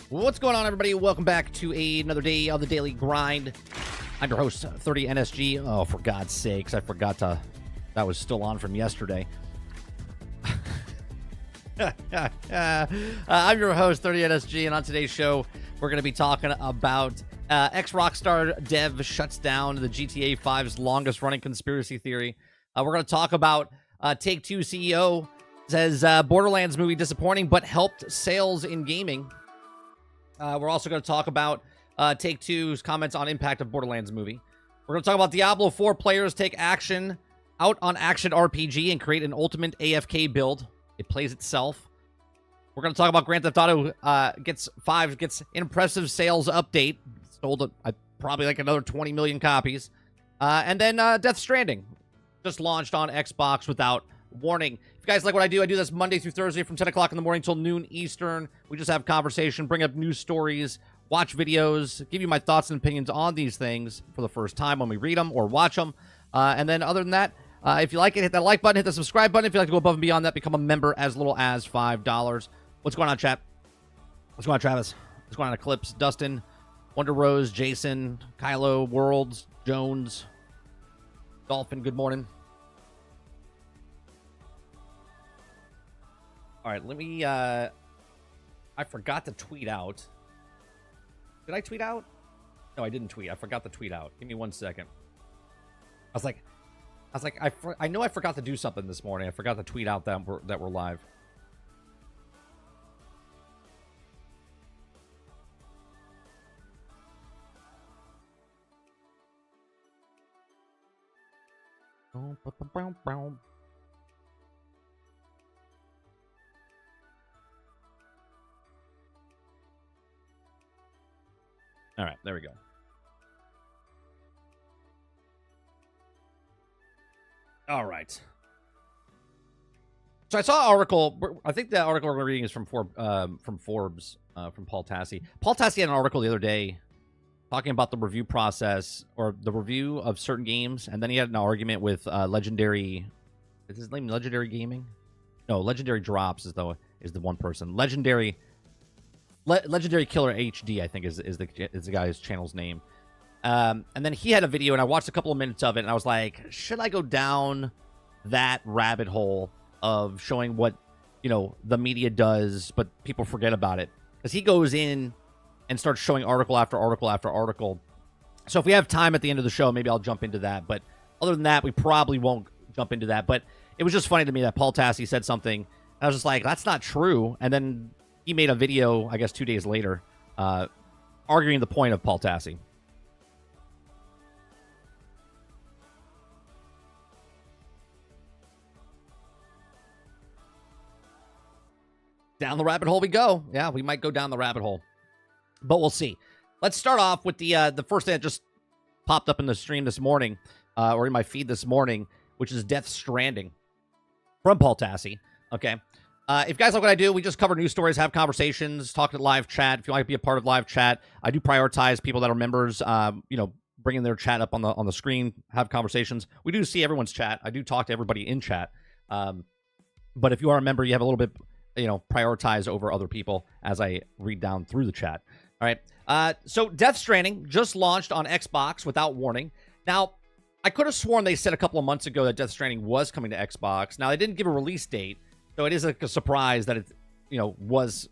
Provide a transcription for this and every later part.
What's going on, everybody? Welcome back to another day of the Daily Grind. I'm your host, 30NSG. Oh, for God's sakes, I forgot to... That was still on from yesterday. I'm your host, 30NSG, and on today's show, we're going to be talking about ex-Rockstar dev shuts down the GTA 5's longest-running conspiracy theory. We're going to talk about Take-Two CEO says Borderlands movie disappointing, but helped sales in gaming. We're also going to talk about Take-Two's comments on impact of Borderlands movie. We're going to talk about Diablo 4 players take action out on action RPG and create an ultimate AFK build. It plays itself. We're going to talk about Grand Theft Auto gets impressive sales update. Sold probably like another 20 million copies. And then Death Stranding just launched on Xbox without warning. If you guys like what I do this Monday through Thursday from 10 o'clock in the morning till noon Eastern. We just have conversation, bring up news stories, watch videos, give you my thoughts and opinions on these things for the first time when we read them or watch them. And then other than that, if you like it, hit that like button, hit the subscribe button. If you'd like to go above and beyond that, become a member as little as $5. What's going on, chat? What's going on, Travis? What's going on, Eclipse, Dustin, Wonder Rose, Jason, Kylo, Worlds, Jones, Dolphin, good morning. All right, let me, I forgot to tweet out. Did I tweet out? No, I didn't tweet. I forgot to tweet out. Give me 1 second. I know I forgot to do something this morning. I forgot to tweet out that we're live. All right, there we go. All right. So I saw an article. I think the article we're reading is from Forbes, from Paul Tassi. Paul Tassi had an article the other day talking about the review process or the review of certain games, and then he had an argument with Legendary. Is his name Legendary Gaming? No, Legendary Drops is the one person. Legendary Killer HD, I think, is the guy's channel's name. And then he had a video, and I watched a couple of minutes of it, and I was like, should I go down that rabbit hole of showing what, the media does, but people forget about it? Because he goes in and starts showing article after article after article. So if we have time at the end of the show, maybe I'll jump into that. But other than that, we probably won't jump into that. But it was just funny to me that Paul Tassi said something, and I was just like, that's not true. And then he made a video, I guess 2 days later, arguing the point of Paul Tassi. Down the rabbit hole we go. Yeah, we might go down the rabbit hole, but we'll see. Let's start off with the first thing that just popped up in the stream this morning, or in my feed this morning, which is Death Stranding from Paul Tassi. Okay. If you guys like what I do, we just cover news stories, have conversations, talk to live chat. If you want to be a part of live chat, I do prioritize people that are members, bringing their chat up on the screen, have conversations. We do see everyone's chat. I do talk to everybody in chat. But if you are a member, you have a little bit, prioritize over other people as I read down through the chat. All right. So Death Stranding just launched on Xbox without warning. Now, I could have sworn they said a couple of months ago that Death Stranding was coming to Xbox. Now, they didn't give a release date. So it is like a surprise that it, was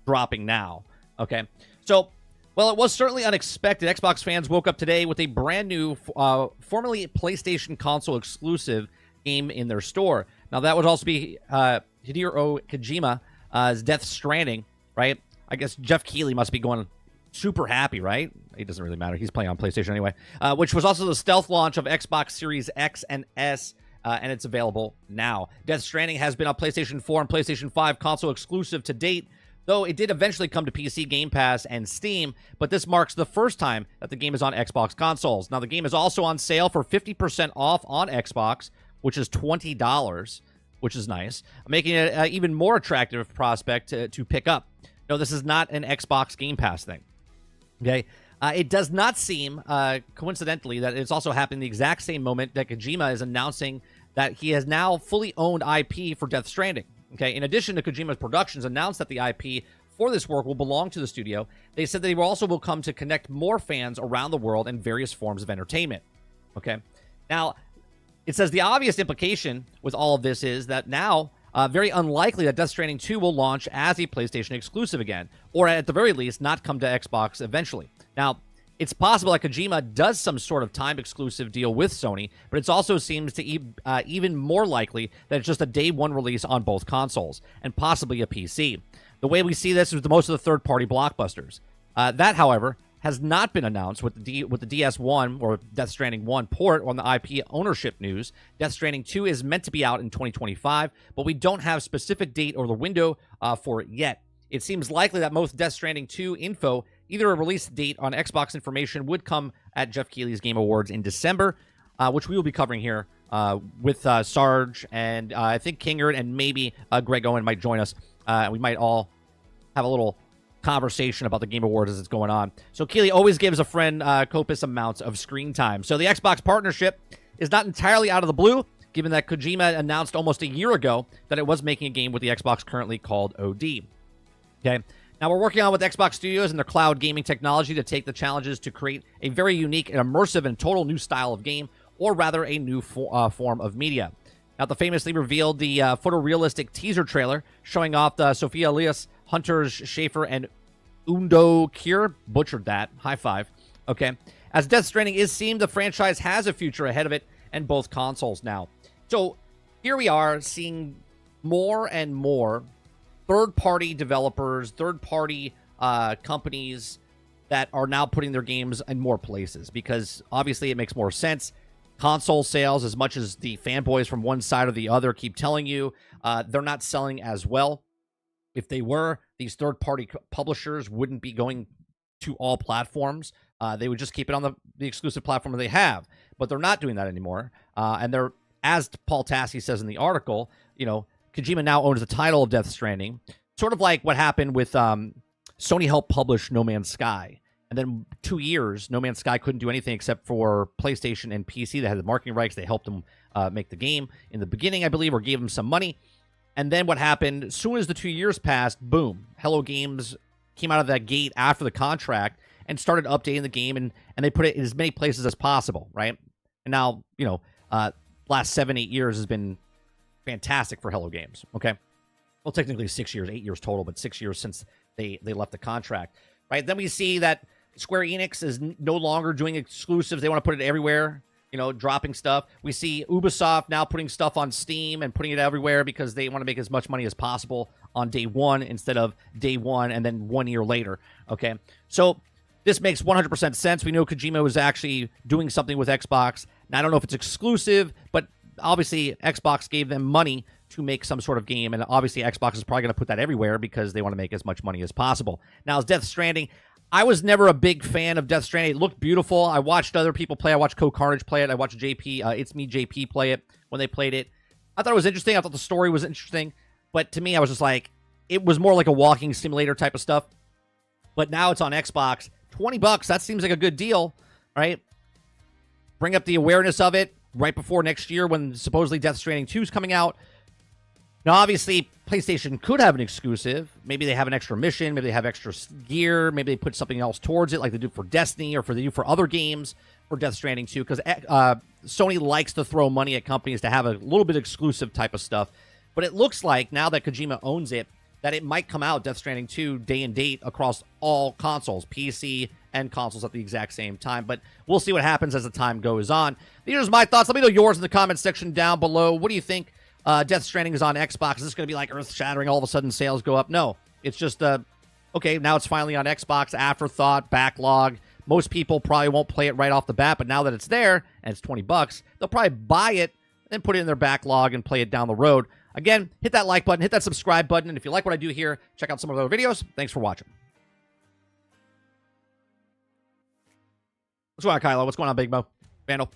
dropping now. Okay. So, well, it was certainly unexpected. Xbox fans woke up today with a brand new, formerly PlayStation console exclusive game in their store. Now, that would also be Hideo Kojima's Death Stranding, right? I guess Jeff Keighley must be going super happy, right? It doesn't really matter. He's playing on PlayStation anyway. Which was also the stealth launch of Xbox Series X and S. And it's available now. Death Stranding has been on PlayStation 4 and PlayStation 5 console exclusive to date, though it did eventually come to PC, Game Pass, and Steam, but this marks the first time that the game is on Xbox consoles. Now, the game is also on sale for 50% off on Xbox, which is $20, which is nice, making it an even more attractive prospect to pick up. No, this is not an Xbox Game Pass thing, okay? It does not seem, coincidentally, that it's also happening the exact same moment that Kojima is announcing that he has now fully owned IP for Death Stranding. Okay, in addition to Kojima's Productions announced that the IP for this work will belong to the studio. They said they also will come to connect more fans around the world in various forms of entertainment. Okay. Now, it says the obvious implication with all of this is that now, very unlikely that Death Stranding 2 will launch as a PlayStation exclusive again, or at the very least, not come to Xbox eventually. Now, it's possible that Kojima does some sort of time exclusive deal with Sony, but it also seems to even more likely that it's just a day one release on both consoles, and possibly a PC. The way we see this is with most of the third-party blockbusters. That, however, has not been announced with the DS1 or Death Stranding 1 port on the IP ownership news. Death Stranding 2 is meant to be out in 2025, but we don't have specific date or the window for it yet. It seems likely that most Death Stranding 2 info, either a release date on Xbox information, would come at Jeff Keighley's Game Awards in December, which we will be covering here with Sarge and I think Kingert and maybe Greg Owen might join us. We might all have a little conversation about the Game Awards as it's going on. So Keighley always gives a friend copious amounts of screen time. So the Xbox partnership is not entirely out of the blue, given that Kojima announced almost a year ago that it was making a game with the Xbox currently called OD. Okay. Now, we're working on with Xbox Studios and their cloud gaming technology to take the challenges to create a very unique and immersive and total new style of game, or rather a new form of media. Now, the famously revealed the photorealistic teaser trailer showing off the Sophia Elias, Hunter Schafer, and Undo Kier. Butchered that. High five. Okay. As Death Stranding is seen, the franchise has a future ahead of it and both consoles now. So here we are seeing more and more third-party developers, third-party companies that are now putting their games in more places because obviously it makes more sense. Console sales, as much as the fanboys from one side or the other keep telling you, they're not selling as well. If they were, these third-party publishers wouldn't be going to all platforms. They would just keep it on the exclusive platform they have. But they're not doing that anymore. And they're, as Paul Tassi says in the article, Kojima now owns the title of Death Stranding. Sort of like what happened with Sony helped publish No Man's Sky. And then 2 years, No Man's Sky couldn't do anything except for PlayStation and PC. They had the marketing rights. They helped them make the game in the beginning, I believe, or gave them some money. And then what happened, as soon as the 2 years passed, boom, Hello Games came out of that gate after the contract and started updating the game, and they put it in as many places as possible, right? And now, last 7-8 years has been fantastic for Hello Games, okay? Well, technically 6 years, 8 years total, but 6 years since they left the contract, right? Then we see that Square Enix is no longer doing exclusives. They want to put it everywhere, dropping stuff. We see Ubisoft now putting stuff on Steam and putting it everywhere because they want to make as much money as possible on day one instead of day one and then 1 year later, okay? So this makes 100% sense. We know Kojima was actually doing something with Xbox. Now, I don't know if it's exclusive, but obviously Xbox gave them money to make some sort of game, and obviously Xbox is probably going to put that everywhere because they want to make as much money as possible. Now, as Death Stranding, I was never a big fan of Death Stranding. It looked beautiful. I watched other people play. I watched Co-Carnage play it. I watched It's Me JP play it when they played it. I thought it was interesting. I thought the story was interesting, but to me, I was just like, it was more like a walking simulator type of stuff. But now it's on Xbox. $20, that seems like a good deal, right? Bring up the awareness of it right before next year when supposedly Death Stranding 2 is coming out. Now, obviously, PlayStation could have an exclusive. Maybe they have an extra mission. Maybe they have extra gear. Maybe they put something else towards it like they do for Destiny or they do for other games for Death Stranding 2 because Sony likes to throw money at companies to have a little bit exclusive type of stuff. But it looks like now that Kojima owns it, that it might come out, Death Stranding 2, day and date across all consoles, PC and consoles at the exact same time. But we'll see what happens as the time goes on. These are my thoughts. Let me know yours in the comment section down below. What do you think? Death Stranding is on Xbox. Is this going to be like earth-shattering? All of a sudden sales go up? No. It's just, okay, now it's finally on Xbox. Afterthought, backlog. Most people probably won't play it right off the bat, but now that it's there and it's $20, they'll probably buy it and put it in their backlog and play it down the road. Again, hit that like button, hit that subscribe button, and if you like what I do here, check out some of the other videos. Thanks for watching. What's going on, Kylo? What's going on, Big Mo? Vandal.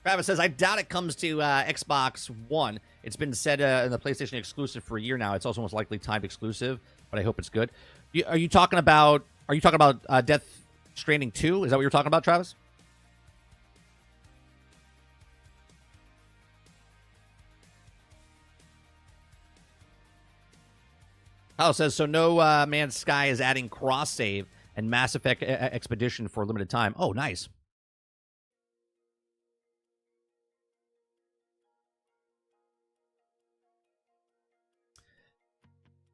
Travis says, I doubt it comes to Xbox One. It's been said in the PlayStation exclusive for a year now. It's also most likely timed exclusive, but I hope it's good. Are you talking about Death Stranding 2? Is that what you're talking about, Travis? Kyle says, so No Man's Sky is adding cross-save and Mass Effect Expedition for a limited time. Oh, nice.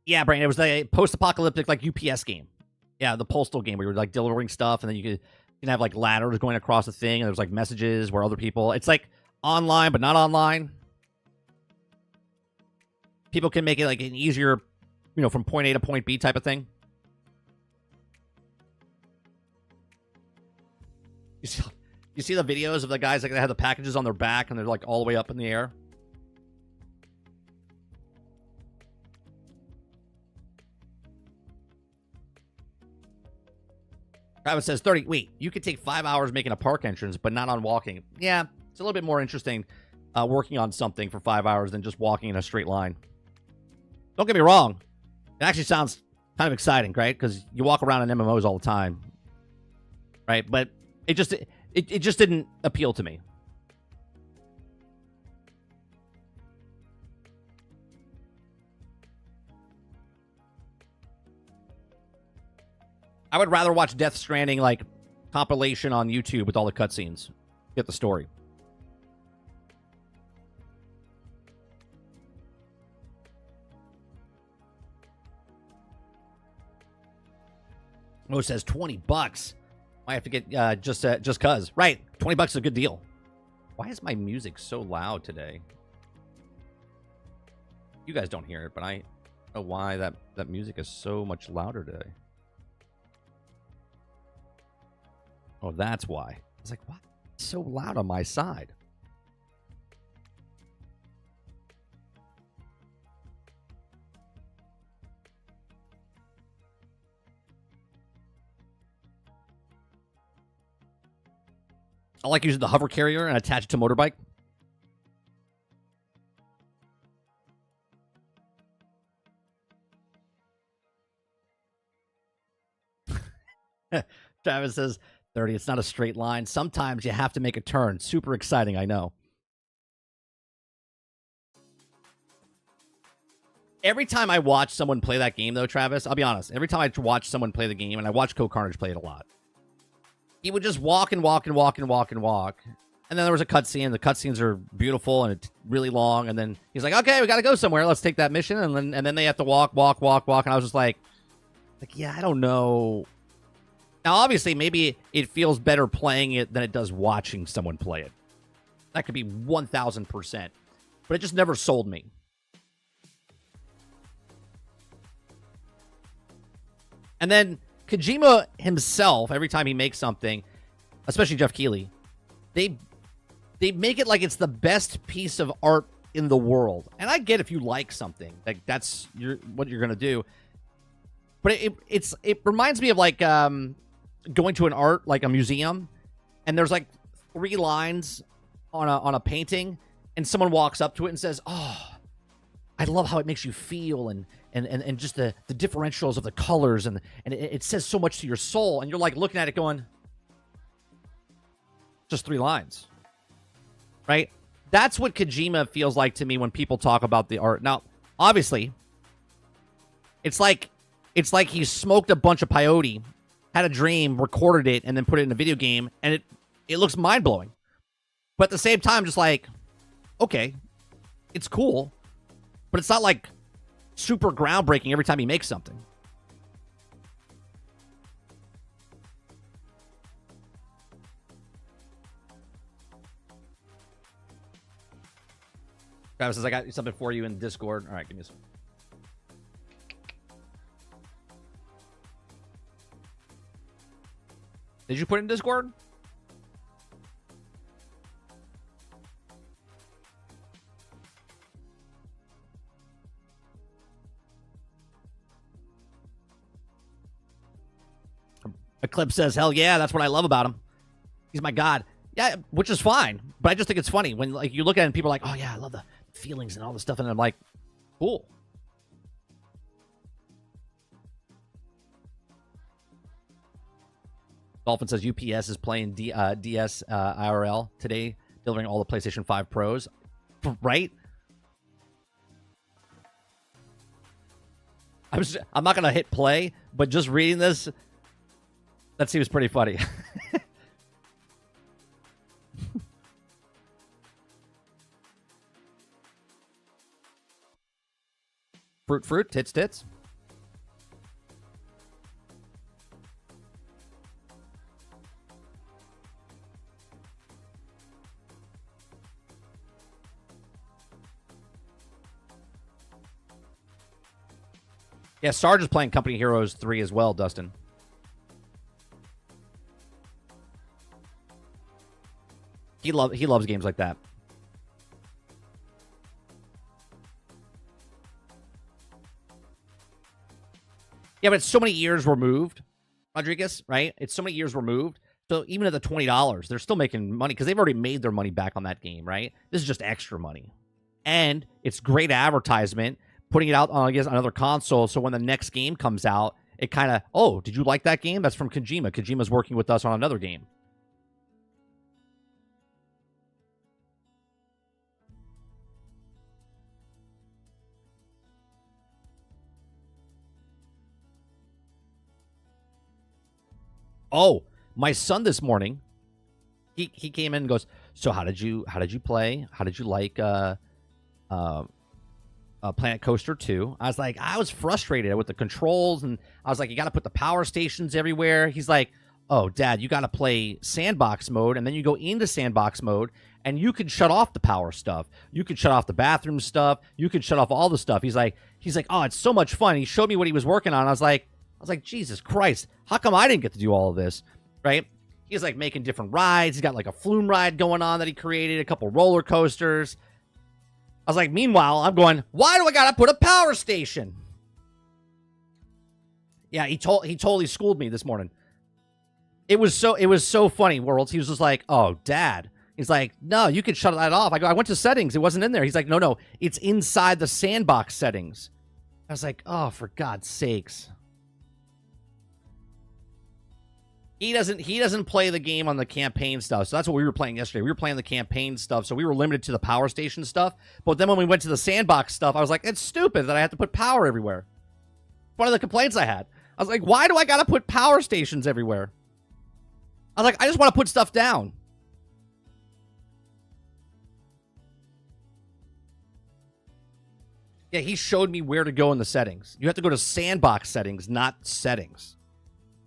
Yeah, Brandon, it was a post-apocalyptic, like, UPS game. Yeah, the postal game where you were, like, delivering stuff, and then you can have, like, ladders going across the thing, and there's, like, messages where other people... It's, like, online, but not online. People can make it, like, an easier, you know, from point A to point B type of thing. You see the videos of the guys like, that have the packages on their back, and they're, like, all the way up in the air? Travis says, 30. Wait, you could take 5 hours making a park entrance, but not on walking. Yeah, it's a little bit more interesting working on something for 5 hours than just walking in a straight line. Don't get me wrong. It actually sounds kind of exciting, right? Because you walk around in MMOs all the time, right? But it just didn't appeal to me. I would rather watch Death Stranding, like, compilation on YouTube with all the cutscenes. Get the story. Mo says $20. Might have to get just cuz. Right. $20 is a good deal. Why is my music so loud today? You guys don't hear it, but I don't know why that music is so much louder today. Oh, that's why. I was like, what? It's so loud on my side. I like using the hover carrier and attach it to motorbike. Travis says, 30. It's not a straight line. Sometimes you have to make a turn. Super exciting, I know. Every time I watch someone play that game, though, Travis, I'll be honest. Every time I watch someone play the game, and I watch Co Carnage play it a lot, he would just walk and walk and walk and walk and walk. And then there was a cutscene. The cutscenes are beautiful and it's really long. And then he's like, okay, we got to go somewhere. Let's take that mission. And then they have to walk. And I was just like, yeah, I don't know. Now, obviously, maybe it feels better playing it than it does watching someone play it. That could be 1,000%. But it just never sold me. And then Kojima himself, every time he makes something, especially Jeff Keighley, they make it like it's the best piece of art in the world. And I get if you like something, like that's what you're going to do. But it reminds me of like going to an art, like a museum, and there's like 3 lines on a painting, and someone walks up to it and says, oh, I love how it makes you feel and just the differentials of the colors and it says so much to your soul, and you're like looking at it going, just 3 lines, right? That's what Kojima feels like to me when people talk about the art. Now, obviously, it's like he smoked a bunch of peyote, had a dream, recorded it, and then put it in a video game, and it looks mind-blowing. But at the same time, just like, okay, it's cool, but it's not like super groundbreaking every time he makes something. Travis says, I got something for you in Discord. All right, give me a second. Did you put it in Discord? Eclipse says, hell yeah, that's what I love about him. He's my god. Yeah, which is fine. But I just think it's funny when like you look at it and people are like, oh yeah, I love the feelings and all this stuff. And I'm like, cool. Dolphin says UPS is playing DS IRL today, delivering all the PlayStation 5 Pros. Right? I'm not gonna hit play, but just reading this, that seems pretty funny. Fruit, tits. Yeah, Sarge is playing Company Heroes 3 as well, Dustin. He loves games like that. Yeah, but it's so many years removed, Rodriguez, right? It's so many years removed. So even at the $20, they're still making money because they've already made their money back on that game, right? This is just extra money. And it's great advertisement, putting it out on, I guess, another console. So when the next game comes out, it kind of, oh, did you like that game? That's from Kojima. Kojima's working with us on another game. Oh, my son this morning, he came in and goes, so how did you play? How did you like Planet Coaster 2? I was like, I was frustrated with the controls, and I was like, you got to put the power stations everywhere. He's like, oh, Dad, you got to play sandbox mode, and then you go into sandbox mode, and you can shut off the power stuff. You can shut off the bathroom stuff. You can shut off all the stuff. He's like, oh, it's so much fun. He showed me what he was working on. I was like, Jesus Christ, how come I didn't get to do all of this, right? He's like making different rides. He's got like a flume ride going on that he created, a couple roller coasters. I was like, meanwhile, I'm going, why do I gotta put a power station? Yeah, he totally schooled me this morning. It was so funny, Worlds. He was just like, oh, Dad. He's like, no, you could shut that off. I went to settings. It wasn't in there. He's like, no, it's inside the sandbox settings. I was like, oh, for God's sakes. He doesn't play the game on the campaign stuff. So that's what we were playing yesterday. We were playing the campaign stuff, so we were limited to the power station stuff. But then when we went to the sandbox stuff, I was like, it's stupid that I have to put power everywhere. One of the complaints I had. I was like, why do I gotta put power stations everywhere? I was like, I just want to put stuff down. Yeah, he showed me where to go in the settings. You have to go to sandbox settings, not settings.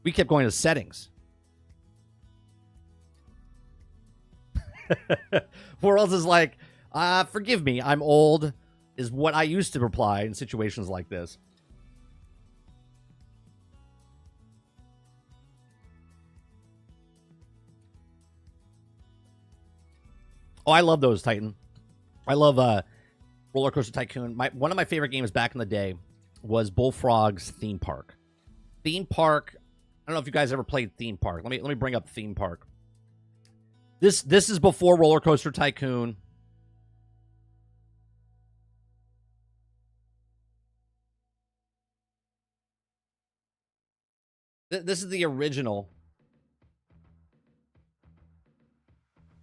We kept going to settings. Worlds is like, forgive me, I'm old, is what I used to reply in situations like this. Oh, I love those, Titan. I love Roller Coaster Tycoon. One of my favorite games back in the day was Bullfrog's Theme Park. Theme Park, I don't know if you guys ever played Theme Park. Let me bring up Theme Park. This is before Roller Coaster Tycoon. This is the original.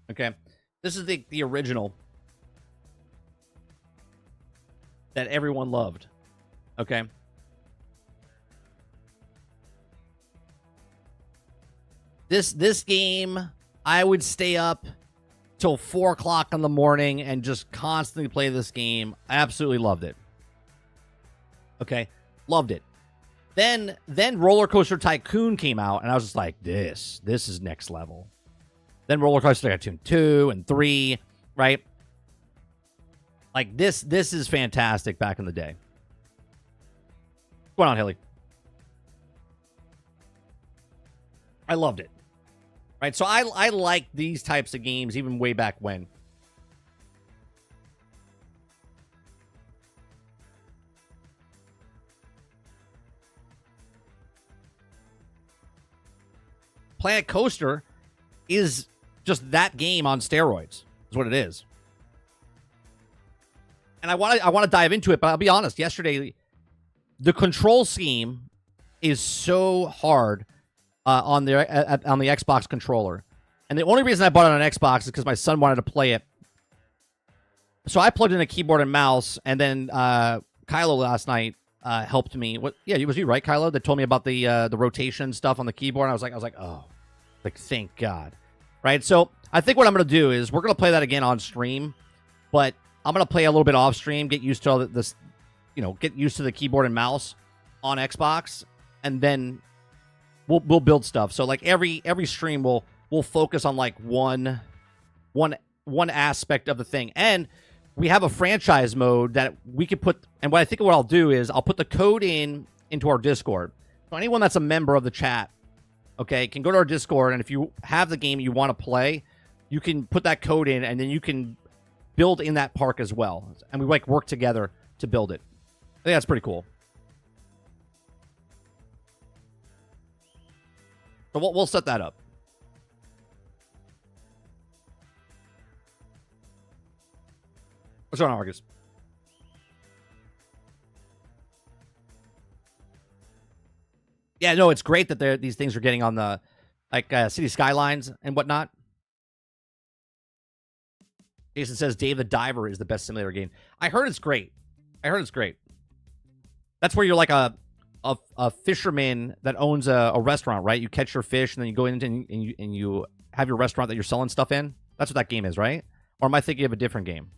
Okay. This is the original that everyone loved. Okay. This game, I would stay up till 4 o'clock in the morning and just constantly play this game. I absolutely loved it. Okay, loved it. Then Roller Coaster Tycoon came out, and I was just like, this is next level. Then Roller Coaster Tycoon 2 and 3, right? Like, this is fantastic back in the day. What's going on, Hilly? I loved it. Right, so I like these types of games even way back when. Planet Coaster is just that game on steroids, is what it is. And I want to dive into it, but I'll be honest, yesterday, the control scheme is so hard on the Xbox controller. And the only reason I bought it on Xbox is because my son wanted to play it. So I plugged in a keyboard and mouse, and then Kylo last night helped me. What? Yeah, it was you, right, Kylo, that told me about the rotation stuff on the keyboard. And I was like, oh, like thank God, right? So I think what I'm gonna do is we're gonna play that again on stream, but I'm gonna play a little bit off stream, get used to all this, get used to the keyboard and mouse on Xbox, and then we'll build stuff. So like every stream we'll focus on like one aspect of the thing, and we have a franchise mode that we could put. And what I'll do is I'll put the code into our Discord. So anyone that's a member of the chat, okay, can go to our Discord, and if you have the game you want to play, you can put that code in, and then you can build in that park as well. And we like work together to build it. I think that's pretty cool. So we'll set that up. What's going on, Marcus? Yeah, no, it's great that these things are getting on the city skylines and whatnot. Jason says Dave the Diver is the best simulator game. I heard it's great. That's where you're like a fisherman that owns a restaurant, right? You catch your fish and then you go in and you have your restaurant that you're selling stuff in. That's what that game is, right? Or am I thinking of a different game?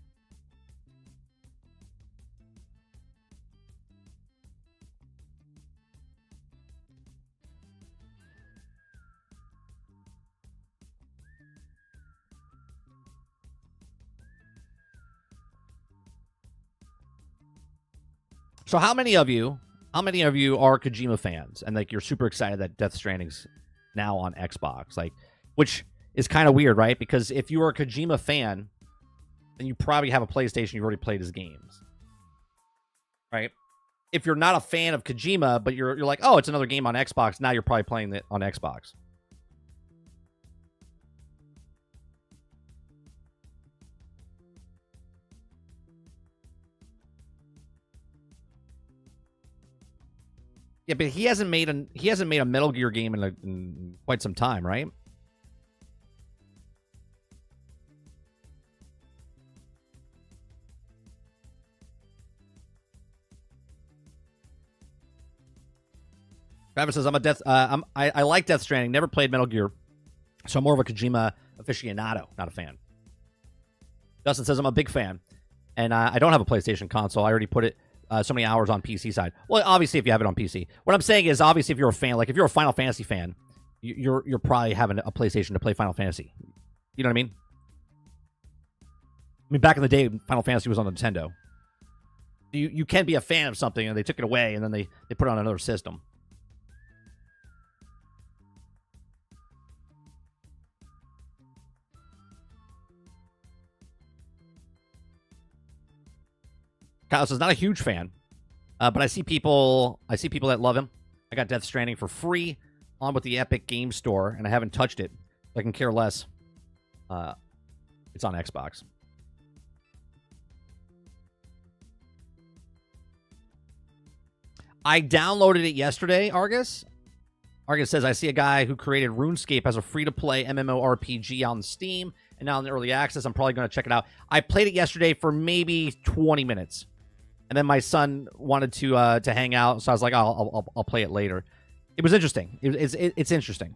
So how many of you are Kojima fans and like you're super excited that Death Stranding's now on Xbox? Like, which is kind of weird, right? Because if you are a Kojima fan, then you probably have a PlayStation, you've already played his games. Right? If you're not a fan of Kojima, but you're like, oh, it's another game on Xbox, now you're probably playing it on Xbox. Yeah, but he hasn't made a Metal Gear game in quite some time, right? Travis says I like Death Stranding. Never played Metal Gear, so I'm more of a Kojima aficionado, not a fan. Dustin says I'm a big fan, and I don't have a PlayStation console. I already put it so many hours on PC side. Well, obviously, if you have it on PC. What I'm saying is, obviously, if you're a fan, like if you're a Final Fantasy fan, you're probably having a PlayStation to play Final Fantasy. You know what I mean? I mean, back in the day, Final Fantasy was on Nintendo. You can be a fan of something, and they took it away, and then they put it on another system. Kyle says not a huge fan, but I see people that love him. I got Death Stranding for free on with the Epic Game Store, and I haven't touched it. I can care less. It's on Xbox. I downloaded it yesterday, Argus. Argus says, I see a guy who created RuneScape as a free-to-play MMORPG on Steam, and now in the early access. I'm probably going to check it out. I played it yesterday for maybe 20 minutes. And then my son wanted to hang out, so I was like, oh, I'll play it later. It was interesting. It's interesting.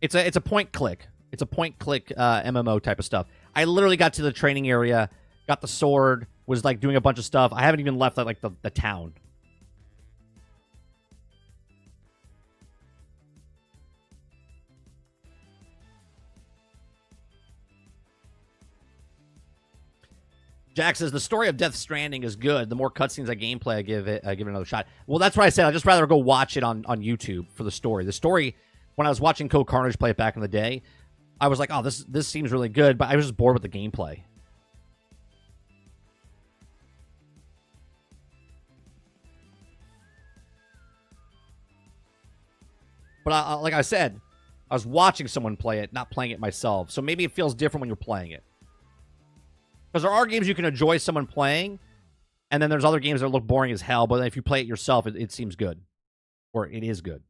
It's a point click. It's a point click MMO type of stuff. I literally got to the training area, got the sword, was like doing a bunch of stuff. I haven't even left like the town. Jack says the story of Death Stranding is good. The more cutscenes I gameplay, I give it another shot. Well, that's what I said. I'd just rather go watch it on YouTube for the story. The story, when I was watching Code Carnage play it back in the day, I was like, oh, this seems really good, but I was just bored with the gameplay. But like I said, I was watching someone play it, not playing it myself. So maybe it feels different when you're playing it. Because there are games you can enjoy someone playing, and then there's other games that look boring as hell, but if you play it yourself, it seems good. Or it is good.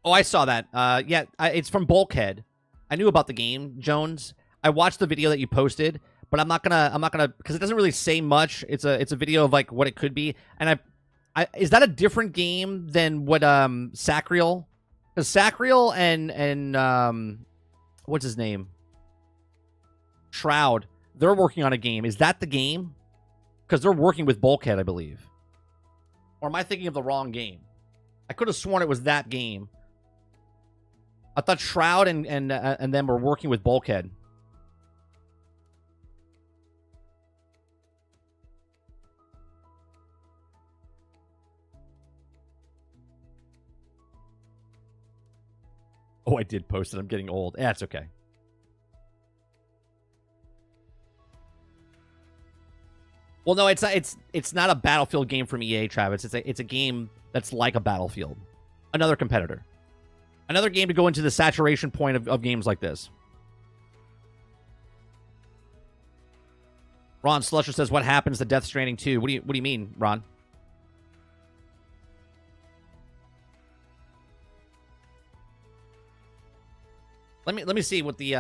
Oh, I saw that. Yeah, it's from Bulkhead. I knew about the game, Jones. I watched the video that you posted, but I'm not gonna because it doesn't really say much. It's a video of like what it could be, and is that a different game than what Sacriel? Because Sacriel and what's his name? Shroud. They're working on a game. Is that the game? Because they're working with Bulkhead, I believe. Or am I thinking of the wrong game? I could have sworn it was that game. I thought Shroud and them were working with Bulkhead. Oh, I did post it. I'm getting old. Yeah, it's okay. Well, no, it's not a Battlefield game from EA, Travis. It's a game that's like a Battlefield. Another competitor. Another game to go into the saturation point of games like this. Ron Slusher says, "What happens to Death Stranding 2?" What do you mean, Ron? Let me see what the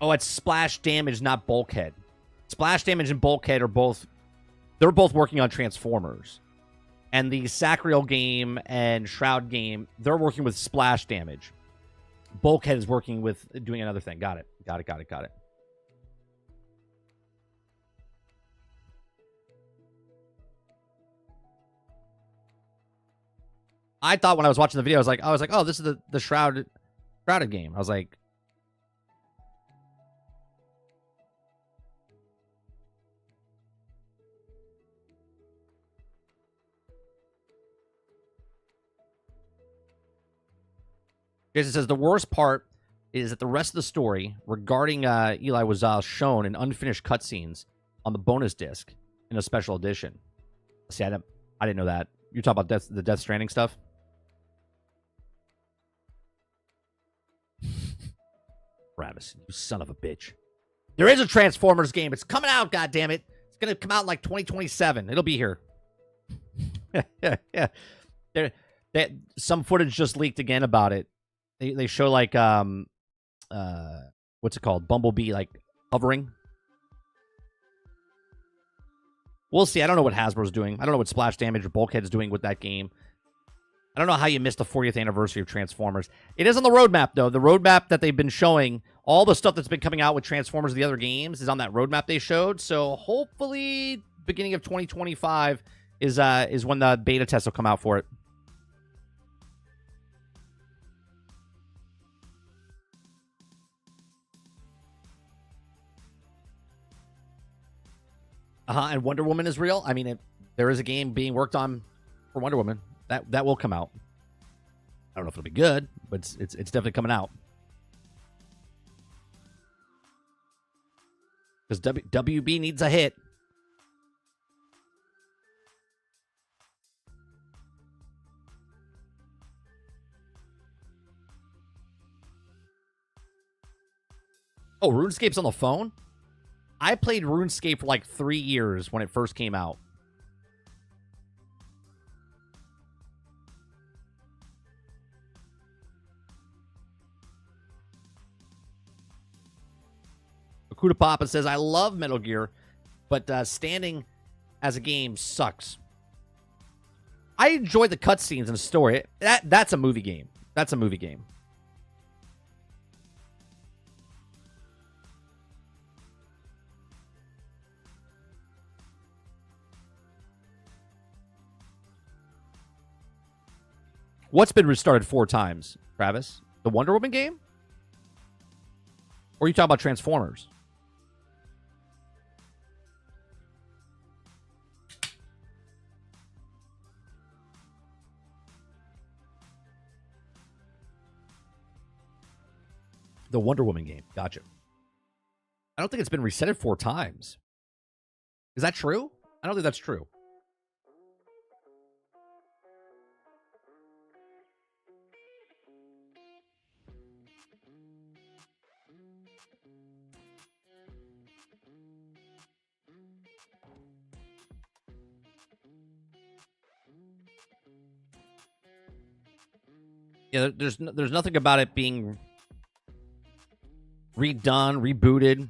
Oh, it's Splash Damage, not Bulkhead. Splash Damage and Bulkhead are both working on Transformers. And the Sacriel game and Shroud game, they're working with Splash Damage. Bulkhead is working with doing another thing. Got it. Got it. I thought when I was watching the video, I was like, oh, this is the Shrouded game. I was like, Jason says the worst part is that the rest of the story regarding Eli was shown in unfinished cutscenes on the bonus disc in a special edition. See, I didn't know that. You're talking about the Death Stranding stuff? Travis, you son of a bitch. There is a Transformers game. It's coming out, goddammit. It's going to come out in like 2027. It'll be here. Yeah. Some footage just leaked again about it. They show like what's it called? Bumblebee like hovering. We'll see. I don't know what Hasbro's doing. I don't know what Splash Damage or Bulkhead's doing with that game. I don't know how you missed the 40th anniversary of Transformers. It is on the roadmap, though. The roadmap that they've been showing, all the stuff that's been coming out with Transformers and the other games is on that roadmap they showed. So hopefully beginning of 2025 is when the beta test will come out for it. And Wonder Woman is real. I mean, there is a game being worked on for Wonder Woman. That will come out. I don't know if it'll be good, but it's definitely coming out. Because WB needs a hit. Oh, RuneScape's on the phone? I played RuneScape for like 3 years when it first came out. Akuta Papa says, I love Metal Gear, but standing as a game sucks. I enjoy the cutscenes and the story. That's a movie game. That's a movie game. What's been restarted 4 times, Travis? The Wonder Woman game? Or are you talking about Transformers? The Wonder Woman game. Gotcha. I don't think it's been resetted 4 times. Is that true? I don't think that's true. Yeah, there's nothing about it being redone, rebooted.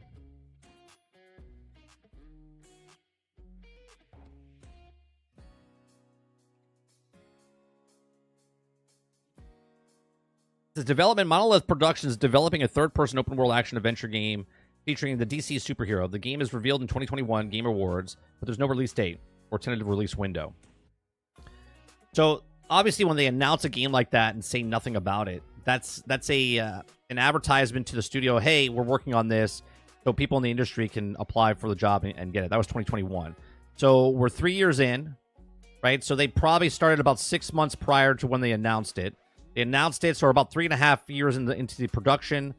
The development Monolith Productions is developing a third-person open-world action-adventure game featuring the DC superhero. The game is revealed in 2021 Game Awards, but there's no release date or tentative release window. So obviously, when they announce a game like that and say nothing about it, that's a an advertisement to the studio. Hey, we're working on this, so people in the industry can apply for the job and get it. That was 2021. So we're 3 years in, right? So they probably started about 6 months prior to when they announced it. They announced it, so we're about 3.5 years into the production.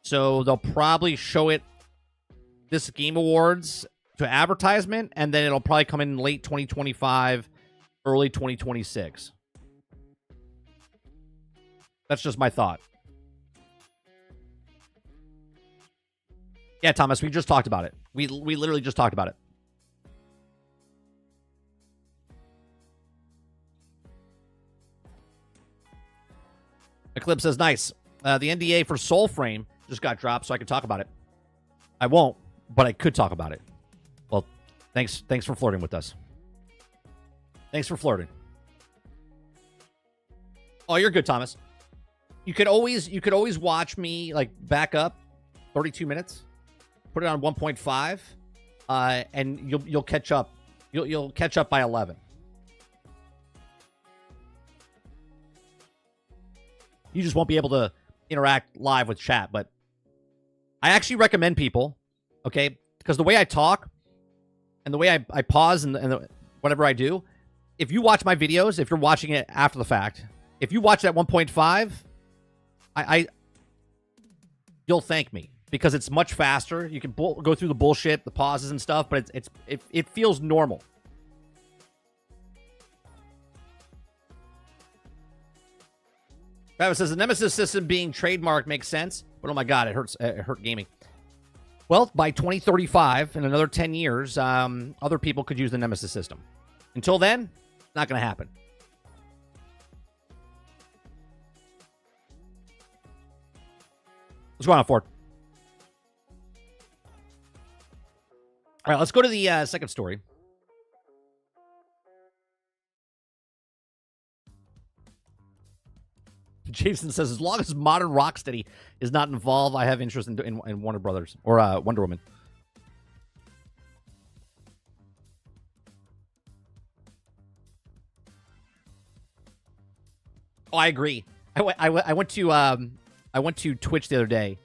So they'll probably show it this Game Awards to advertisement, and then it'll probably come in late 2025, early 2026. That's just my thought. Yeah, Thomas, we just talked about it. We literally just talked about it. Eclipse says, nice. The NDA for Soulframe just got dropped, so I can talk about it. I won't, but I could talk about it. Well, thanks for flirting with us. Thanks for flirting. Oh, you're good, Thomas. You could always watch me like back up 32 minutes, put it on 1.5, and you'll catch up. You'll catch up by 11. You just won't be able to interact live with chat, but I actually recommend people, okay, because the way I talk and the way I pause and whatever I do, if you watch my videos, if you're watching it after the fact, if you watch that 1.5, you'll thank me because it's much faster. You can go through the bullshit, the pauses and stuff, but it feels normal. Travis says the Nemesis system being trademarked makes sense, but oh my god, it hurts. It hurt gaming. Well, by 2035, in another 10 years, other people could use the Nemesis system. Until then, not going to happen. What's going on, Ford? All right, let's go to the second story. Jason says, as long as modern Rocksteady is not involved, I have interest in Warner Brothers or Wonder Woman. Oh, I agree. I went to Twitch the other day,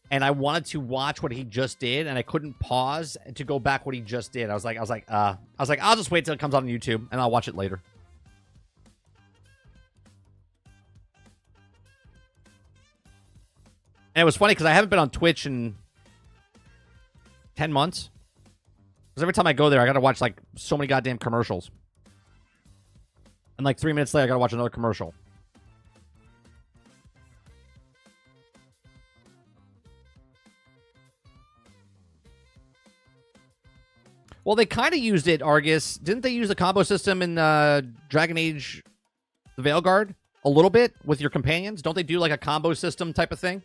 and I wanted to watch what he just did, and I couldn't pause to go back what he just did. I was like, I'll just wait till it comes on YouTube, and I'll watch it later. And it was funny because I haven't been on Twitch in 10 months. Because every time I go there, I got to watch like so many goddamn commercials. And like 3 minutes later, I got to watch another commercial. Well, they kind of used it, Argus. Didn't they use the combo system in Dragon Age the Veilguard a little bit with your companions? Don't they do like a combo system type of thing?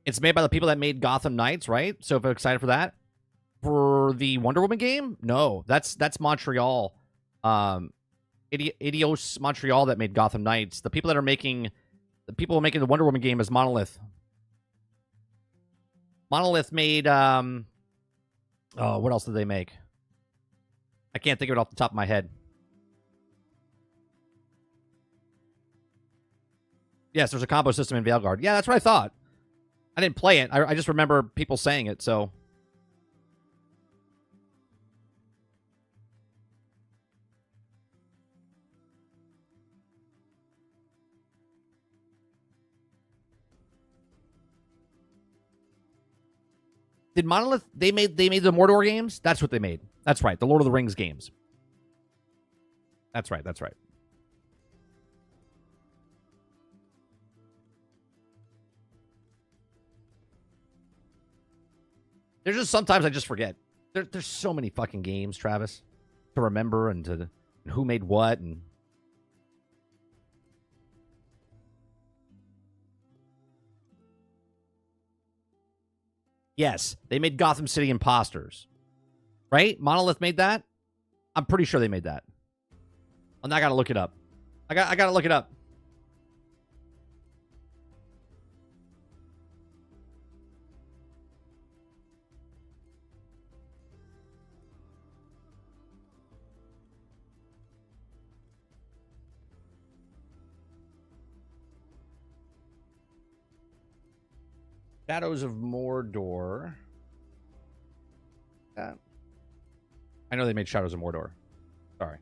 It's made by the people that made Gotham Knights, right? So if I'm excited for that. For the Wonder Woman game? No, that's Montreal. Idios Montreal that made Gotham Knights. The people who are making the Wonder Woman game is Monolith. Monolith made what else did they make? I can't think of it off the top of my head. Yes, there's a combo system in Veilguard. Yeah, that's what I thought. I didn't play it. I just remember people saying it, so. Did Monolith, they made the Mordor games? That's what they made. That's right. The Lord of the Rings games. That's right. That's right. There's just sometimes I just forget. There's so many fucking games, Travis, to remember and who made what and. Yes, they made Gotham City Imposters. Right? Monolith made that? I'm pretty sure they made that. And I gotta look it up. I gotta look it up. Shadows of Mordor. I know they made Shadows of Mordor. Sorry.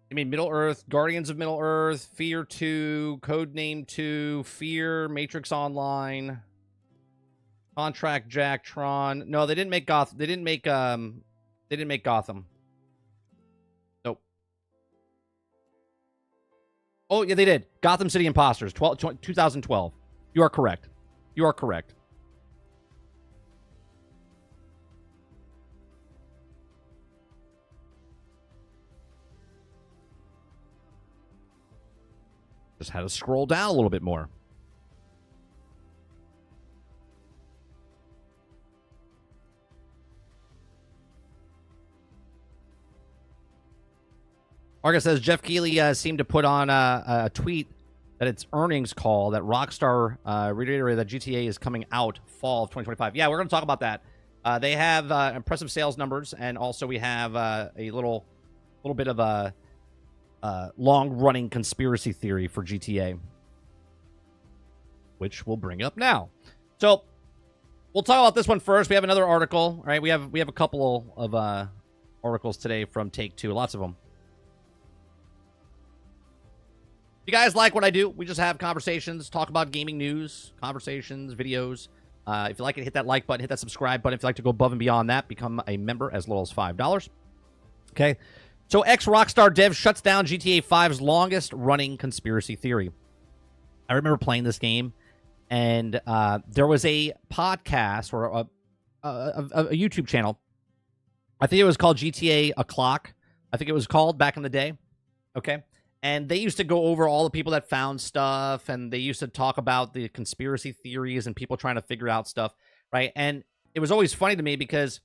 I mean, Middle Earth, Guardians of Middle Earth, Fear 2, Codename 2, Fear, Matrix Online, Contract Jack, Tron. No, they didn't make Gotham. They didn't make Gotham. Nope. Oh, yeah, they did. Gotham City Imposters, 2012. You are correct. You are correct. Just had to scroll down a little bit more. Argus says Jeff Keighley seemed to put on a tweet that it's earnings call that Rockstar reiterated that GTA is coming out fall of 2025. Yeah, we're going to talk about that. They have impressive sales numbers, and also we have a little bit of a long-running conspiracy theory for GTA, which we'll bring up now. So we'll talk about this one first. We have another article, right? We have a couple of articles today from Take-Two, lots of them. If you guys like what I do, we just have conversations, talk about gaming news, conversations, videos. If you like it, hit that like button, hit that subscribe button. If you'd like to go above and beyond that, become a member as little as $5. Okay. So ex-Rockstar dev shuts down GTA 5's longest-running conspiracy theory. I remember playing this game, and there was a podcast or a YouTube channel. I think it was called GTA O'Clock. I think it was called back in the day. Okay. And they used to go over all the people that found stuff, and they used to talk about the conspiracy theories and people trying to figure out stuff, right? And it was always funny to me because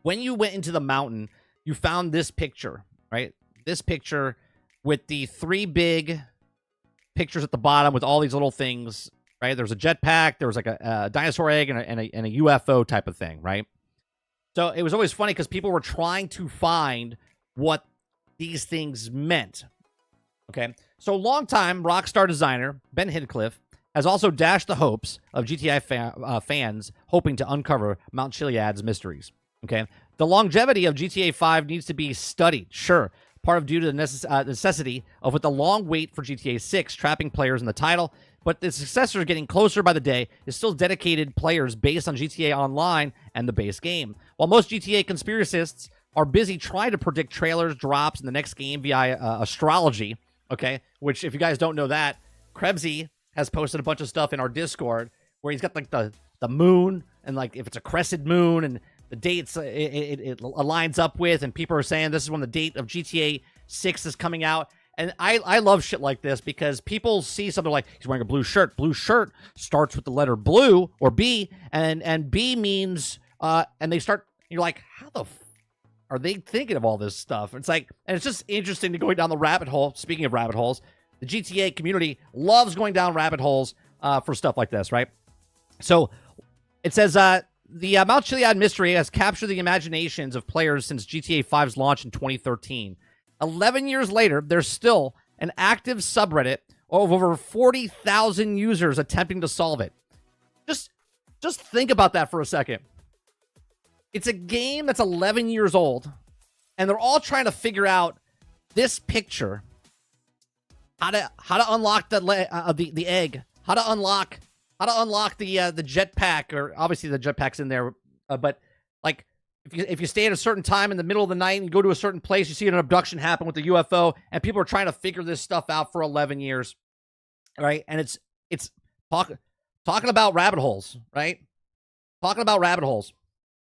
when you went into the mountain, you found this picture, right? This picture with the three big pictures at the bottom with all these little things, right? There was a jetpack, there was like a dinosaur egg, and a UFO type of thing, right? So it was always funny because people were trying to find what these things meant. Okay, so longtime Rockstar designer Ben Hinchcliffe has also dashed the hopes of GTA fans hoping to uncover Mount Chiliad's mysteries. Okay, the longevity of GTA 5 needs to be studied, sure, part of due to the necessity of with the long wait for GTA 6 trapping players in the title, but the successor getting closer by the day is still dedicated players based on GTA Online and the base game. While most GTA conspiracists are busy trying to predict trailers, drops in the next game via astrology, okay, which if you guys don't know that, Krebsy has posted a bunch of stuff in our Discord where he's got like the moon and like if it's a crescent moon and the dates it aligns up with, and people are saying this is when the date of GTA 6 is coming out. And I love shit like this because people see something like he's wearing a blue shirt. Blue shirt starts with the letter blue or B, and B means and they start. You're like, how the are they thinking of all this stuff? It's like, and it's just interesting to going down the rabbit hole. Speaking of rabbit holes, the GTA community loves going down rabbit holes for stuff like this, right? So it says the Mount Chiliad mystery has captured the imaginations of players since GTA 5's launch in 2013. 11 years later, there's still an active subreddit of over 40,000 users attempting to solve it. Just think about that for a second. It's a game that's 11 years old, and they're all trying to figure out this picture, how to unlock the egg, how to unlock the jetpack, or obviously the jetpack's in there, but like if you stay at a certain time in the middle of the night and you go to a certain place, you see an abduction happen with the UFO, and people are trying to figure this stuff out for 11 years, right? And it's talking about rabbit holes, right? Talking about rabbit holes.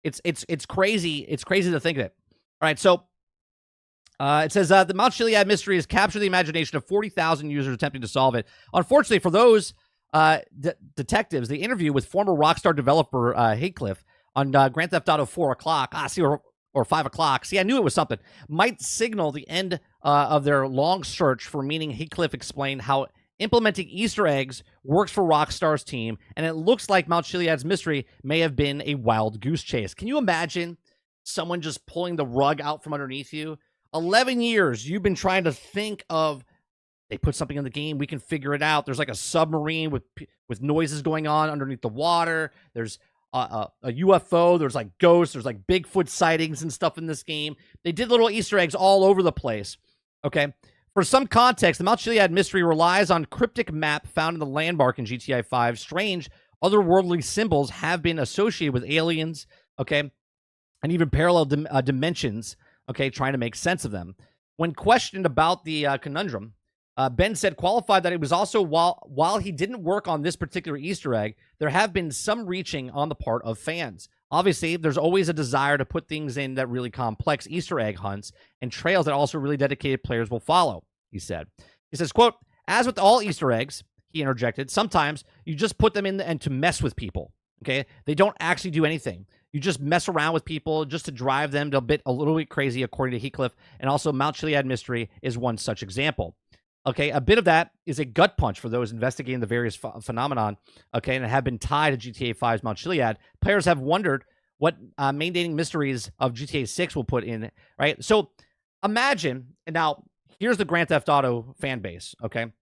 It's crazy. It's crazy to think of it. All right, so it says the Mount Chiliad mystery has captured the imagination of 40,000 users attempting to solve it. Unfortunately for those detectives, the interview with former Rockstar developer Heathcliff on Grand Theft Auto 4 o'clock, or 5 o'clock. See, I knew it was something. Might signal the end of their long search for meaning. Heathcliff explained how implementing Easter eggs works for Rockstar's team, and it looks like Mount Chiliad's mystery may have been a wild goose chase. Can you imagine someone just pulling the rug out from underneath you? 11 years, you've been trying to think of, they put something in the game, we can figure it out. There's like a submarine with noises going on underneath the water. There's a UFO. There's like ghosts. There's like Bigfoot sightings and stuff in this game. They did little Easter eggs all over the place, okay? For some context, the Mount Chiliad mystery relies on cryptic map found in the landmark in GTA 5. Strange, otherworldly symbols have been associated with aliens, okay, and even parallel dimensions, okay, trying to make sense of them. When questioned about the conundrum, Ben said, qualified that it was also, while he didn't work on this particular Easter egg, there have been some reaching on the part of fans. Obviously, there's always a desire to put things in that really complex Easter egg hunts and trails that also really dedicated players will follow, he said. He says, quote, as with all Easter eggs, he interjected, sometimes you just put them in and to mess with people, okay? They don't actually do anything. You just mess around with people just to drive them to a little bit crazy, according to Heathcliff. And also Mount Chiliad mystery is one such example. Okay, a bit of that is a gut punch for those investigating the various phenomenon, okay, and have been tied to GTA 5's Mount Chiliad. Players have wondered what maintaining mysteries of GTA 6 will put in, right? So imagine, and now here's the Grand Theft Auto fan base, okay?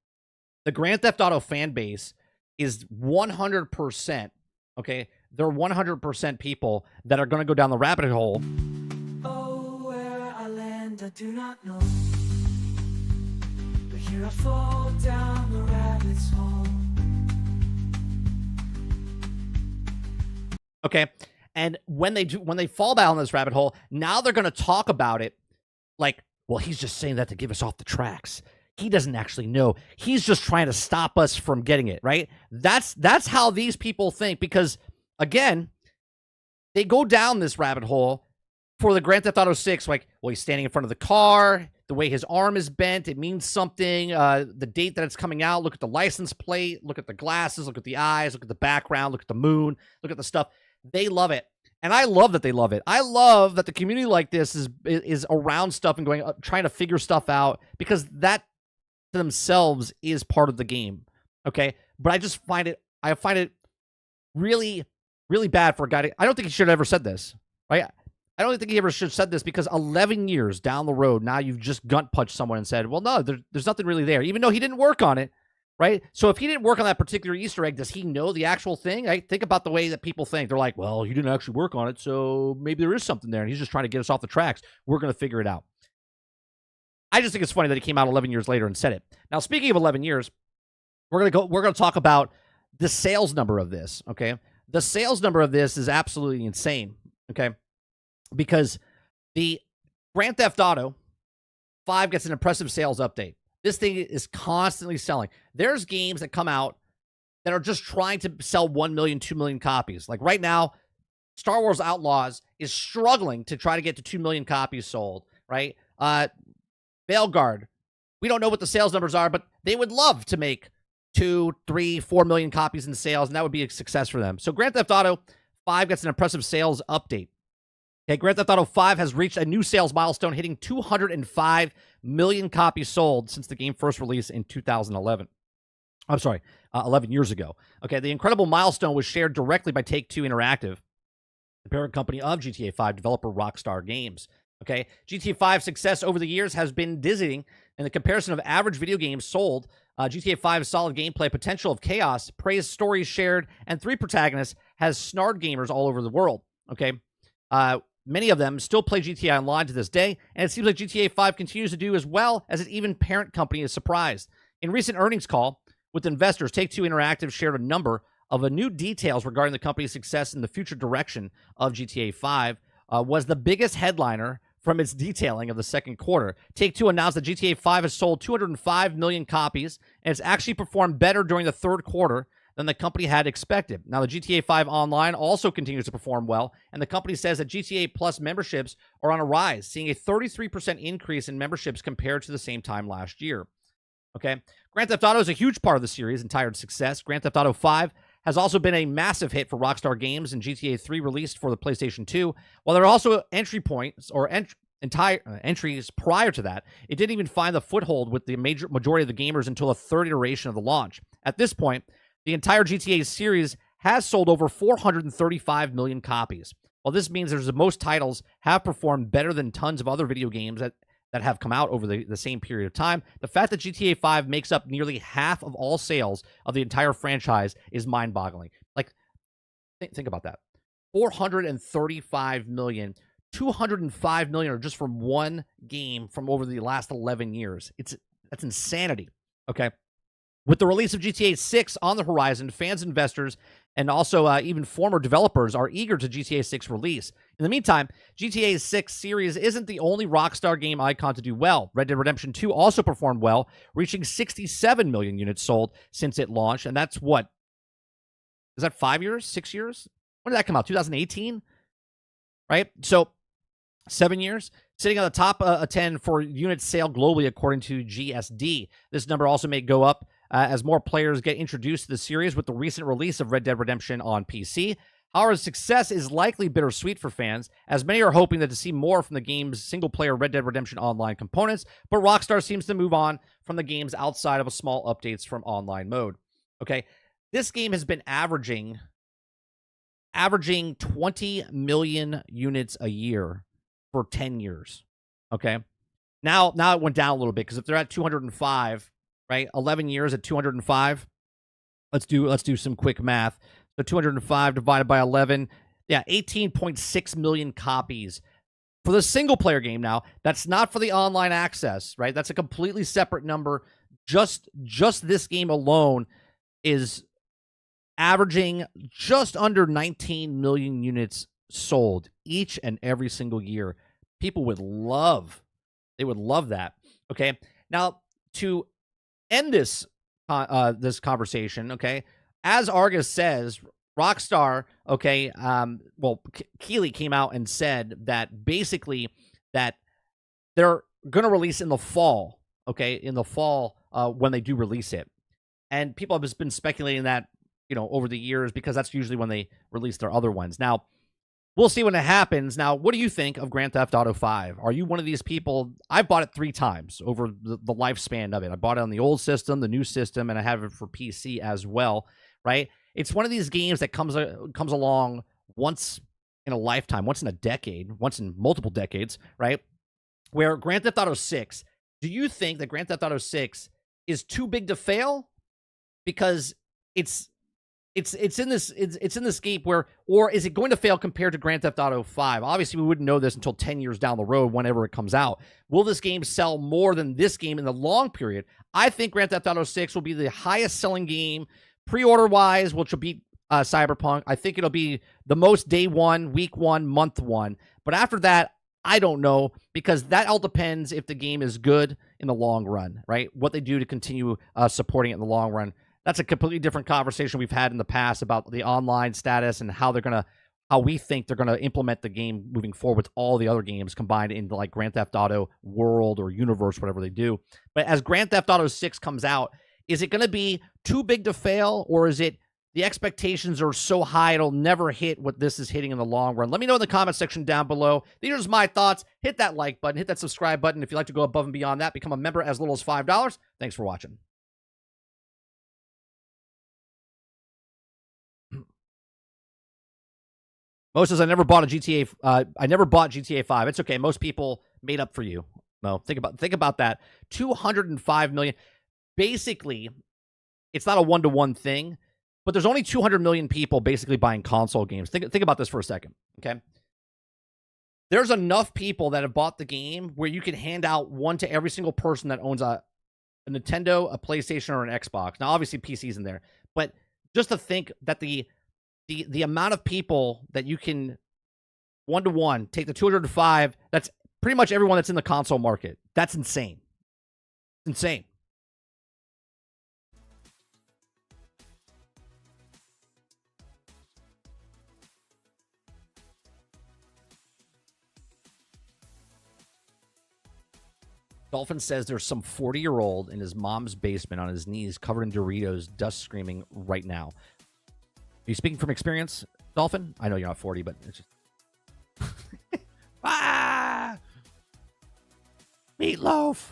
The Grand Theft Auto fan base is 100%, okay? They're 100% people that are going to go down the rabbit hole. Oh, where I land, I do not know. Here I fall down the rabbit's hole. Okay, and when they fall down this rabbit hole, now they're going to talk about it like, well, he's just saying that to give us off the tracks. He doesn't actually know. He's just trying to stop us from getting it, right? That's how these people think, because again, they go down this rabbit hole for the Grand Theft Auto 6, like, well, he's standing in front of the car. The way his arm is bent, it means something. The date that it's coming out, look at the license plate, look at the glasses, look at the eyes, look at the background, look at the moon, look at the stuff. They love it. And I love that they love it. I love that the community like this is around stuff and going, trying to figure stuff out, because that to themselves is part of the game. Okay. But I find it really, really bad for a guy to, I don't think he should have ever said this, right? I don't think he ever should have said this, because 11 years down the road, now you've just gut punched someone and said, well, no, there's nothing really there, even though he didn't work on it, right? So if he didn't work on that particular Easter egg, does he know the actual thing? Right? Think about the way that people think. They're like, well, he didn't actually work on it, so maybe there is something there, and he's just trying to get us off the tracks. We're going to figure it out. I just think it's funny that he came out 11 years later and said it. Now, speaking of 11 years, we're going to talk about the sales number of this, okay? The sales number of this is absolutely insane, okay? Because the Grand Theft Auto 5 gets an impressive sales update. This thing is constantly selling. There's games that come out that are just trying to sell 1 million, 2 million copies. Like right now, Star Wars Outlaws is struggling to try to get to 2 million copies sold, right? Veilguard, we don't know what the sales numbers are, but they would love to make 2, 3, 4 million copies in sales, and that would be a success for them. So Grand Theft Auto 5 gets an impressive sales update. Okay, Grand Theft Auto 5 has reached a new sales milestone, hitting 205 million copies sold since the game first released in 2011. I'm sorry, 11 years ago. Okay, the incredible milestone was shared directly by Take-Two Interactive, the parent company of GTA 5 developer Rockstar Games. Okay, GTA 5's success over the years has been dizzying, and the comparison of average video games sold, GTA 5's solid gameplay, potential of chaos, praised stories shared, and 3 protagonists has snared gamers all over the world. Okay. Many of them still play GTA Online to this day, and it seems like GTA 5 continues to do as well as its even parent company is surprised. In recent earnings call with investors, Take-Two Interactive shared a number of new details regarding the company's success and the future direction of GTA 5 was the biggest headliner from its detailing of the second quarter. Take-Two announced that GTA 5 has sold 205 million copies, and it's actually performed better during the third quarter than the company had expected. Now, the GTA 5 Online also continues to perform well, and the company says that GTA Plus memberships are on a rise, seeing a 33% increase in memberships compared to the same time last year. Okay, Grand Theft Auto is a huge part of the series' entire success. Grand Theft Auto 5 has also been a massive hit for Rockstar Games, and GTA 3 released for the PlayStation 2. While there are also entry points or entries prior to that, it didn't even find the foothold with the majority of the gamers until the third iteration of the launch. At this point, the entire GTA series has sold over 435 million copies. Well, this means the most titles have performed better than tons of other video games that have come out over the same period of time. The fact that GTA 5 makes up nearly half of all sales of the entire franchise is mind-boggling. Like, think about that. 435 million, 205 million are just from one game from over the last 11 years. That's insanity, okay? With the release of GTA 6 on the horizon, fans, investors, and also even former developers are eager to GTA 6 release. In the meantime, GTA 6 series isn't the only Rockstar game icon to do well. Red Dead Redemption 2 also performed well, reaching 67 million units sold since it launched. And that's what? Is that 5 years? 6 years? When did that come out? 2018? Right? So, 7 years? Sitting on the top 10 for units sale globally, according to GSD. This number also may go up as more players get introduced to the series with the recent release of Red Dead Redemption on PC. However, success is likely bittersweet for fans, as many are hoping to see more from the game's single-player Red Dead Redemption Online components, but Rockstar seems to move on from the games outside of a small updates from online mode. Okay, this game has been averaging 20 million units a year for 10 years. Okay, now it went down a little bit, because if they're at 205, right, 11 years at 205, let's do some quick math. So 205 divided by 11, yeah, 18.6 million copies for the single-player game. Now, that's not for the online access, right? That's a completely separate number. Just this game alone is averaging just under 19 million units sold each and every single year. People would love that. Okay, now to end this conversation, okay, as Argus says, Rockstar, okay, Keeley came out and said that basically that they're going to release in the fall, okay, when they do release it. And people have just been speculating that, over the years, because that's usually when they release their other ones. Now, we'll see when it happens. Now, what do you think of Grand Theft Auto 5? Are you one of these people? I bought it 3 times over the lifespan of it. I bought it on the old system, the new system, and I have it for PC as well, right? It's one of these games that comes along once in a lifetime, once in a decade, once in multiple decades, right? Where Grand Theft Auto 6, do you think that Grand Theft Auto 6 is too big to fail? Because it's in this game where, or is it going to fail compared to Grand Theft Auto 5? Obviously, we wouldn't know this until 10 years down the road, whenever it comes out. Will this game sell more than this game in the long period? I think Grand Theft Auto 6 will be the highest selling game pre-order-wise, which will beat Cyberpunk. I think it'll be the most day one, week one, month one. But after that, I don't know, because that all depends if the game is good in the long run, right? What they do to continue supporting it in the long run. That's a completely different conversation we've had in the past about the online status and how we think they're gonna implement the game moving forward with all the other games combined into like Grand Theft Auto world or universe, whatever they do. But as Grand Theft Auto 6 comes out, is it gonna be too big to fail, or is it the expectations are so high it'll never hit what this is hitting in the long run? Let me know in the comment section down below. These are just my thoughts. Hit that like button, hit that subscribe button if you'd like to go above and beyond that. Become a member as little as $5. Thanks for watching. Most says I never bought a GTA. I never bought GTA 5. It's okay. Most people made up for you. No, think about that. 205 million. Basically, it's not a one-to-one thing. but there's only 200 million people basically buying console games. Think about this for a second, okay? There's enough people that have bought the game where you can hand out one to every single person that owns a Nintendo, a PlayStation, or an Xbox. Now, obviously, PC's in there, but just to think that the amount of people that you can one-to-one take the 205, that's pretty much everyone that's in the console market. That's insane. Insane. Dolphin says there's some 40-year-old in his mom's basement on his knees covered in Doritos, dust screaming right now. Are you speaking from experience, Dolphin? I know you're not 40, but it's just... ah! Meatloaf.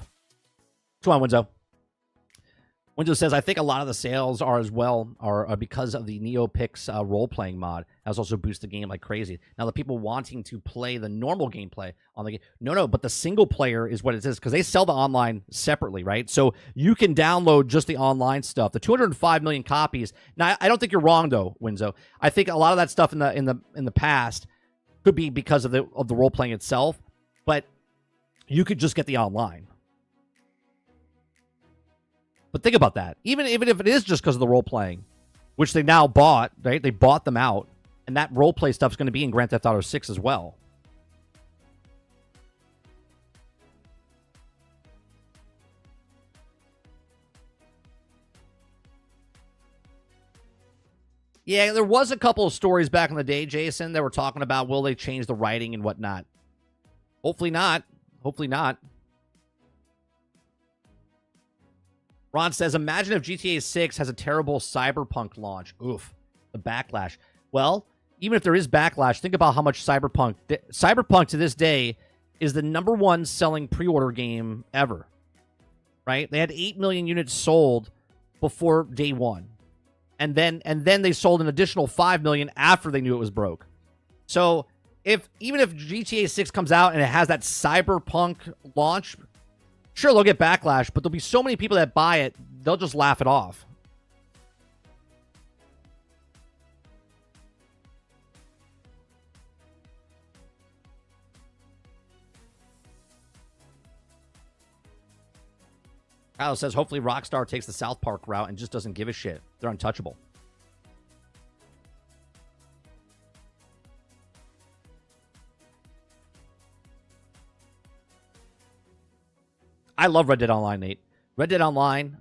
Come on, Winzo. Windows says, I think a lot of the sales are because of the NeoPix role-playing mod. Has also boosted the game like crazy. Now, the people wanting to play the normal gameplay on the game... No, but the single player is what it is, because they sell the online separately, right? So you can download just the online stuff. The 205 million copies... Now, I don't think you're wrong, though, Winzo. I think a lot of that stuff in the past could be because of the role-playing itself, but you could just get the online. But think about that. Even if it is just because of the role-playing, which they now bought, right? They bought them out, and that role-play stuff's going to be in Grand Theft Auto 6 as well. Yeah, there was a couple of stories back in the day, Jason, that were talking about will they change the writing and whatnot. Hopefully not. Hopefully not. Ron says, imagine if GTA 6 has a terrible Cyberpunk launch. Oof. The backlash. Well, even if there is backlash, think about how much Cyberpunk to this day is the #1 selling pre-order game ever. Right? They had 8 million units sold before day one. And then they sold an additional 5 million after they knew it was broke. So even if GTA 6 comes out and it has that Cyberpunk launch, sure, they'll get backlash, but there'll be so many people that buy it, they'll just laugh it off. Kyle says, hopefully Rockstar takes the South Park route and just doesn't give a shit. They're untouchable. I love Red Dead Online, Nate. Red Dead Online,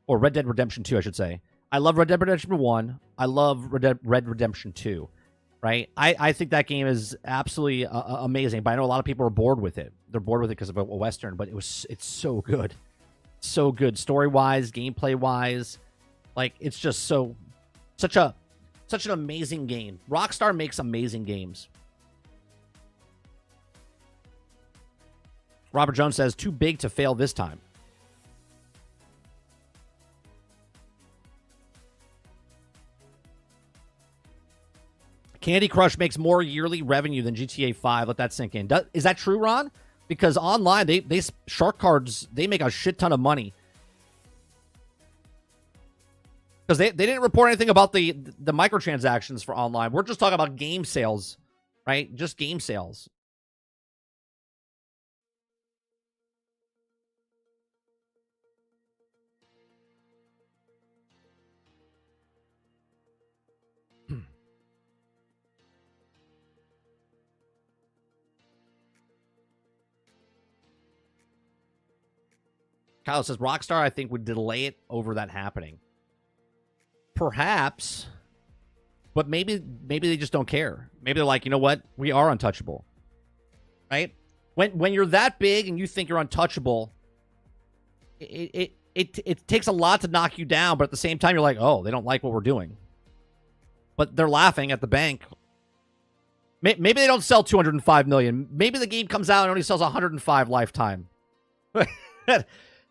or Red Dead Redemption 2, I should say. I love Red Dead Redemption 1. I love Red Redemption 2, right? I think that game is absolutely amazing, but I know a lot of people are bored with it. They're bored with it because of a Western, but it's so good. So good. Story-wise, gameplay-wise. Like, it's just such an amazing game. Rockstar makes amazing games. Robert Jones says, too big to fail this time. Candy Crush makes more yearly revenue than GTA 5. Let that sink in. Is that true, Ron? Because online, they Shark Cards, they make a shit ton of money. Because they didn't report anything about the microtransactions for online. We're just talking about game sales, right? Just game sales. Kyle says, Rockstar, I think, would delay it over that happening. Perhaps, but maybe they just don't care. Maybe they're like, you know what? We are untouchable. Right? When you're that big and you think you're untouchable, it takes a lot to knock you down, but at the same time, you're like, oh, they don't like what we're doing. But they're laughing at the bank. Maybe they don't sell 205 million. Maybe the game comes out and only sells 105 lifetime.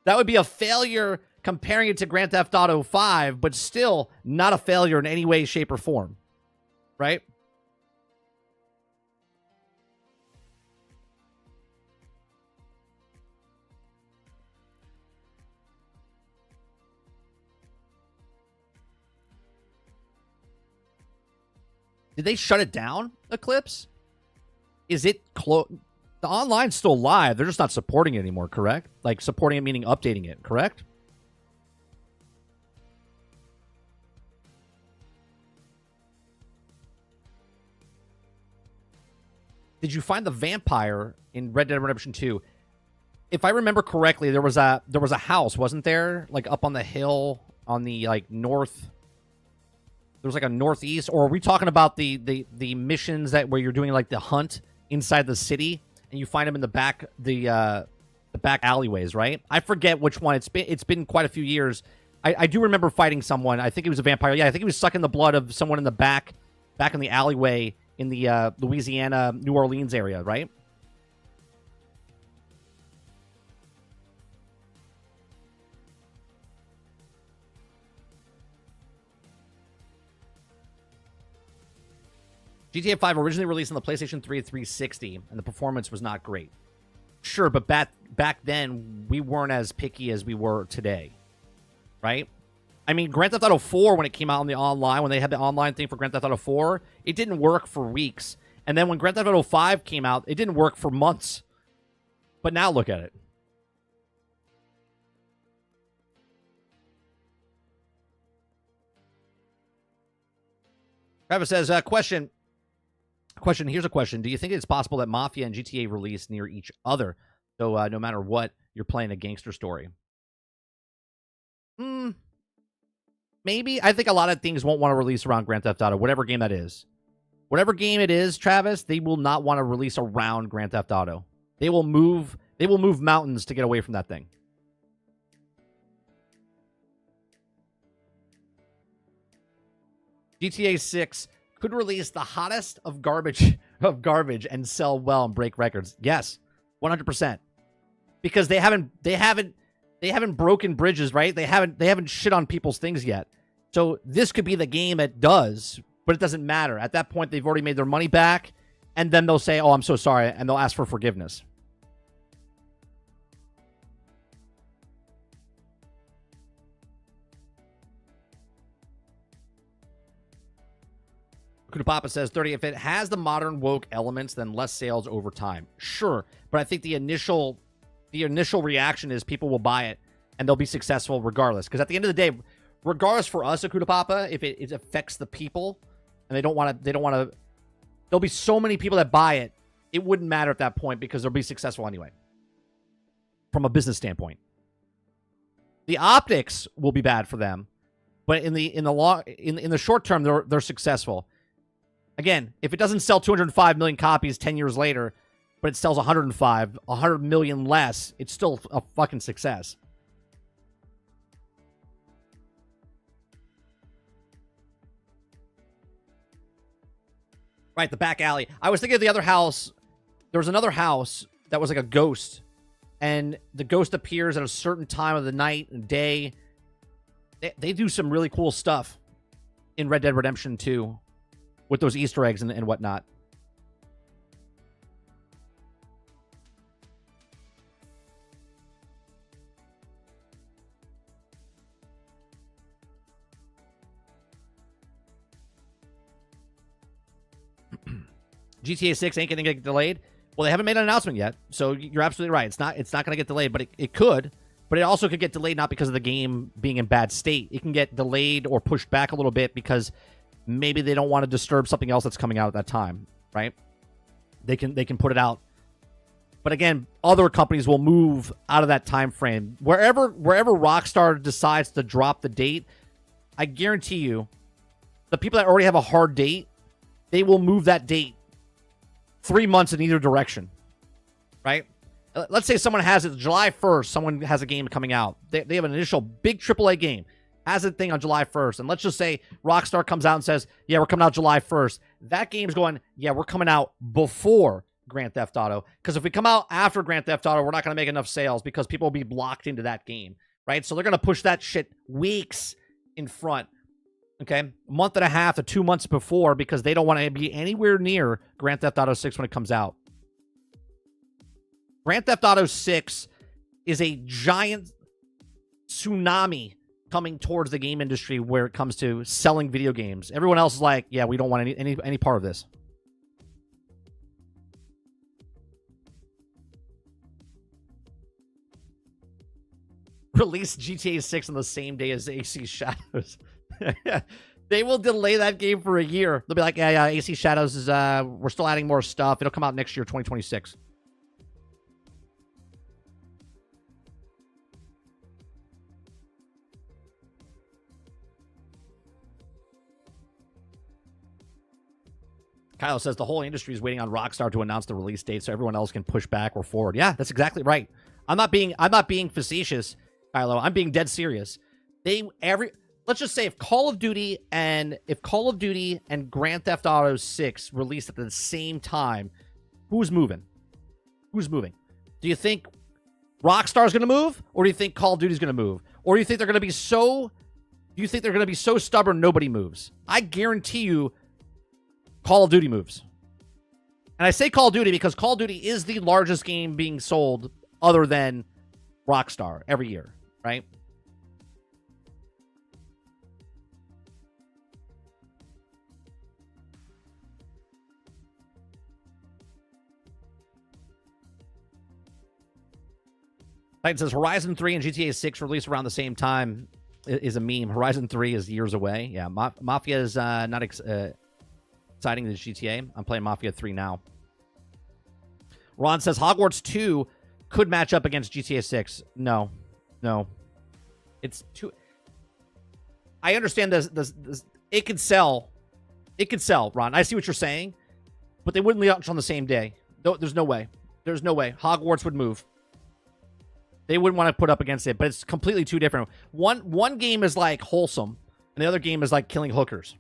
That would be a failure comparing it to Grand Theft Auto 5, but still not a failure in any way, shape, or form. Right? Did they shut it down, Eclipse? Is it close? The online's still live. They're just not supporting it anymore, correct? Like, supporting it meaning updating it, correct? Did you find the vampire in Red Dead Redemption 2? If I remember correctly, there was a house, wasn't there? Like up on the hill on the like north. There was like a northeast, or are we talking about the missions that where you're doing like the hunt inside the city and you find them in the back the back alleyways, right? I forget which one. It's been quite a few years. I do remember fighting someone. I think it was a vampire. Yeah, I think he was sucking the blood of someone in the back in the alleyway in the Louisiana, New Orleans area, right? GTA 5 originally released on the PlayStation 3 at 360, and the performance was not great. Sure, but back then, we weren't as picky as we were today, right? I mean, Grand Theft Auto 4, when it came out on the online, when they had the online thing for Grand Theft Auto 4, it didn't work for weeks. And then when Grand Theft Auto 5 came out, it didn't work for months. But now look at it. Travis says, question. Here's a question. Do you think it's possible that Mafia and GTA release near each other? So no matter what, you're playing a gangster story. Maybe. I think a lot of things won't want to release around Grand Theft Auto, whatever game that is. Whatever game it is, Travis, they will not want to release around Grand Theft Auto. They will move mountains to get away from that thing. GTA 6 could release the hottest of garbage and sell well and break records. Yes, 100%. Because they haven't broken bridges, right? They haven't shit on people's things yet. So this could be the game that does, but it doesn't matter. At that point, they've already made their money back, and then they'll say, "Oh, I'm so sorry," and they'll ask for forgiveness. Kudapapa says, 30, if it has the modern woke elements, then less sales over time. Sure, but I think the initial reaction is people will buy it, and they'll be successful regardless. Because at the end of the day, regardless for us at Kudapapa, if it affects the people, and they don't want to, there'll be so many people that buy it, it wouldn't matter at that point because they'll be successful anyway. From a business standpoint. The optics will be bad for them, but in the short term, they're successful. Again, if it doesn't sell 205 million copies 10 years later, but it sells 100 million less, it's still a fucking success. Right, the back alley. I was thinking of the other house. There was another house that was like a ghost, and the ghost appears at a certain time of the night and day. They do some really cool stuff in Red Dead Redemption 2 with those Easter eggs and whatnot. GTA 6 ain't gonna get delayed. Well, they haven't made an announcement yet, so you're absolutely right. It's not gonna get delayed, but it could. But it also could get delayed not because of the game being in bad state. It can get delayed or pushed back a little bit because maybe they don't want to disturb something else that's coming out at that time, right? They can put it out. But again, other companies will move out of that time frame. Wherever Rockstar decides to drop the date, I guarantee you, the people that already have a hard date, they will move that date 3 months in either direction, right? Let's say someone has it July 1st, someone has a game coming out. They have an initial big AAA game, has a thing on July 1st. And let's just say Rockstar comes out and says, yeah, we're coming out July 1st. That game's going, yeah, we're coming out before Grand Theft Auto. Because if we come out after Grand Theft Auto, we're not going to make enough sales because people will be blocked into that game, right? So they're going to push that shit weeks in front. Okay, a month and a half to 2 months before because they don't want to be anywhere near Grand Theft Auto 6 when it comes out. Grand Theft Auto 6 is a giant tsunami coming towards the game industry where it comes to selling video games. Everyone else is like, yeah, we don't want any part of this. Release GTA 6 on the same day as AC Shadows. They will delay that game for a year. They'll be like, yeah, AC Shadows is, we're still adding more stuff. It'll come out next year, 2026. Kyle says the whole industry is waiting on Rockstar to announce the release date so everyone else can push back or forward. Yeah, that's exactly right. I'm not being facetious, Kylo. I'm being dead serious. Let's just say if Call of Duty and Grand Theft Auto 6 released at the same time, who's moving? Who's moving? Do you think Rockstar's going to move, or do you think Call of Duty's going to move, or do you think they're going to be so? Do you think they're going to be so stubborn nobody moves? I guarantee you, Call of Duty moves. And I say Call of Duty because Call of Duty is the largest game being sold other than Rockstar every year, right? Titan says Horizon 3 and GTA 6 released around the same time is a meme. Horizon 3 is years away. Yeah, Mafia is not exciting than GTA. I'm playing Mafia 3 now. Ron says Hogwarts 2 could match up against GTA 6. No. It's too... I understand this. It could sell. It could sell, Ron. I see what you're saying. But they wouldn't launch on the same day. There's no way. There's no way. Hogwarts would move. They wouldn't want to put up against it, but it's completely two different. One game is like wholesome, and the other game is like killing hookers.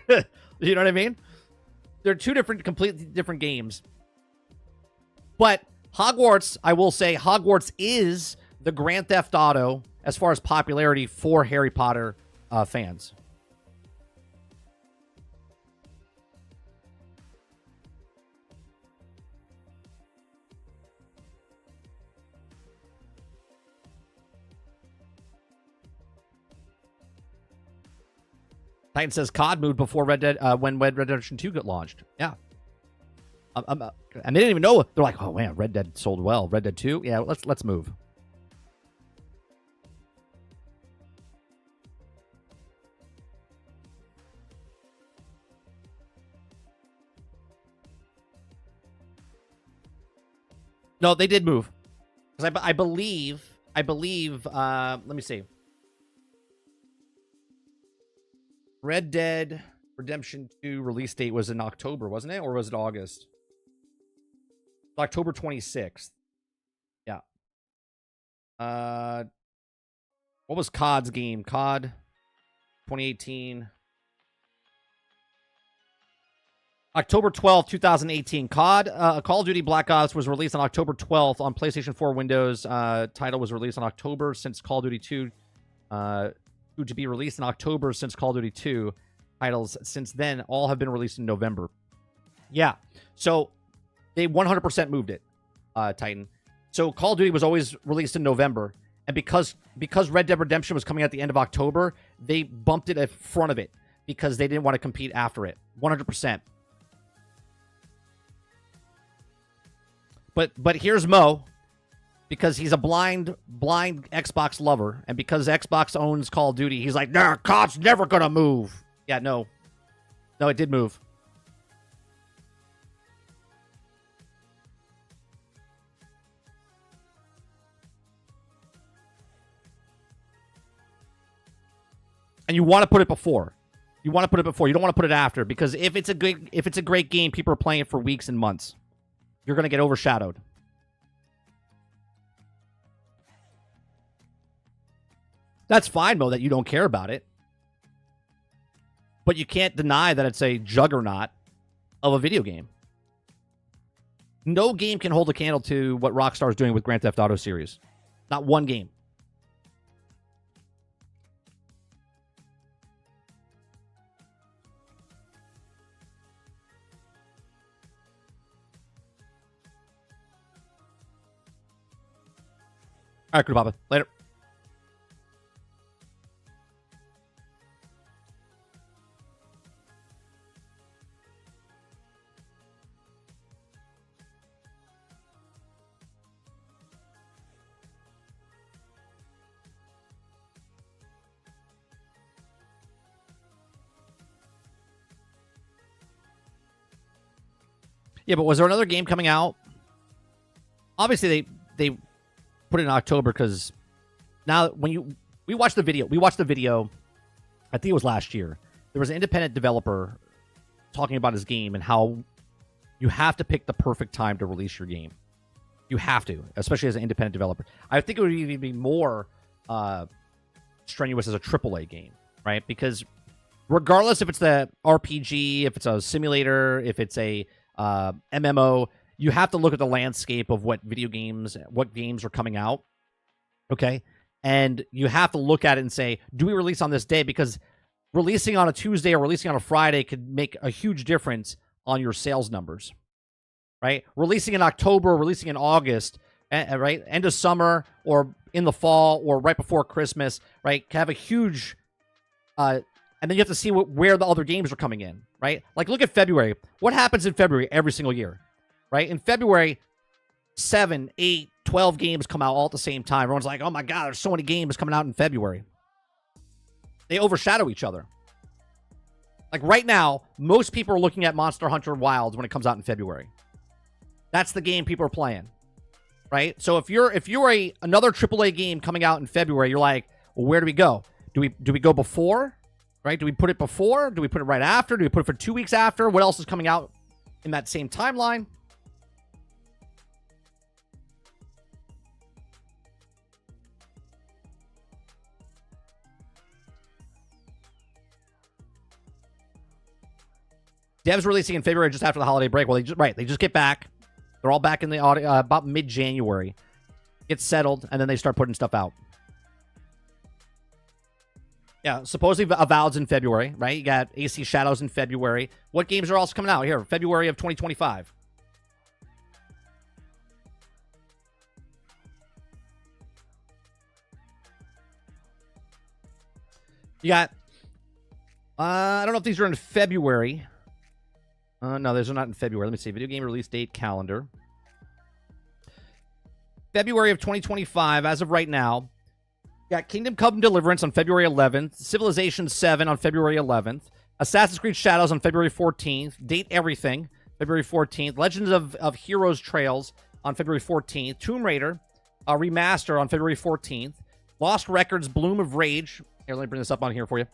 You know what I mean? They're two completely different games. But Hogwarts, I will say, Hogwarts is the Grand Theft Auto as far as popularity for Harry Potter fans. Titan says COD moved before Red Dead when Red Dead Redemption 2 got launched. Yeah. And they didn't even know. They're like, oh man, Red Dead sold well. Red Dead 2? Yeah, let's move. No, they did move. Because I believe, let me see. Red Dead Redemption 2 release date was in October, wasn't it? Or was it August? October 26th. Yeah. What was COD's game? COD 2018. October 12th, 2018. COD, Call of Duty Black Ops was released on October 12th on PlayStation 4 Windows. Title was released in October since Call of Duty 2. To be released in October since Call of Duty 2. Titles since then all have been released in November. Yeah. So they 100% moved it, Titan. So Call of Duty was always released in November. And because Red Dead Redemption was coming at the end of October, they bumped it in front of it because they didn't want to compete after it. 100%. But here's Mo, because he's a blind Xbox lover, and because Xbox owns Call of Duty, he's like, nah, COD's never gonna move. Yeah, no, it did move. And you want to put it before. You want to put it before. You don't want to put it after, because if it's a great game, people are playing it for weeks and months. You're gonna get overshadowed. That's fine, Mo, that you don't care about it. But you can't deny that it's a juggernaut of a video game. No game can hold a candle to what Rockstar is doing with Grand Theft Auto series. Not one game. All right, good, Papa. Later. Yeah, but was there another game coming out? Obviously, they put it in October because now when we watched the video, I think it was last year. There was an independent developer talking about his game and how you have to pick the perfect time to release your game. You have to, especially as an independent developer. I think it would even be more strenuous as a AAA game, right? Because regardless if it's the RPG, if it's a simulator, if it's a MMO, you have to look at the landscape of what games are coming out, okay? And you have to look at it and say, do we release on this day? Because releasing on a Tuesday or releasing on a Friday could make a huge difference on your sales numbers, right? Releasing in October, releasing in August, right? End of summer or in the fall or right before Christmas, right? Can have a huge, and then you have to see where the other games are coming in, right? Like look at February. What happens in February every single year, right? In February, 7, 8, 12 games come out all at the same time. Everyone's like, oh my God, there's so many games coming out in February. They overshadow each other. Like right now, most people are looking at Monster Hunter Wilds when it comes out in February. That's the game people are playing, right? So if you're another AAA game coming out in February, you're like, well, where do we go? Do we go before, right? Do we put it before? Do we put it right after? Do we put it for 2 weeks after? What else is coming out in that same timeline? Devs releasing in February just after the holiday break. Well, they just get back. They're all back in the audio about mid-January. Get settled, and then they start putting stuff out. Yeah, supposedly Avowed's in February, right? You got AC Shadows in February. What games are also coming out here? February of 2025. You got, I don't know if these are in February. No, those are not in February. Let me see. Video game release date calendar. February of 2025, as of right now. Got Kingdom Come Deliverance on February 11th. Civilization 7 on February 11th. Assassin's Creed Shadows on February 14th. Date Everything, February 14th. Legends of Heroes Trails on February 14th. Tomb Raider Remaster on February 14th. Lost Records Bloom of Rage. Here, let me bring this up on here for you.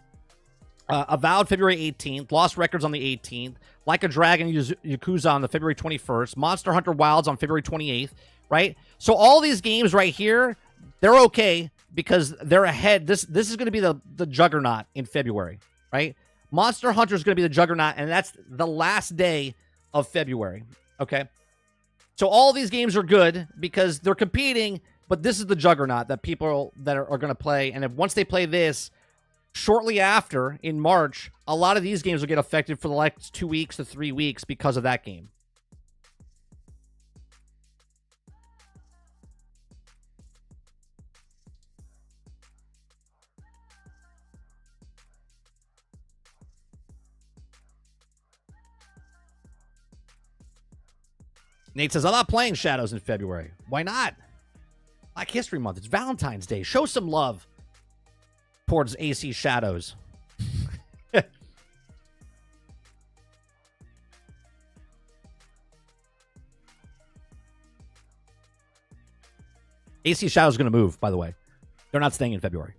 Avowed February 18th. Lost Records on the 18th. Like a Dragon Yakuza on the February 21st. Monster Hunter Wilds on February 28th. Right? So all these games right here, they're okay because they're ahead. This is going to be the juggernaut in February. Right? Monster Hunter is going to be the juggernaut, and that's the last day of February. Okay? So all these games are good because they're competing, but this is the juggernaut that people that are going to play. And once they play this, shortly after, in March, a lot of these games will get affected for the next 2 weeks to 3 weeks because of that game. Nate says, I'm not playing Shadows in February. Why not? Black History Month. It's Valentine's Day. Show some love towards AC Shadows. AC Shadows is going to move, by the way. They're not staying in February.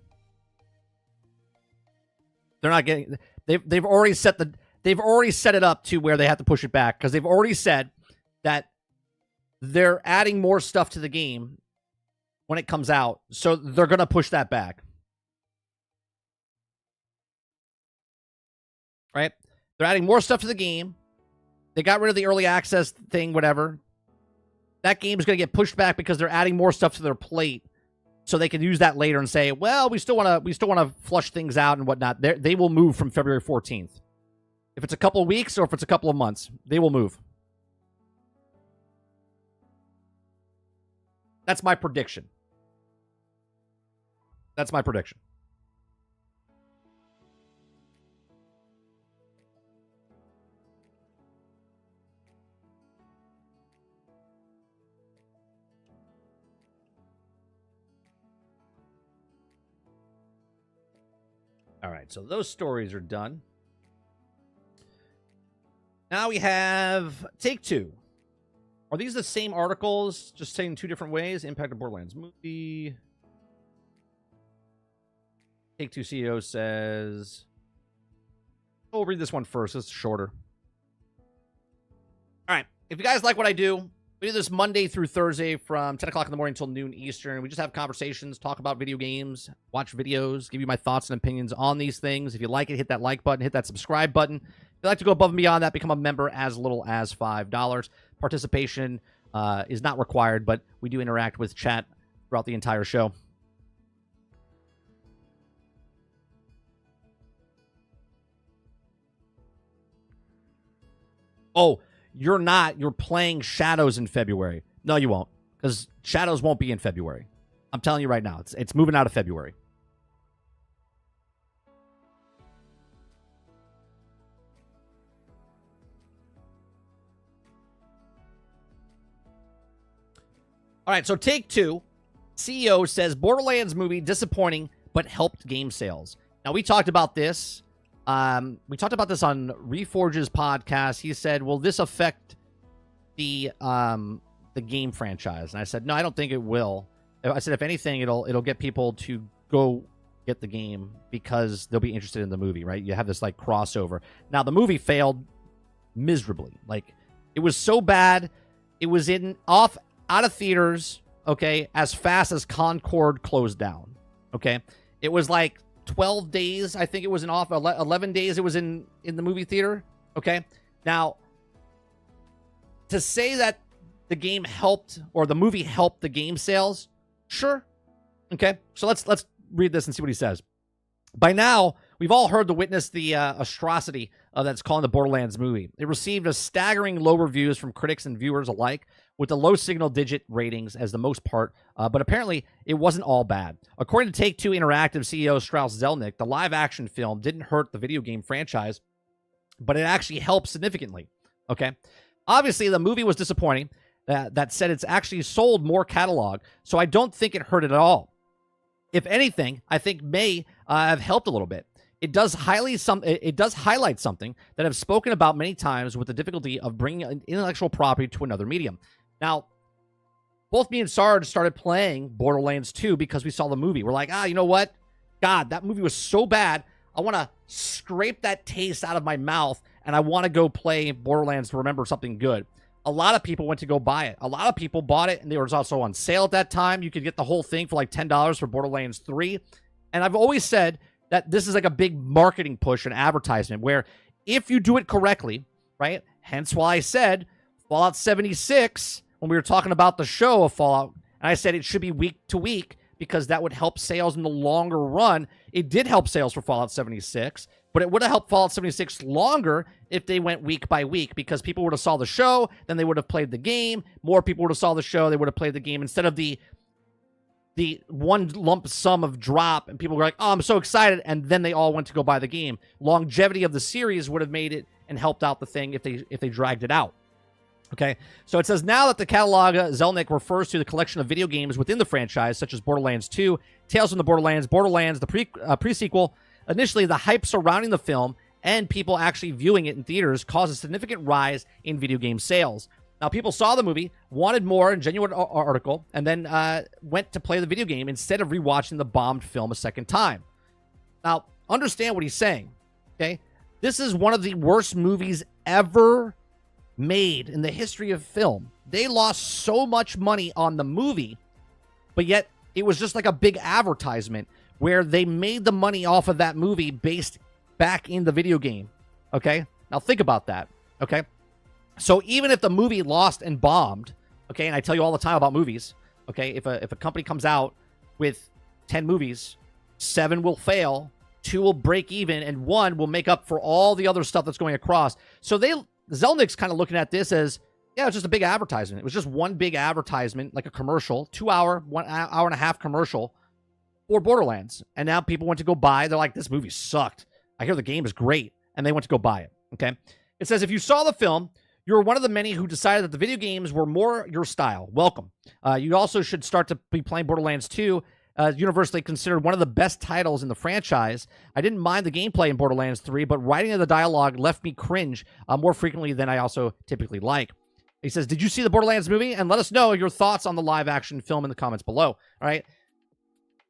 They're not getting. They've already set it up to where they have to push it back because they've already said that they're adding more stuff to the game when it comes out, so they're going to push that back. Right? They're adding more stuff to the game. They got rid of the early access thing, whatever. That game is going to get pushed back because they're adding more stuff to their plate, so they can use that later and say, "Well, we still want to flush things out and whatnot." They will move from February 14th. If it's a couple of weeks or if it's a couple of months, they will move. That's my prediction. That's my prediction. All right, so those stories are done. Now we have Take-Two. Are these the same articles, just saying two different ways? Impact of Borderlands Movie. Take-Two CEO says... We'll read this one first. It's shorter. All right. If you guys like what I do, we do this Monday through Thursday from 10 o'clock in the morning until noon Eastern. We just have conversations, talk about video games, watch videos, give you my thoughts and opinions on these things. If you like it, hit that like button, hit that subscribe button. If you'd like to go above and beyond that, become a member as little as $5. Participation is not required, but we do interact with chat throughout the entire show. Oh, you're not. You're playing Shadows in February. No, you won't, because Shadows won't be in February. I'm telling you right now. It's moving out of February. All right, so Take-Two CEO says Borderlands movie disappointing, but helped game sales. Now, we talked about this. We talked about this on Reforge's podcast. He said, will this affect the game franchise? And I said, no, I don't think it will. I said, if anything, it'll get people to go get the game because they'll be interested in the movie, right? You have this like crossover. Now, the movie failed miserably. Like, it was so bad. It was out of theaters, okay, as fast as Concord closed down, okay? It was like 12 days, I think it was 11 days it was in the movie theater, okay? Now, to say that the game helped, or the movie helped the game sales, sure, okay? So let's read this and see what he says. By now, we've all heard witness the atrocity that's calling the Borderlands movie. It received a staggering low reviews from critics and viewers alike, with the low single-digit ratings as the most part, but apparently it wasn't all bad. According to Take-Two Interactive CEO Strauss Zelnick, the live-action film didn't hurt the video game franchise, but it actually helped significantly, okay? Obviously, the movie was disappointing. That said, it's actually sold more catalog, so I don't think it hurt it at all. If anything, I think may have helped a little bit. It does highlight something that I've spoken about many times with the difficulty of bringing an intellectual property to another medium. Now, both me and Sarge started playing Borderlands 2 because we saw the movie. We're like, you know what? God, that movie was so bad. I want to scrape that taste out of my mouth, and I want to go play Borderlands to remember something good. A lot of people went to go buy it. A lot of people bought it, and it was also on sale at that time. You could get the whole thing for like $10 for Borderlands 3. And I've always said that this is like a big marketing push and advertisement where if you do it correctly, right? Hence why I said Fallout 76, when we were talking about the show of Fallout, and I said it should be week to week because that would help sales in the longer run. It did help sales for Fallout 76, but it would have helped Fallout 76 longer if they went week by week, because people would have saw the show, then they would have played the game. More people would have saw the show, they would have played the game, instead of the one lump sum of drop, and people were like, oh, I'm so excited, and then they all went to go buy the game. Longevity of the series would have made it and helped out the thing if they dragged it out. Okay, so it says now that the catalog, Zelnick refers to the collection of video games within the franchise, such as Borderlands 2, Tales from the Borderlands, the pre-sequel. Initially, the hype surrounding the film and people actually viewing it in theaters caused a significant rise in video game sales. Now, people saw the movie, wanted more, in genuine article, and then went to play the video game instead of rewatching the bombed film a second time. Now, understand what he's saying, okay? This is one of the worst movies ever made in the history of film. They lost so much money on the movie, but yet it was just like a big advertisement where they made the money off of that movie based back in the video game, okay? Now, think about that, okay? So even if the movie lost and bombed, okay, and I tell you all the time about movies, okay, if a company comes out with 10 movies, 7 will fail, 2 will break even, and 1 will make up for all the other stuff that's going across. So Zelnick's kind of looking at this as, yeah, it's just a big advertisement. It was just one big advertisement, like a commercial, 2-hour, 1 hour and a half commercial for Borderlands. And now people went to go buy. They're like, this movie sucked. I hear the game is great. And they went to go buy it, okay? It says, if you saw the film, you're one of the many who decided that the video games were more your style. Welcome. You also should start to be playing Borderlands 2, universally considered one of the best titles in the franchise. I didn't mind the gameplay in Borderlands 3, but writing of the dialogue left me cringe more frequently than I also typically like. He says, did you see the Borderlands movie? And let us know your thoughts on the live action film in the comments below. All right.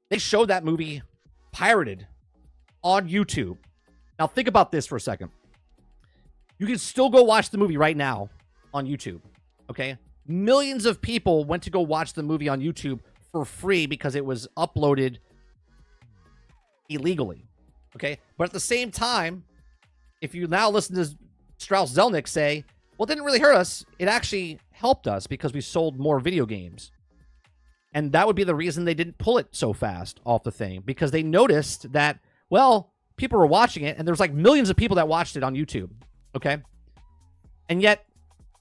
They showed that movie pirated on YouTube. Now think about this for a second. You can still go watch the movie right now on YouTube. Okay. Millions of people went to go watch the movie on YouTube for free because it was uploaded illegally. Okay. But at the same time, if you now listen to Strauss Zelnick say, well, it didn't really hurt us. It actually helped us because we sold more video games. And that would be the reason they didn't pull it so fast off the thing, because they noticed that, well, people were watching it and there's like millions of people that watched it on YouTube. Okay. And yet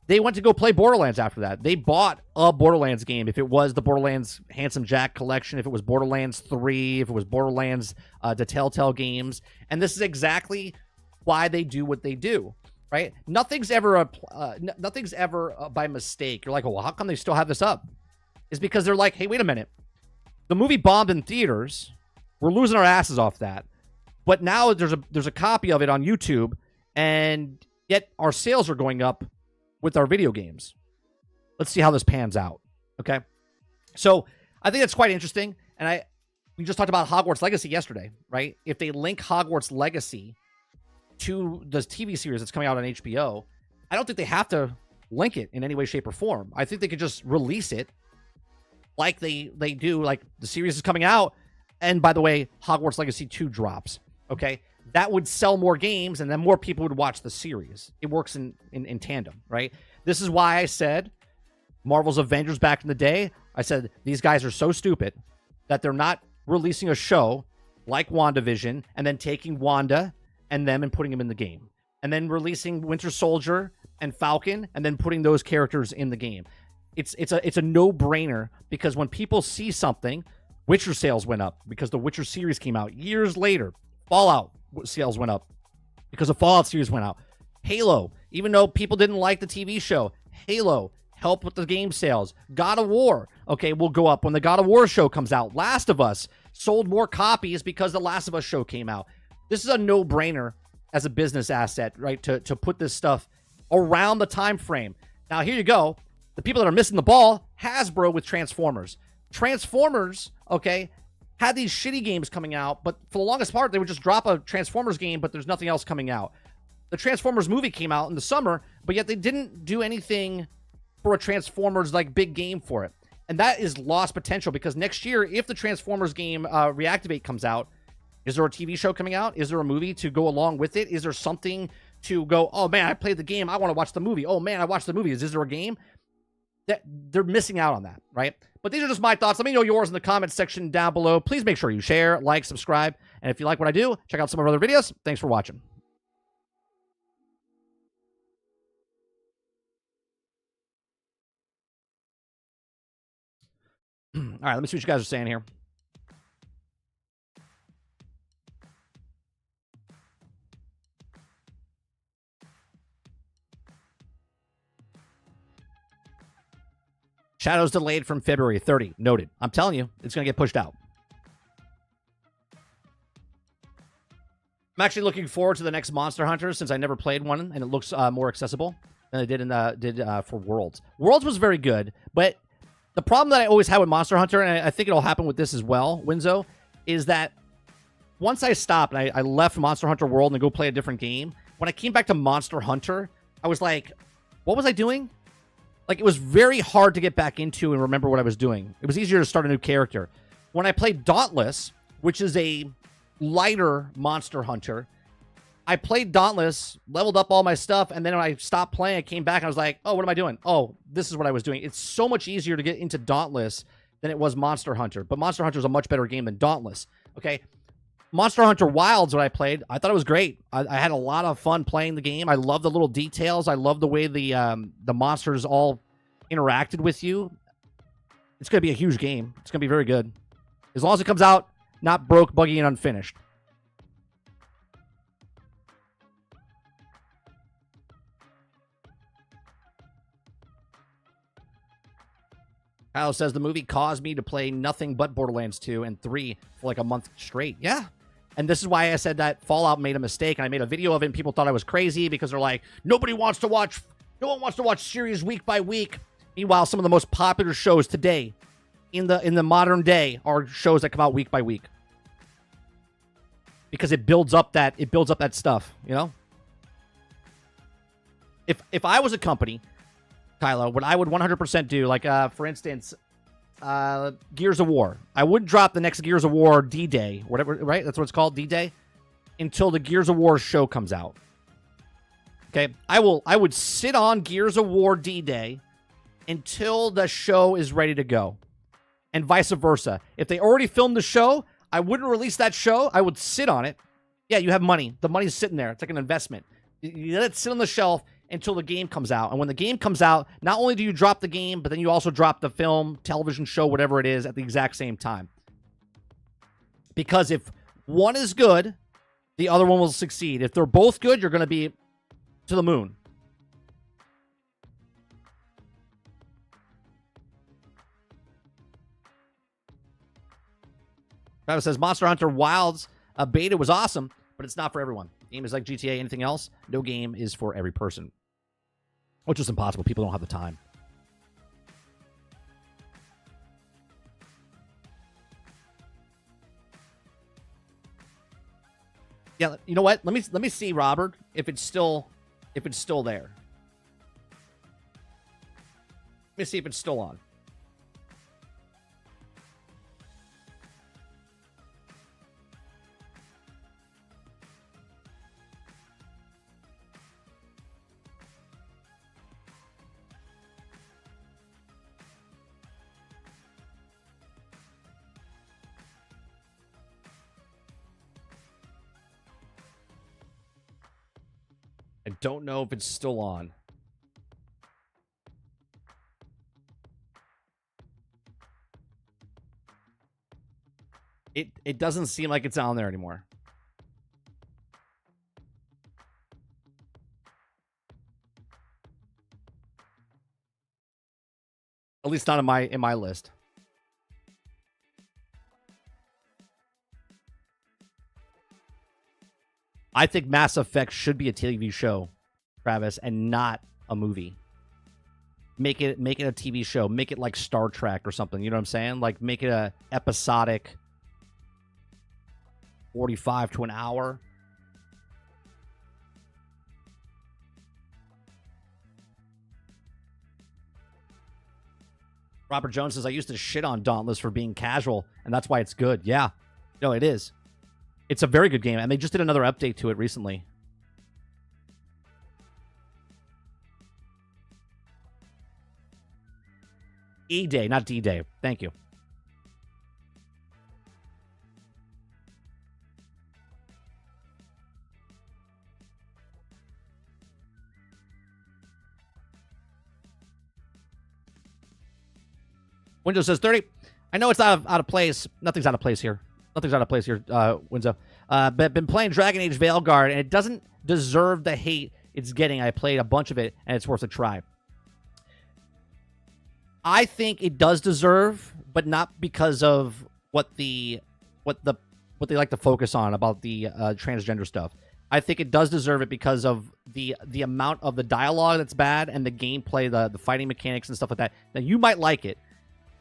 they went to go play Borderlands after that. They bought a Borderlands game. If it was the Borderlands Handsome Jack collection, if it was Borderlands 3, if it was Borderlands, the Telltale games. And this is exactly why they do what they do. Right? Nothing's ever by mistake. You're like, well, how come they still have this up? It's because they're like, hey, wait a minute. The movie bombed in theaters. We're losing our asses off that. But now there's a copy of it on YouTube, and yet our sales are going up with our video games. Let's see how this pans out. Okay? So I think that's quite interesting. And we just talked about Hogwarts Legacy yesterday, right? If they link Hogwarts Legacy to the TV series that's coming out on HBO, I don't think they have to link it in any way, shape, or form. I think they could just release it like they do, like the series is coming out, and by the way, Hogwarts Legacy 2 drops, okay? That would sell more games, and then more people would watch the series. It works in tandem, right? This is why I said Marvel's Avengers back in the day, I said these guys are so stupid that they're not releasing a show like WandaVision and then taking Wanda and them and putting them in the game, and then releasing Winter Soldier and Falcon and then putting those characters in the game. It's a no-brainer, because when people see something, Witcher sales went up because the Witcher series came out years later. Fallout sales went up because the Fallout series went out. Halo, even though people didn't like the TV show, Halo helped with the game sales. God of War, okay, will go up when the God of War show comes out. Last of Us sold more copies because the Last of Us show came out. This is a no-brainer as a business asset, right, to put this stuff around the time frame. Now, here you go. The people that are missing the ball, Hasbro with Transformers. Transformers, okay, had these shitty games coming out, but for the longest part, they would just drop a Transformers game, but there's nothing else coming out. The Transformers movie came out in the summer, but yet they didn't do anything for a Transformers, like, big game for it. And that is lost potential, because next year, if the Transformers game Reactivate comes out, is there a TV show coming out? Is there a movie to go along with it? Is there something to go, oh, man, I played the game. I want to watch the movie. Oh, man, I watched the movie. Is there a game? That they're missing out on that, right? But these are just my thoughts. Let me know yours in the comments section down below. Please make sure you share, like, subscribe. And if you like what I do, check out some of our other videos. Thanks for watching. All right, let me see what you guys are saying here. Shadows delayed from February 30. Noted. I'm telling you, it's going to get pushed out. I'm actually looking forward to the next Monster Hunter, since I never played one, and it looks more accessible than it did for Worlds. Worlds was very good, but the problem that I always had with Monster Hunter, and I think it'll happen with this as well, Winzo, is that once I stopped and I left Monster Hunter World and go play a different game, when I came back to Monster Hunter, I was like, what was I doing? Like, it was very hard to get back into and remember what I was doing. It was easier to start a new character. When I played Dauntless, which is a lighter Monster Hunter, I played Dauntless, leveled up all my stuff, and then when I stopped playing, I came back and I was like, oh, what am I doing? Oh, this is what I was doing. It's so much easier to get into Dauntless than it was Monster Hunter. But Monster Hunter is a much better game than Dauntless. Okay? Monster Hunter Wilds, what I played, I thought it was great. I had a lot of fun playing the game. I love the little details. I love the way the monsters all interacted with you. It's going to be a huge game. It's going to be very good. As long as it comes out not broke, buggy, and unfinished. Kyle says the movie caused me to play nothing but Borderlands 2 and 3 for like a month straight. Yeah. And this is why I said that Fallout made a mistake. And I made a video of it and people thought I was crazy because they're like, nobody wants to watch No one wants to watch series week by week. Meanwhile, some of the most popular shows today in the modern day are shows that come out week by week. Because it builds up that stuff, you know? If I was a company, Kylo, what I would 100% do, like for instance, Gears of War. I wouldn't drop the next Gears of War D-Day, whatever, right? That's what it's called, D-Day, until the Gears of War show comes out. Okay, I would sit on Gears of War D-Day until the show is ready to go, and vice versa. If they already filmed the show, I wouldn't release that show. I would sit on it. Yeah, you have money. The money's sitting there. It's like an investment. You let it sit on the shelf until the game comes out. And when the game comes out, not only do you drop the game, but then you also drop the film, television show, whatever it is, at the exact same time. Because if one is good, the other one will succeed. If they're both good, you're going to be to the moon. Travis says, Monster Hunter Wilds beta was awesome, but it's not for everyone. Game is like GTA, anything else. No game is for every person. Which is impossible. People don't have the time. Yeah, you know what? Let me see, Robert, if it's still there. Let me see if it's still on. I don't know if it's still on. It doesn't seem like it's on there anymore. At least not in my list. I think Mass Effect should be a TV show, Travis, and not a movie. Make it a TV show. Make it like Star Trek or something. You know what I'm saying? Like make it a episodic 45 to an hour. Robert Jones says, I used to shit on Dauntless for being casual, and that's why it's good. Yeah. No, it is. It's a very good game, and they just did another update to it recently. E-Day, not D-Day. Thank you. Windows says 30. I know it's out of place. Nothing's out of place here. Nothing's out of place here, Winzo. But been playing Dragon Age Veilguard, and it doesn't deserve the hate it's getting. I played a bunch of it, and it's worth a try. I think it does deserve, but not because of what they like to focus on about the transgender stuff. I think it does deserve it because of the amount of the dialogue that's bad and the gameplay, the fighting mechanics and stuff like that. Now, you might like it.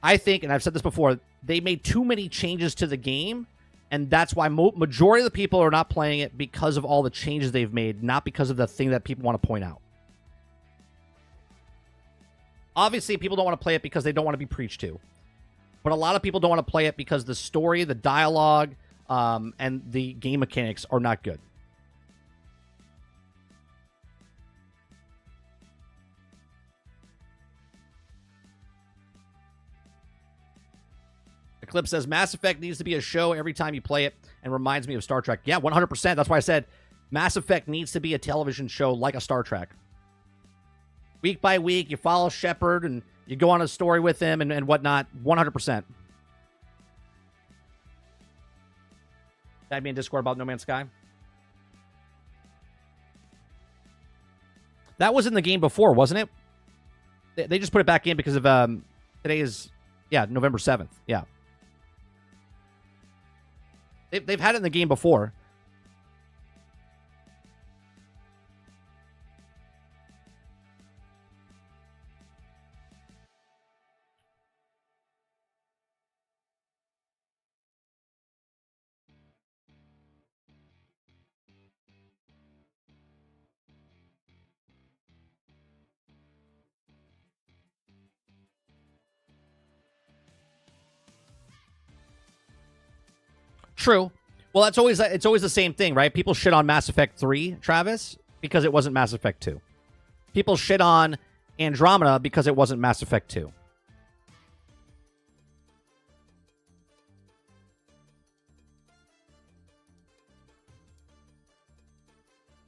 I think, and I've said this before, they made too many changes to the game, and that's why majority of the people are not playing it because of all the changes they've made, not because of the thing that people want to point out. Obviously, people don't want to play it because they don't want to be preached to. But a lot of people don't want to play it because the story, the dialogue, and the game mechanics are not good. Eclipse says, Mass Effect needs to be a show every time you play it and reminds me of Star Trek. Yeah, 100%. That's why I said Mass Effect needs to be a television show like a Star Trek. Week by week, you follow Shepard and you go on a story with him and whatnot. 100%. Add me in Discord about No Man's Sky. That was in the game before, wasn't it? They just put it back in because of today is, November 7th. Yeah. They've had it in the game before. True. Well, it's always the same thing, right? People shit on Mass Effect 3, Travis, because it wasn't Mass Effect 2. People shit on Andromeda because it wasn't Mass Effect 2.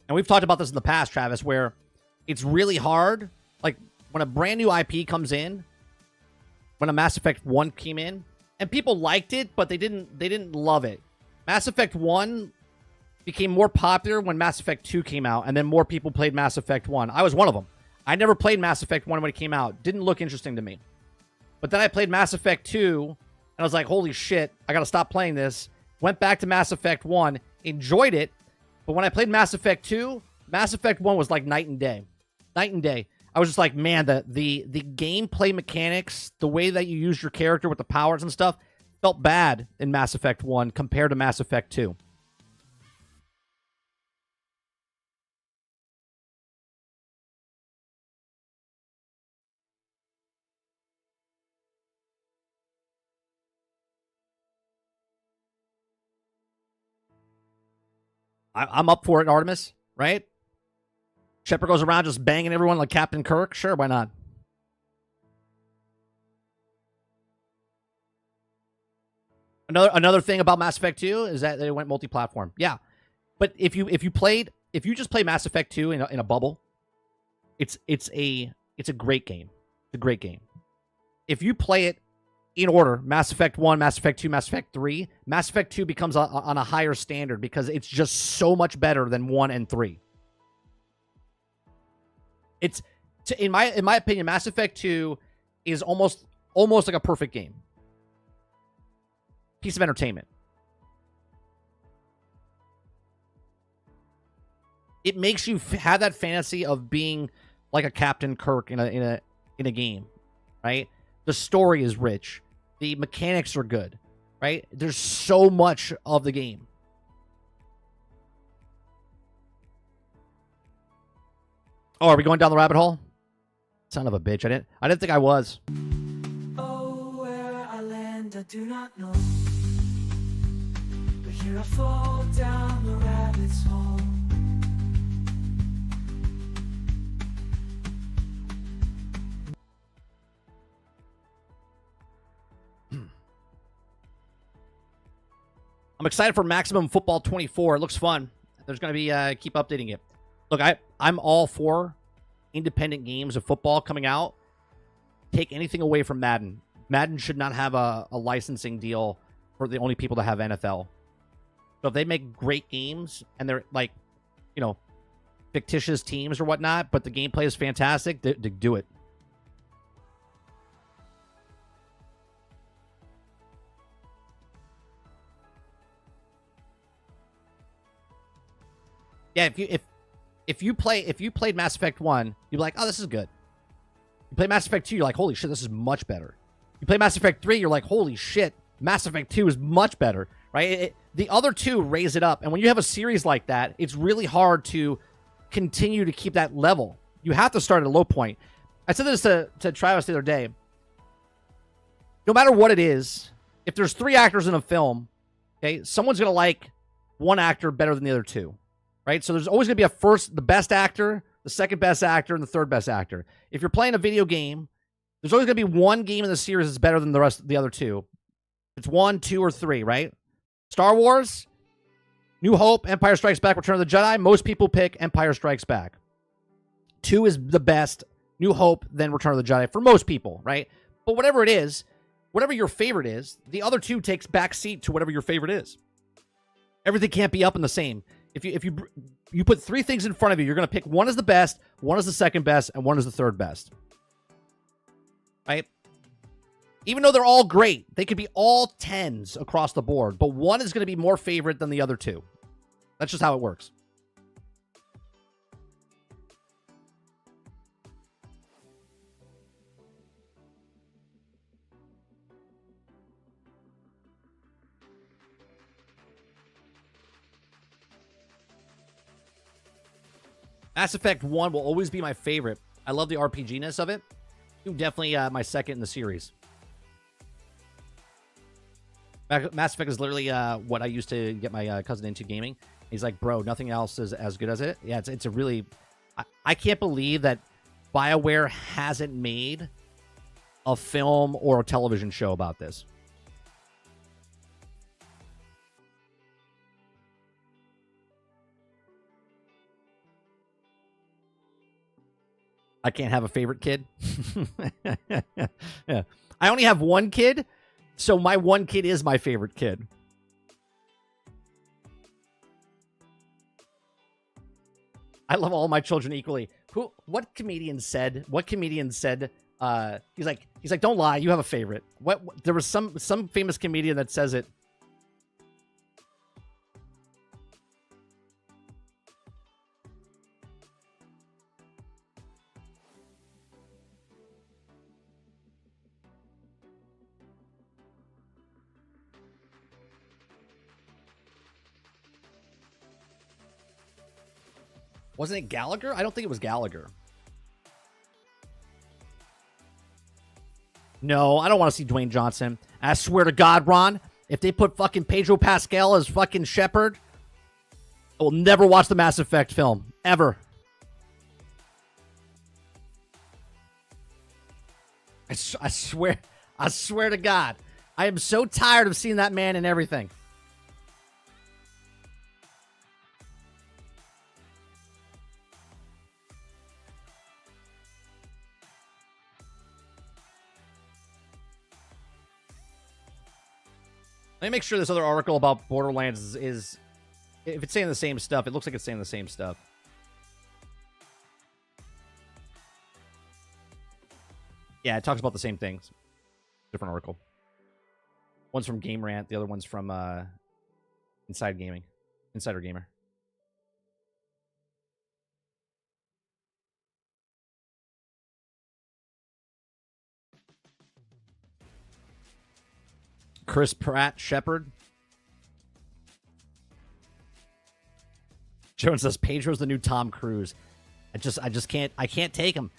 And we've talked about this in the past, Travis, where it's really hard. Like, when a brand new IP comes in, when a Mass Effect 1 came in, and people liked it, but they didn't love it. Mass Effect 1 became more popular when Mass Effect 2 came out, and then more people played Mass Effect 1. I was one of them. I never played Mass Effect 1 when it came out. Didn't look interesting to me. But then I played Mass Effect 2, and I was like, holy shit, I gotta stop playing this. Went back to Mass Effect 1, enjoyed it, but when I played Mass Effect 2, Mass Effect 1 was like night and day. Night and day. I was just like, man, the gameplay mechanics, the way that you use your character with the powers and stuff, felt bad in Mass Effect 1 compared to Mass Effect 2. I'm up for it, Artemis, right? Shepard goes around just banging everyone like Captain Kirk. Sure, why not? Another thing about Mass Effect 2 is that it went multi-platform. Yeah, but if you just play Mass Effect 2 in a bubble, it's a great game. It's a great game. If you play it in order, Mass Effect 1, Mass Effect 2, Mass Effect 3, Mass Effect 2 becomes on a higher standard because it's just so much better than 1 and 3. It's in my opinion, Mass Effect 2 is almost like a perfect game. Piece of entertainment. It makes you have that fantasy of being like a Captain Kirk in a game, right? The story is rich. The mechanics are good, right? There's so much of the game. Oh, are we going down the rabbit hole? Son of a bitch. I didn't think I was. Oh, where I land, I do not know. But here I fall down the rabbit's hole. I'm excited for Maximum Football 24. It looks fun. There's going to be keep updating it. Look, I'm all for independent games of football coming out. Take anything away from Madden. Madden should not have a licensing deal for the only people to have NFL. So if they make great games and they're like, you know, fictitious teams or whatnot, but the gameplay is fantastic, do it. Yeah, if you played Mass Effect 1, you'd be like, oh, this is good. You play Mass Effect 2, you're like, holy shit, this is much better. You play Mass Effect 3, you're like, holy shit, Mass Effect 2 is much better, right? The other two raise it up. And when you have a series like that, it's really hard to continue to keep that level. You have to start at a low point. I said this to Travis the other day. No matter what it is, if there's 3 actors in a film, okay, someone's going to like one actor better than the other two. Right? So there's always going to be the best actor, the second best actor, and the third best actor. If you're playing a video game, there's always going to be one game in the series that's better than the rest of the other two. It's 1, 2, or 3, right? Star Wars, New Hope, Empire Strikes Back, Return of the Jedi. Most people pick Empire Strikes Back. 2 is the best, New Hope, then Return of the Jedi for most people, right? But whatever it is, whatever your favorite is, the other two takes back seat to whatever your favorite is. Everything can't be up in the same. If you put 3 things in front of you, you're going to pick one as the best, one as the second best, and one as the third best. Right? Even though they're all great, they could be all 10s across the board, but one is going to be more favorite than the other two. That's just how it works. Mass Effect 1 will always be my favorite. I love the RPG-ness of it. 2 definitely my second in the series. Mass Effect is literally what I used to get my cousin into gaming. He's like, bro, nothing else is as good as it. Yeah, it's a really... I can't believe that BioWare hasn't made a film or a television show about this. I can't have a favorite kid. Yeah. I only have one kid, so my one kid is my favorite kid. I love all my children equally. What comedian said? He's like, don't lie, you have a favorite. What there was some famous comedian that says it. Wasn't it Gallagher? I don't think it was Gallagher. No, I don't want to see Dwayne Johnson. I swear to God, Ron, if they put fucking Pedro Pascal as fucking Shepard, I will never watch the Mass Effect film. Ever. I swear to God. I am so tired of seeing that man in everything. Let me make sure this other article about Borderlands is if it's saying the same stuff, it looks like it's saying the same stuff. Yeah, it talks about the same things. Different article. One's from Game Rant, the other one's from Insider Gamer. Chris Pratt Shepard. Jones says Pedro's the new Tom Cruise. I just can't take him.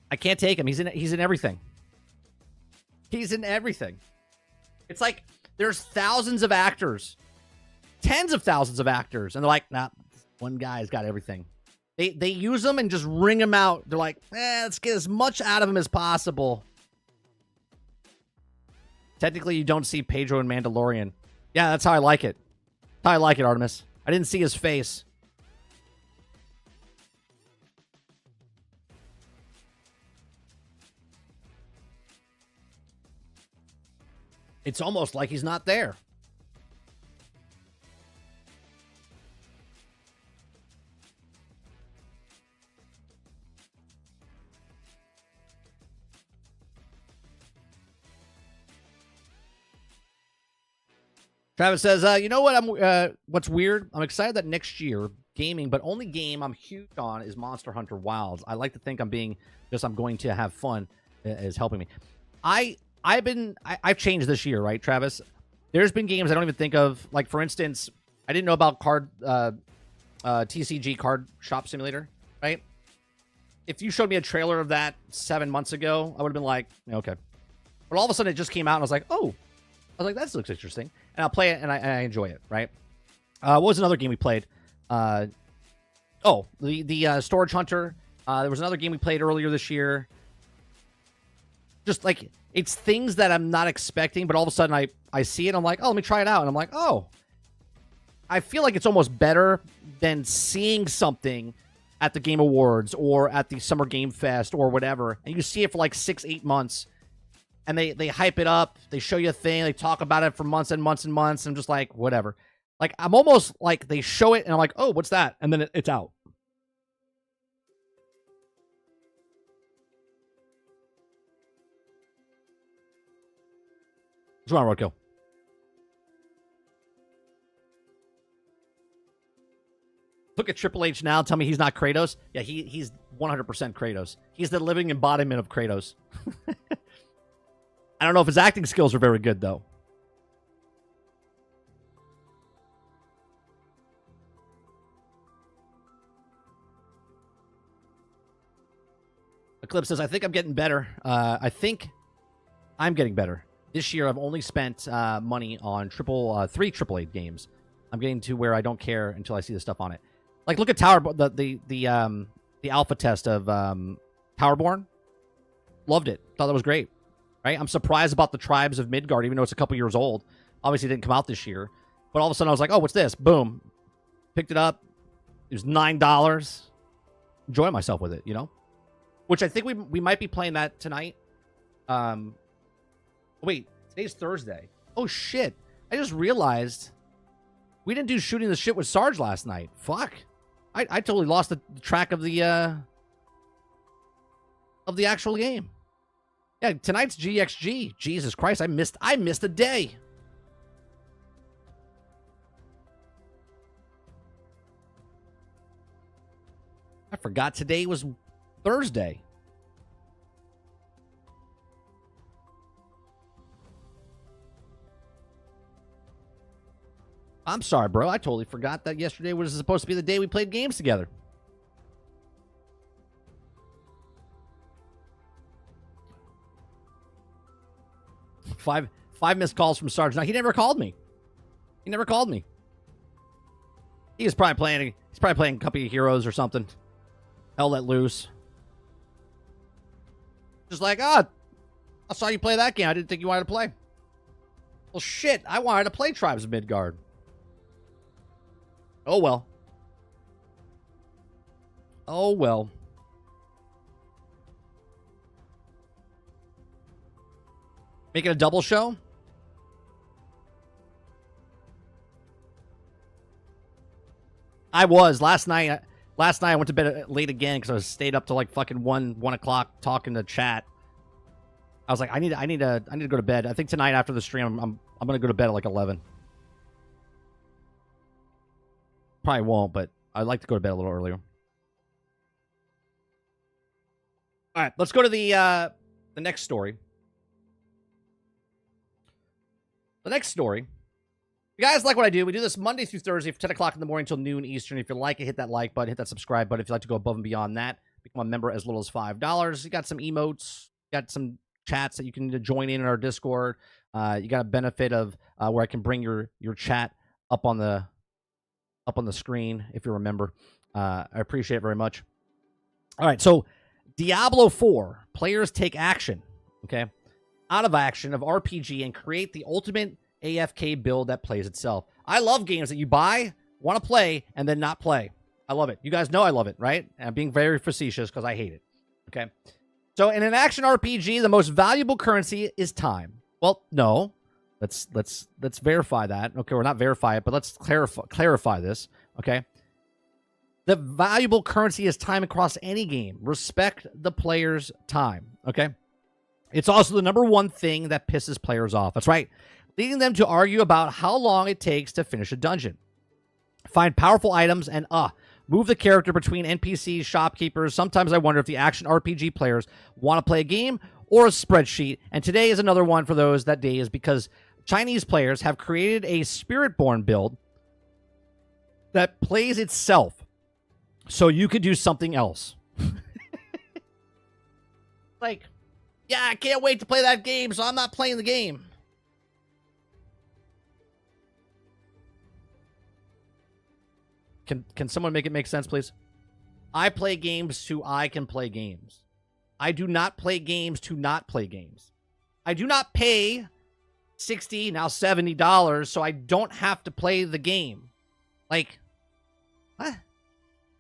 I can't take him. He's in everything. He's in everything. It's like there's thousands of actors, tens of thousands of actors, and they're like, nah, one guy's got everything. They use them and just wring them out. They're like, let's get as much out of him as possible. Technically, you don't see Pedro in Mandalorian. Yeah, that's how I like it. That's how I like it, Artemis. I didn't see his face. It's almost like he's not there. Travis says, you know what? What's weird? I'm excited that next year gaming, but only game I'm huge on is Monster Hunter Wilds. I like to think I'm going to have fun is helping me. I've changed this year, right, Travis? There's been games I don't even think of. Like, for instance, I didn't know about TCG Card Shop Simulator, right? If you showed me a trailer of that 7 months ago, I would have been like, okay. But all of a sudden, it just came out, and I was like, oh. I was like, that looks interesting. And I'll play it, and I enjoy it, right? What was another game we played? The Storage Hunter. There was another game we played earlier this year. Just like, it's things that I'm not expecting, but all of a sudden I see it, I'm like, oh, let me try it out. And I'm like, oh. I feel like it's almost better than seeing something at the Game Awards or at the Summer Game Fest or whatever, and you see it for like 6-8 months. And they hype it up. They show you a thing. They talk about it for months and months and months. I'm just like, whatever. Like, I'm almost like they show it, and I'm like, oh, what's that? And then it's out. What's wrong, Roadkill? Look at Triple H now. Tell me he's not Kratos. Yeah, he's 100% Kratos. He's the living embodiment of Kratos. I don't know if his acting skills are very good, though. Eclipse says, I think I'm getting better. I think I'm getting better. This year, I've only spent money on three AAA games. I'm getting to where I don't care until I see the stuff on it. Like, look at the alpha test of Towerborn. Loved it. Thought that was great. Right? I'm surprised about the Tribes of Midgard, even though it's a couple years old. Obviously, it didn't come out this year. But all of a sudden, I was like, oh, what's this? Boom. Picked it up. It was $9. Enjoying myself with it, you know? Which I think we might be playing that tonight. Wait, today's Thursday. Oh, shit. I just realized we didn't do shooting the shit with Sarge last night. Fuck. I totally lost the track of the actual game. Yeah, tonight's GXG. Jesus Christ, I missed a day. I forgot today was Thursday. I'm sorry, bro. I totally forgot that yesterday was supposed to be the day we played games together. Five missed calls from Sarge. Now, he never called me. He never called me. He was probably playing. He's probably playing Company of Heroes or something. Hell let loose. Just like, I saw you play that game. I didn't think you wanted to play. Well, shit. I wanted to play Tribes of Midgard. Oh, well. Oh, well. Make it a double show? I was. Last night I went to bed late again because I was stayed up till like fucking 1 o'clock talking to chat. I was like, I need to go to bed. I think tonight after the stream, I'm gonna go to bed at like 11. Probably won't, but I'd like to go to bed a little earlier. All right, let's go to the next story. The next story. If you guys like what I do, we do this Monday through Thursday from 10 o'clock in the morning until noon Eastern. If you like it, hit that like button, hit that subscribe button. If you'd like to go above and beyond that, become a member as little as $5. You got some emotes, got some chats that you can join in our Discord. You got a benefit of where I can bring your chat up on the screen if you're a member. I appreciate it very much. All right, so Diablo 4, players take action, okay, out of action of RPG and create the ultimate AFK build that plays itself. I love games that you buy, want to play, and then not play. I love it. You guys know I love it, right? And I'm being very facetious because I hate it, okay? So in an action RPG, the most valuable currency is time. Well, no. Let's verify that. Okay, or not verify it, but let's clarify this, okay? The valuable currency is time across any game. Respect the player's time, okay? It's also the number one thing that pisses players off. That's right. Leading them to argue about how long it takes to finish a dungeon. Find powerful items and move the character between NPCs, shopkeepers. Sometimes I wonder if the action RPG players want to play a game or a spreadsheet. And today is another one for those that days because Chinese players have created a Spiritborn build that plays itself so you could do something else. Like, yeah, I can't wait to play that game, so I'm not playing the game. Can someone make it make sense, please? I play games so I can play games. I do not play games to not play games. I do not pay $60, now $70, so I don't have to play the game. Like, what?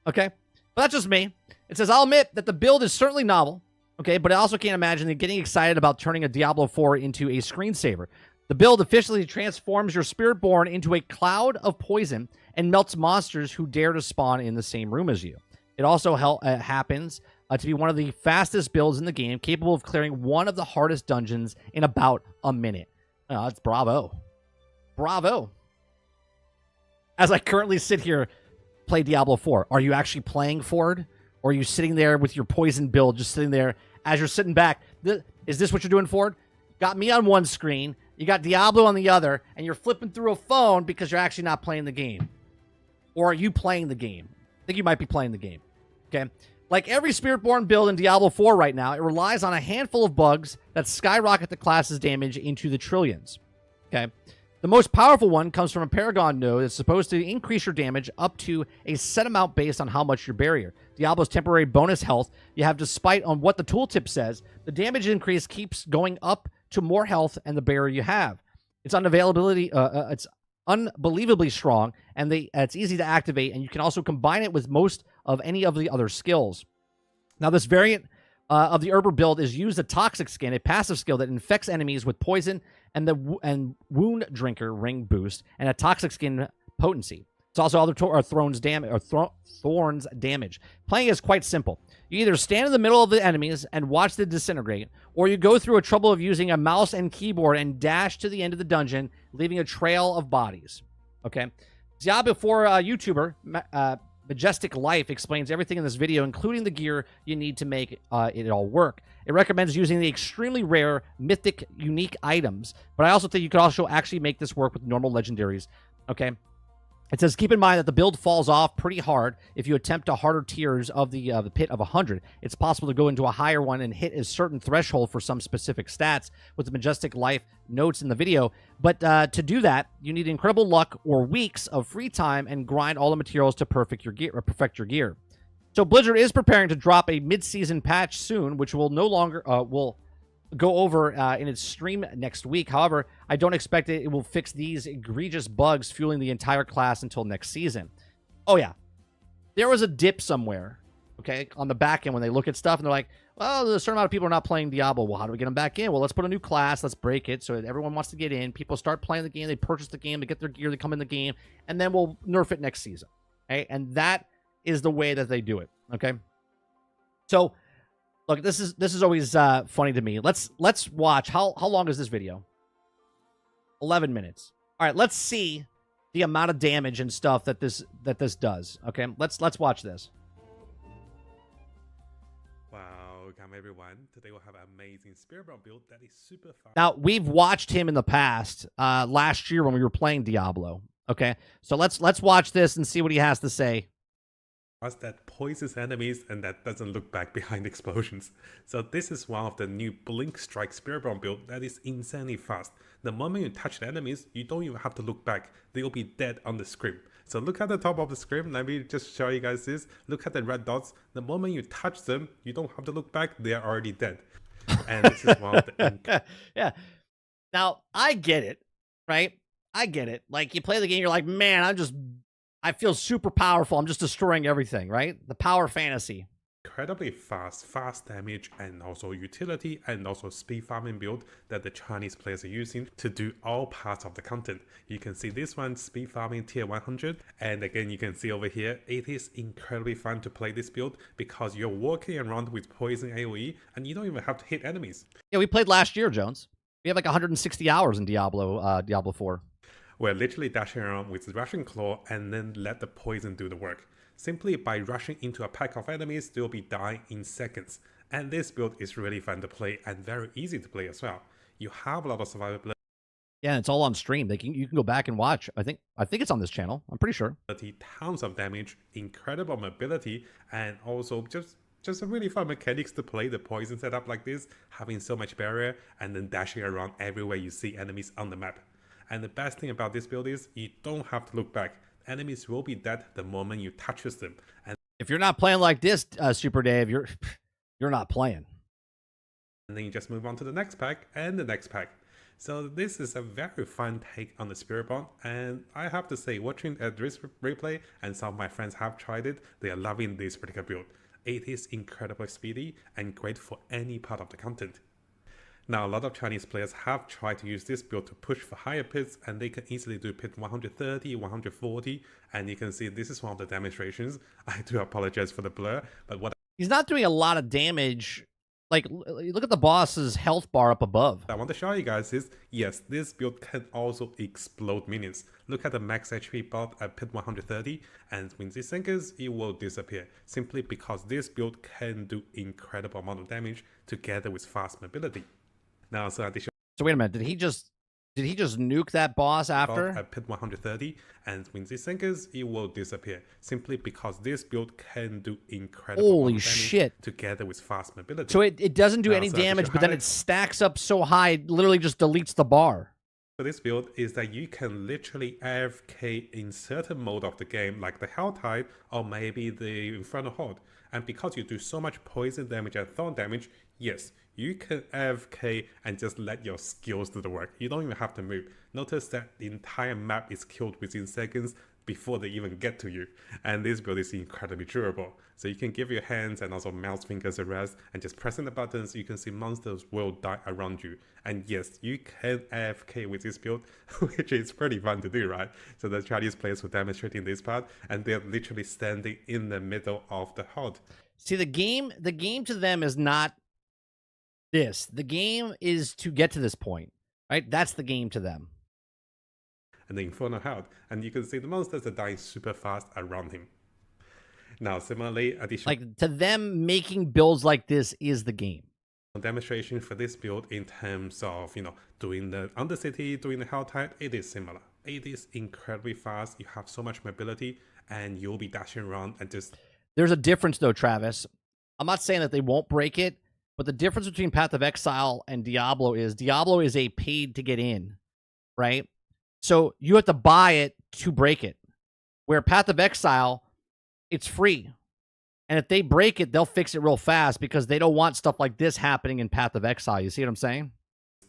Okay. But that's just me. It says, I'll admit that the build is certainly novel, okay, but I also can't imagine getting excited about turning a Diablo 4 into a screensaver. The build officially transforms your Spiritborn into a cloud of poison and melts monsters who dare to spawn in the same room as you. It also happens to be one of the fastest builds in the game, capable of clearing one of the hardest dungeons in about a minute. That's bravo. Bravo. As I currently sit here, play Diablo 4. Are you actually playing Ford? Or are you sitting there with your poison build, just sitting there as you're sitting back? Is this what you're doing, Ford? Got me on one screen, you got Diablo on the other, and you're flipping through a phone because you're actually not playing the game. Or are you playing the game? I think you might be playing the game. Okay? Like every Spiritborn build in Diablo 4 right now, it relies on a handful of bugs that skyrocket the class's damage into the trillions. Okay? The most powerful one comes from a Paragon node that's supposed to increase your damage up to a set amount based on how much your barrier. Diablo's temporary bonus health you have, despite on what the tooltip says, the damage increase keeps going up to more health and the barrier you have. It's it's unbelievably strong, and it's easy to activate, and you can also combine it with most of any of the other skills. Now, this variant of the Herber build is used a Toxic Skin, a passive skill that infects enemies with poison and Wound Drinker ring boost, and a Toxic Skin potency. It's also other Thorns damage. Playing is quite simple. You either stand in the middle of the enemies and watch them disintegrate, or you go through a trouble of using a mouse and keyboard and dash to the end of the dungeon, leaving a trail of bodies. Okay? Diablo 4 YouTuber Majestic Life explains everything in this video, including the gear you need to make it all work. It recommends using the extremely rare, mythic, unique items, but I also think you could also actually make this work with normal legendaries. Okay? It says, keep in mind that the build falls off pretty hard if you attempt to harder tiers of the pit of 100. It's possible to go into a higher one and hit a certain threshold for some specific stats, with the Majestic Life notes in the video. But to do that, you need incredible luck or weeks of free time and grind all the materials to perfect your gear. So Blizzard is preparing to drop a mid-season patch soon, which will no longer will go over in its stream next week. However, I don't expect it will fix these egregious bugs fueling the entire class until next season. Oh yeah, there was a dip somewhere, okay, on the back end when they look at stuff and they're like, well, there's a certain amount of people are not playing Diablo. Well, how do we get them back in? Well, let's put a new class, let's break it so that everyone wants to get in. People start playing the game, they purchase the game, they get their gear, they come in the game, and then we'll nerf it next season. Okay, and that is the way that they do it. Okay, so look, this is always funny to me. Let's watch. How long is this video? 11 minutes. All right, let's see the amount of damage and stuff that this does. Okay, let's watch this. Welcome everyone. Today we'll have an amazing Spiritborn build that is super fun. Now, we've watched him in the past, last year when we were playing Diablo. Okay, so let's watch this and see what he has to say. That poisons enemies and that doesn't look back behind explosions. So this is one of the new Blink Strike Spiritborn build that is insanely fast. The moment you touch the enemies, you don't even have to look back. They'll be dead on the screen. So look at the top of the screen. Let me just show you guys this. Look at the red dots. The moment you touch them, you don't have to look back. They are already dead. And this is one of the... Yeah. Now, I get it, right? I get it. Like, you play the game, you're like, man, I feel super powerful. I'm just destroying everything, right? The power fantasy. Incredibly fast damage, and also utility and also speed farming build that the Chinese players are using to do all parts of the content. You can see this one, speed farming tier 100, and again you can see over here, it is incredibly fun to play this build because you're walking around with poison AoE and you don't even have to hit enemies. Yeah, we played last year, Jones. We have like 160 hours in Diablo 4. We're literally dashing around with Rushing Claw and then let the poison do the work. Simply by rushing into a pack of enemies, they'll be dying in seconds. And this build is really fun to play and very easy to play as well. You have a lot of survivability. Yeah, it's all on stream. You can go back and watch. I think it's on this channel. I'm pretty sure. Tons of damage, incredible mobility, and also just a really fun mechanics to play the poison setup like this, having so much barrier and then dashing around everywhere you see enemies on the map. And the best thing about this build is you don't have to look back. Enemies will be dead the moment you touch them. And if you're not playing like this, Super Dave, you're not playing. And then you just move on to the next pack and the next pack. So this is a very fun take on the Spiritborn, and I have to say, watching this replay and some of my friends have tried it, they are loving this particular build. It is incredibly speedy and great for any part of the content. Now, a lot of Chinese players have tried to use this build to push for higher pits, and they can easily do pit 130, 140, and you can see this is one of the demonstrations. I do apologize for the blur, but what he's not doing a lot of damage. Like, look at the boss's health bar up above. I want to show you guys is, yes, this build can also explode minions. Look at the max HP bot at pit 130, and when this sinkers, it will disappear, simply because this build can do incredible amount of damage together with fast mobility. Now, so wait a minute, did he just Did he just nuke that boss after? At pit 130, and when this sinkers, it will disappear simply because this build can do incredible Holy damage shit. together with fast mobility. So it doesn't do Now, any so damage, but then it highlight stacks up so high, it literally just deletes the bar. for this build is that you can literally AFK in certain mode of the game, like the Helltide or maybe the Infernal Horde. And because you do so much poison damage and thorn damage, yes, you can AFK and just let your skills do the work. You don't even have to move. Notice that the entire map is killed within seconds before they even get to you. And this build is incredibly durable. So you can give your hands and also mouse fingers a rest, and just pressing the buttons, you can see monsters will die around you. And yes, you can AFK with this build, which is pretty fun to do, right? So the Chinese players were demonstrating this part, and they're literally standing in the middle of the horde. See, the game to them is not this. The game is to get to this point, right? That's the game to them. And the Infernal Horde, and you can see the monsters are dying super fast around him. Now, similarly, additional Like, to them, making builds like this is the game. demonstration for this build in terms of, doing the Undercity, doing the Helltide, it is similar. It is incredibly fast, you have so much mobility, and you'll be dashing around and just... There's a difference, though, Travis. I'm not saying that they won't break it, but the difference between Path of Exile and Diablo is a paid to get in, right? So you have to buy it to break it. Where Path of Exile, it's free. And if they break it, they'll fix it real fast because they don't want stuff like this happening in Path of Exile. You see what I'm saying?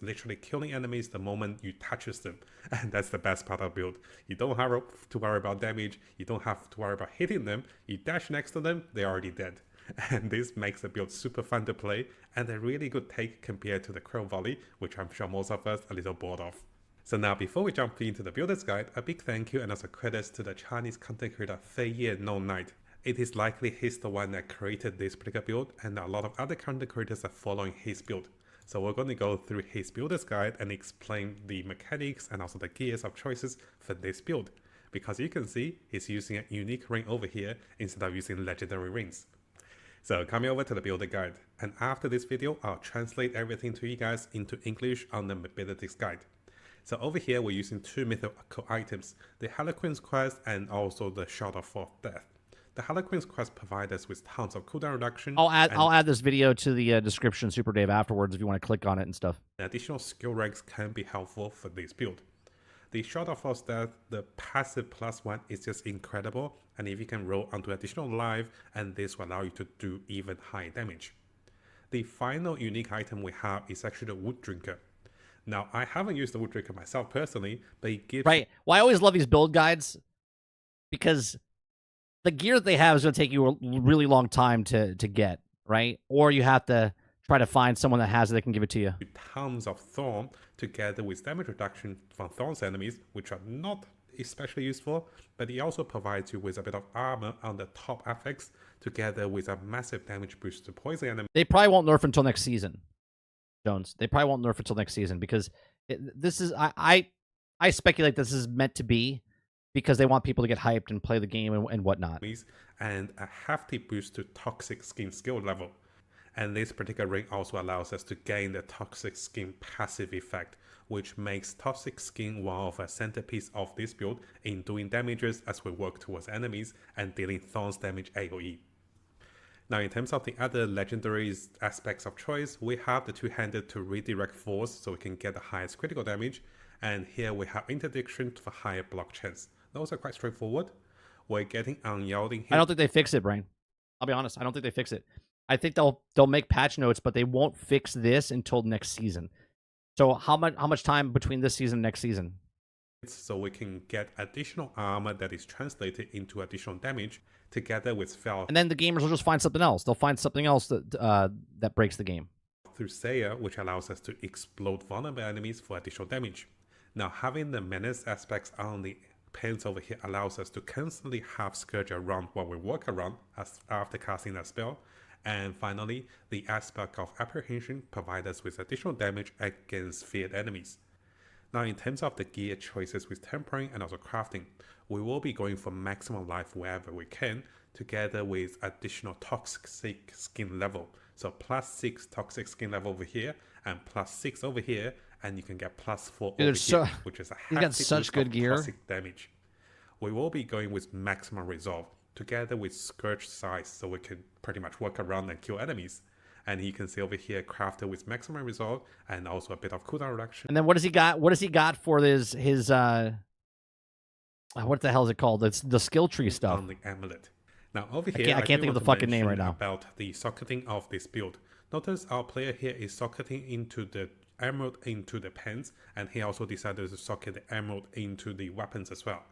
Literally killing enemies the moment you touches them. And that's the best part of build. You don't have to worry about damage. You don't have to worry about hitting them. You dash next to them, they're already dead. And this makes the build super fun to play and a really good take compared to the Crow Volley, which I'm sure most of us are a little bored of. So now, before we jump into the builder's guide, a big thank you and also credits to the Chinese content creator Fei Ye No Night. It is likely he's the one that created this particular build, and a lot of other content creators are following his build. So we're going to go through his builder's guide and explain the mechanics and also the gears of choices for this build. Because you can see he's using a unique ring over here instead of using legendary rings. So coming over to the builder guide, and after this video, I'll translate everything to you guys into English on the abilities guide. So over here, we're using two mythical items, the Harlequin's Quest and also the Shot of Fourth Death. The Harlequin's Quest provides us with tons of cooldown reduction. I'll add this video to the description, Super Dave, afterwards if you want to click on it and stuff. Additional skill ranks can be helpful for this build. The Shot of Fourth Death, the passive +1 is just incredible, and if you can roll onto additional life, and this will allow you to do even higher damage. The final unique item we have is actually the Wood Drinker. Now, I haven't used the Wood Drinker myself personally, but it gives... Right. Well, I always love these build guides because the gear that they have is going to take you a really long time to get, right? Or you have to try to find someone that has it that can give it to you. Tons of Thorn, together with damage reduction from Thorn's enemies, which are not especially useful, but it also provides you with a bit of armor on the top affix, together with a massive damage boost to poison enemies. They probably won't nerf until next season, Jones. They probably won't nerf until next season because this is I speculate this is meant to be because they want people to get hyped and play the game and whatnot. And a hefty boost to Toxic Skin skill level. And this particular ring also allows us to gain the Toxic Skin passive effect, which makes Toxic Skin one of a centerpiece of this build in doing damages as we work towards enemies and dealing Thorns damage AoE. Now, in terms of the other legendary aspects of choice, we have the two-handed to redirect force so we can get the highest critical damage, and here we have interdiction for higher block chance. Those are quite straightforward. We're getting unyielding here. I don't think they fix it, Brain. I'll be honest. I don't think they fix it. I think they'll make patch notes, but they won't fix this until next season. So how much time between this season and next season? So we can get additional armor that is translated into additional damage together with Fel. And then the gamers will just find something else. They'll find something else that breaks the game. Through Saya, which allows us to explode vulnerable enemies for additional damage. Now, having the menace aspects on the pens over here allows us to constantly have Scourge around while we walk around after casting that spell. And finally, the aspect of apprehension provides us with additional damage against feared enemies. Now, in terms of the gear choices with tempering and also crafting, we will be going for maximum life wherever we can, together with additional toxic skin level. So +6 toxic skin level over here, and +6 over here, and you can get +4 Dude, over so, here, which is a he's got hefty such boost good of gear. classic damage. We will be going with maximum resolve together with scourge size, so we can pretty much walk around and kill enemies. And you can see over here crafted with maximum resolve and also a bit of cooldown reduction. And then what does he got? What does he got for his what the hell is it called? It's the skill tree stuff. On the amulet. Now over here, I can't think of the fucking name right now. About the socketing of this build. Notice our player here is socketing into the emerald into the pens, and he also decided to socket the emerald into the weapons as well.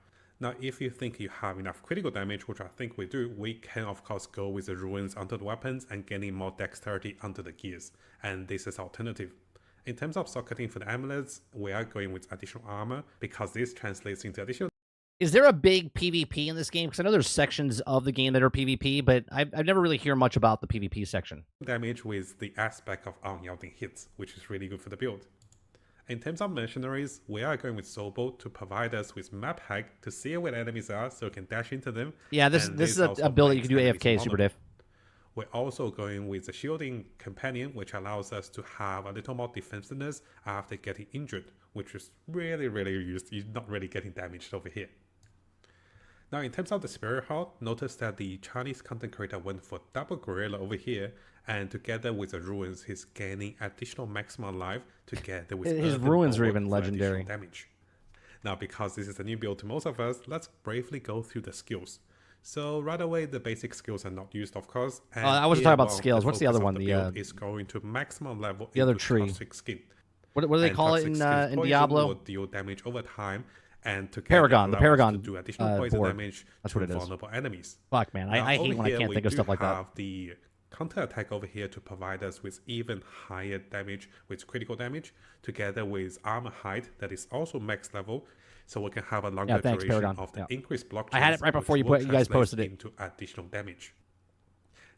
Now, if you think you have enough critical damage, which I think we do, we can of course go with the ruins onto the weapons and getting more dexterity onto the gears, and this is alternative. In terms of socketing for the amulets, we are going with additional armor because this translates into additional. Is there a big PvP in this game? Because I know there's sections of the game that are PvP, but I've never really heard much about the PvP section. Damage with the aspect of unyielding hits, which is really good for the build. In terms of mercenaries, we are going with Soulbolt to provide us with map hack to see where enemies are so we can dash into them. Yeah, this is a build that you can do AFK, Super Div. We're also going with the shielding companion, which allows us to have a little more defensiveness after getting injured, which is really used. You're not really getting damaged over here. Now, in terms of the Spirit Heart, notice that the Chinese content creator went for double gorilla over here, and together with the ruins, he's gaining additional maximum life together with his ruins are even legendary. Damage. Now, because this is a new build to most of us, let's briefly go through the skills. So right away, the basic skills are not used, of course. And I wasn't talking about skills. What's the other one? The is going to maximum level. The other tree. Toxic skin. What do they call it in Diablo? Will deal damage over time. And to Paragon, the Paragon to do additional poison board. damage That's what it is. Vulnerable enemies. Fuck, man, I hate when I can't think of stuff like that. We have the counter attack over here to provide us with even higher damage, with critical damage, together with armor height that is also max level, so we can have a longer duration Paragon. of the increased block. I had it right before you guys posted it. Into additional damage.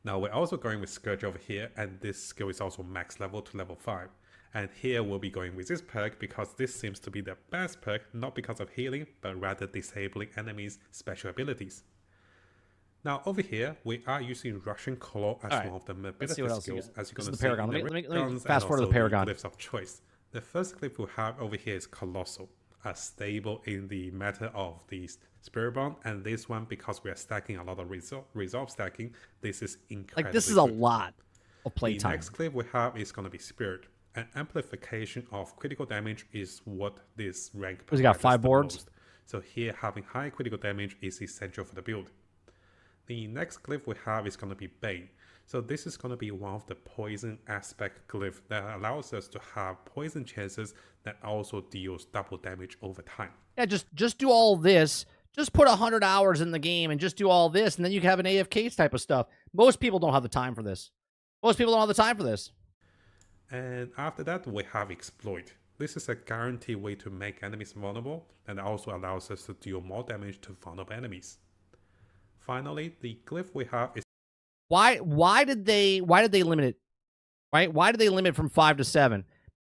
Now we're also going with Scourge over here, and this skill is also max level to level 5. And here we'll be going with this perk because this seems to be the best perk, not because of healing, but rather disabling enemies' special abilities. Now over here, we are using Russian Claw as one of the mobility skills, as you're going to see Paragon. in Let the me fast forward to the Paragon. Glyphs of choice. The first glyph we have over here is Colossal, as stable in the matter of the Spirit Bond, and this one, because we are stacking a lot of resolve stacking, this is incredibly like this is a lot of playtime. The next glyph we have is going to be Spirit. An amplification of critical damage is what this rank provides. He got 5 boards. Most. So here, having high critical damage is essential for the build. The next glyph we have is going to be Bane. So this is going to be one of the poison aspect glyph that allows us to have poison chances that also deals double damage over time. Yeah, just do all this. Just put 100 hours in the game and just do all this, and then you can have an AFK type of stuff. Most people don't have the time for this. Most people don't have the time for this. And after that, we have Exploit. This is a guaranteed way to make enemies vulnerable, and also allows us to deal more damage to vulnerable enemies. Finally, the glyph we have is why did they limit it? Right? Why did they limit from 5 to 7?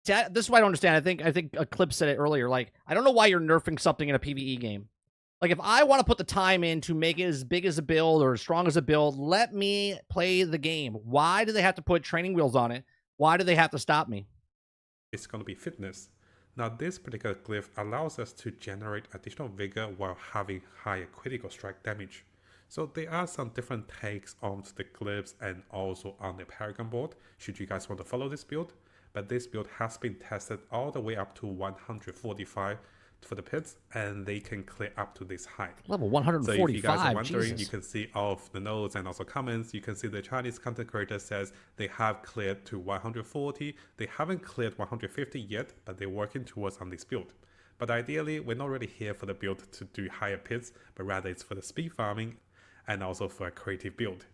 See, this is what I don't understand. I think a clip said it earlier. Like, I don't know why you're nerfing something in a PvE game. Like, if I want to put the time in to make it as big as a build or as strong as a build, let me play the game. Why do they have to put training wheels on it? Why do they have to stop me? It's going to be fitness. Now this particular glyph allows us to generate additional vigor while having higher critical strike damage. So there are some different takes on the glyphs and also on the Paragon board, should you guys want to follow this build. But this build has been tested all the way up to 145 for the pits, and they can clear up to this height. Level 145, so if you guys are wondering, Jesus. You can see all of the notes and also comments, you can see the Chinese content creator says they have cleared to 140. They haven't cleared 150 yet, but they're working towards on this build. But ideally, we're not really here for the build to do higher pits, but rather it's for the speed farming and also for a creative build.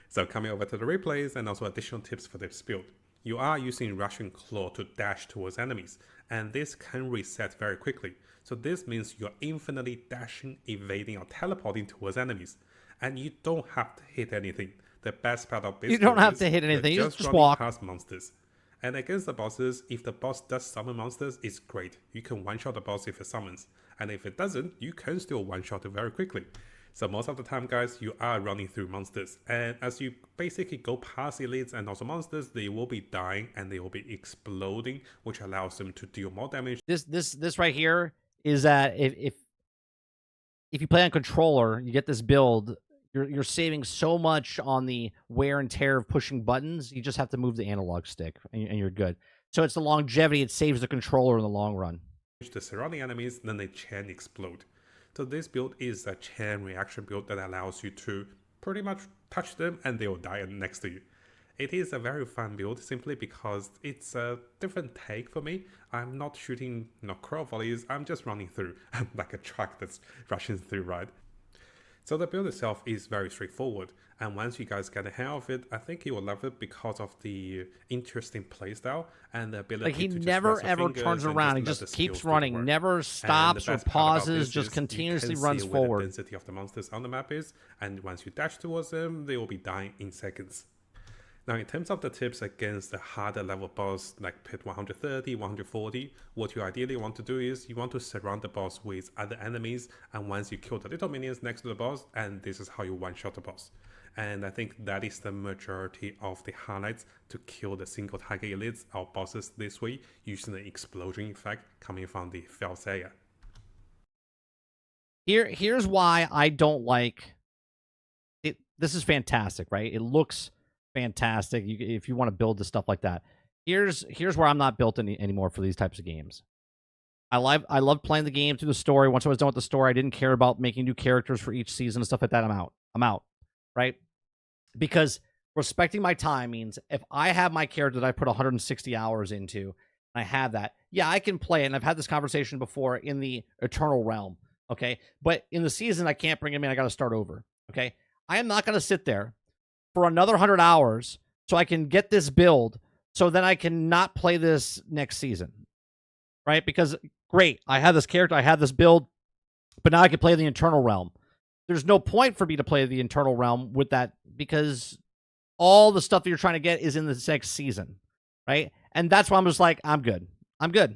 So coming over to the replays and also additional tips for this build. You are using Russian Claw to dash towards enemies, and this can reset very quickly. So this means you're infinitely dashing, evading, or teleporting towards enemies, and you don't have to hit anything. The best part of this, you don't have to hit anything. You just walk past monsters. And against the bosses, if the boss does summon monsters, it's great. You can one-shot the boss if it summons, and if it doesn't, you can still one-shot it very quickly. So most of the time, guys, you are running through monsters, and as you basically go past elites and also monsters, they will be dying and they will be exploding, which allows them to deal more damage. This right here is that if you play on controller, you get this build. You're saving so much on the wear and tear of pushing buttons. You just have to move the analog stick, and you're good. So it's the longevity. It saves the controller in the long run. The surrounding enemies, then they chain explode. So this build is a chain reaction build that allows you to pretty much touch them and they will die next to you. It is a very fun build simply because it's a different take for me. I'm not shooting crow volleys, I'm just running through like a truck that's rushing through, right? So the build itself is very straightforward, and once you guys get the hang of it, I think you will love it because of the interesting playstyle and the ability like he to never just ever turns around. He just keeps running, never stops or pauses, just continuously runs forward. The density of the monsters on the map is, and once you dash towards them, they will be dying in seconds. Now, in terms of the tips against the harder level boss like pit 130, 140, what you ideally want to do is you want to surround the boss with other enemies, and once you kill the little minions next to the boss, and this is how you one-shot the boss. And I think that is the majority of the highlights to kill the single target elites or bosses this way, using the explosion effect coming from the Fels area. Here's why I don't like it. This is fantastic, right? It looks fantastic if you want to build this stuff like that. Here's where I'm not built anymore for these types of games. I love playing the game through the story. Once I was done with the story, I didn't care about making new characters for each season and stuff like that. I'm out, right? Because respecting my time means if I have my character that I put 160 hours into, and I have that, yeah, I can play it. And I've had this conversation before in the Eternal Realm, okay? But in the season, I can't bring him in. I got to start over, okay? I am not going to sit there for another 100 hours so I can get this build so then I can not play this next season, right? Because, great, I have this character, I have this build, but now I can play the Eternal Realm. There's no point for me to play the Eternal Realm with that because all the stuff that you're trying to get is in the next season, right? And that's why I'm just like, I'm good. I'm good.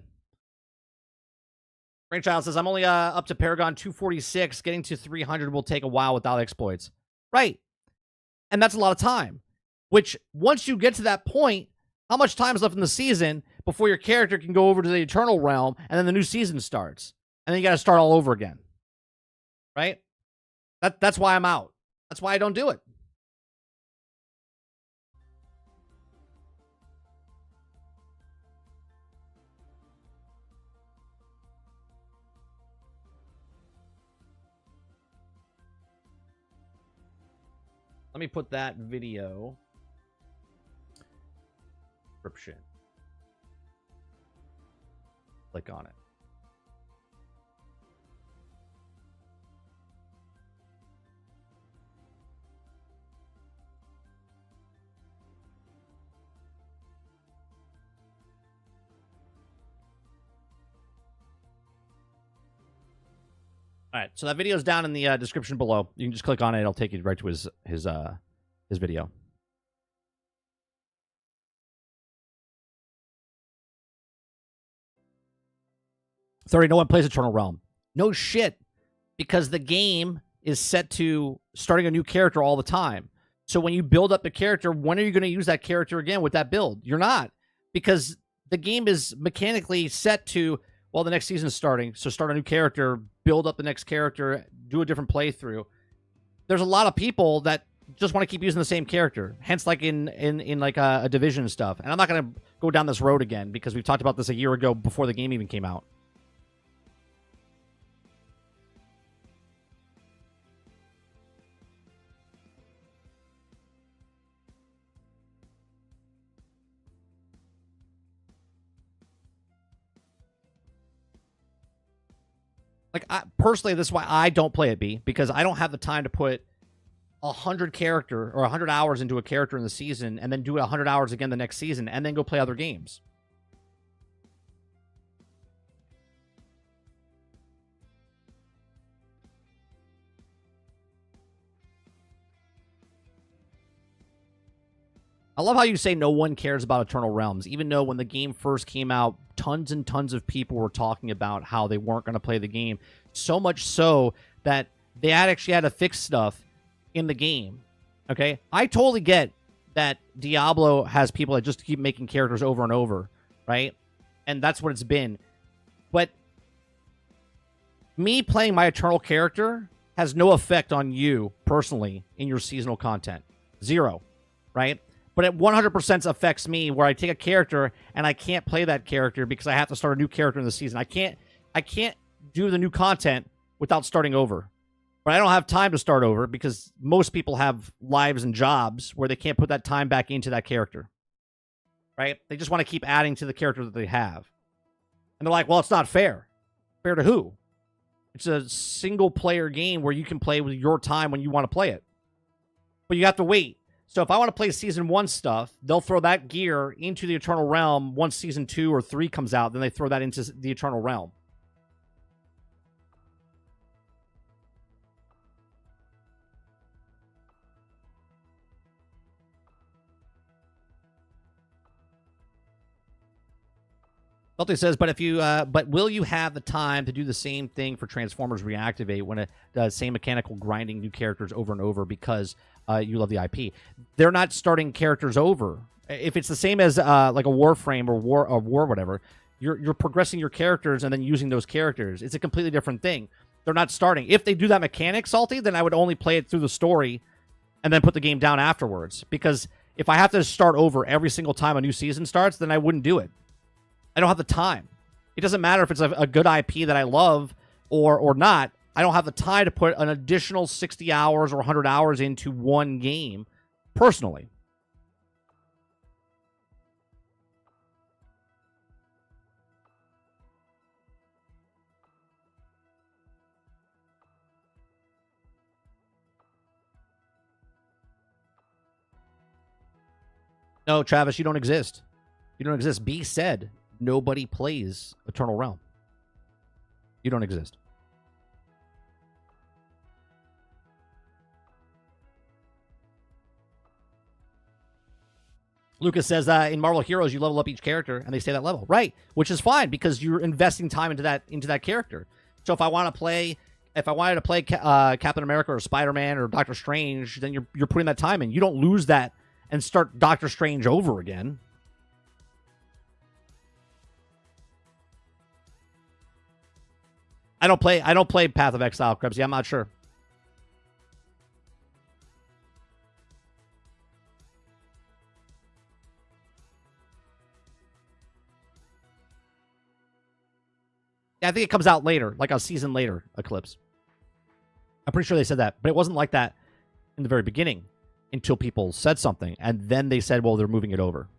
Brainchild says, I'm only up to Paragon 246. Getting to 300 will take a while without exploits. Right. And that's a lot of time, which once you get to that point, how much time is left in the season before your character can go over to the Eternal Realm and then the new season starts? And then you got to start all over again. Right? That's why I'm out. That's why I don't do it. Let me put that video description. Click on it. All right, so that video is down in the description below. You can just click on it; it'll take you right to his video. No one plays Eternal Realm. No shit, because the game is set to starting a new character all the time. So when you build up the character, when are you going to use that character again with that build? You're not, because the game is mechanically set to, well, the next season is starting, so start a new character, build up the next character, do a different playthrough. There's a lot of people that just want to keep using the same character, hence like in like a Division stuff. And I'm not going to go down this road again because we've talked about this a year ago before the game even came out. Like, personally, this is why I don't play it, B, because I don't have the time to put 100 hours into a character in the season and then do 100 hours again the next season and then go play other games. I love how you say no one cares about Eternal Realms, even though when the game first came out, tons and tons of people were talking about how they weren't going to play the game. So much so that they actually had to fix stuff in the game. Okay, I totally get that Diablo has people that just keep making characters over and over, right? And that's what it's been. But me playing my Eternal character has no effect on you personally in your seasonal content. Zero, right? But it 100% affects me where I take a character and I can't play that character because I have to start a new character in the season. I can't do the new content without starting over. But I don't have time to start over because most people have lives and jobs where they can't put that time back into that character, right? They just want to keep adding to the character that they have. And they're like, well, it's not fair. Fair to who? It's a single-player game where you can play with your time when you want to play it. But you have to wait. So if I want to play Season 1 stuff, they'll throw that gear into the Eternal Realm once Season 2 or 3 comes out. Then they throw that into the Eternal Realm. Salty says, but will you have the time to do the same thing for Transformers Reactivate when it does same mechanical grinding new characters over and over because you love the IP? They're not starting characters over. If it's the same as like a Warframe or War whatever, you're progressing your characters and then using those characters. It's a completely different thing. They're not starting. If they do that mechanic, Salty, then I would only play it through the story and then put the game down afterwards. Because if I have to start over every single time a new season starts, then I wouldn't do it. I don't have the time. It doesn't matter if it's a good IP that I love or not. I don't have the time to put an additional 60 hours or 100 hours into one game personally. No, Travis, you don't exist. You don't exist. B said nobody plays Eternal Realm. You don't exist. Lucas says in Marvel Heroes you level up each character and they stay that level, right? Which is fine because you're investing time into that character. So if I wanted to play Captain America or Spider-Man or Doctor Strange, then you're putting that time in. You don't lose that and start Doctor Strange over again. I don't play Path of Exile, Krebsy. I'm not sure. Yeah, I think it comes out later, like a season later, Eclipse. I'm pretty sure they said that, but it wasn't like that in the very beginning until people said something, and then they said, well, they're moving it over.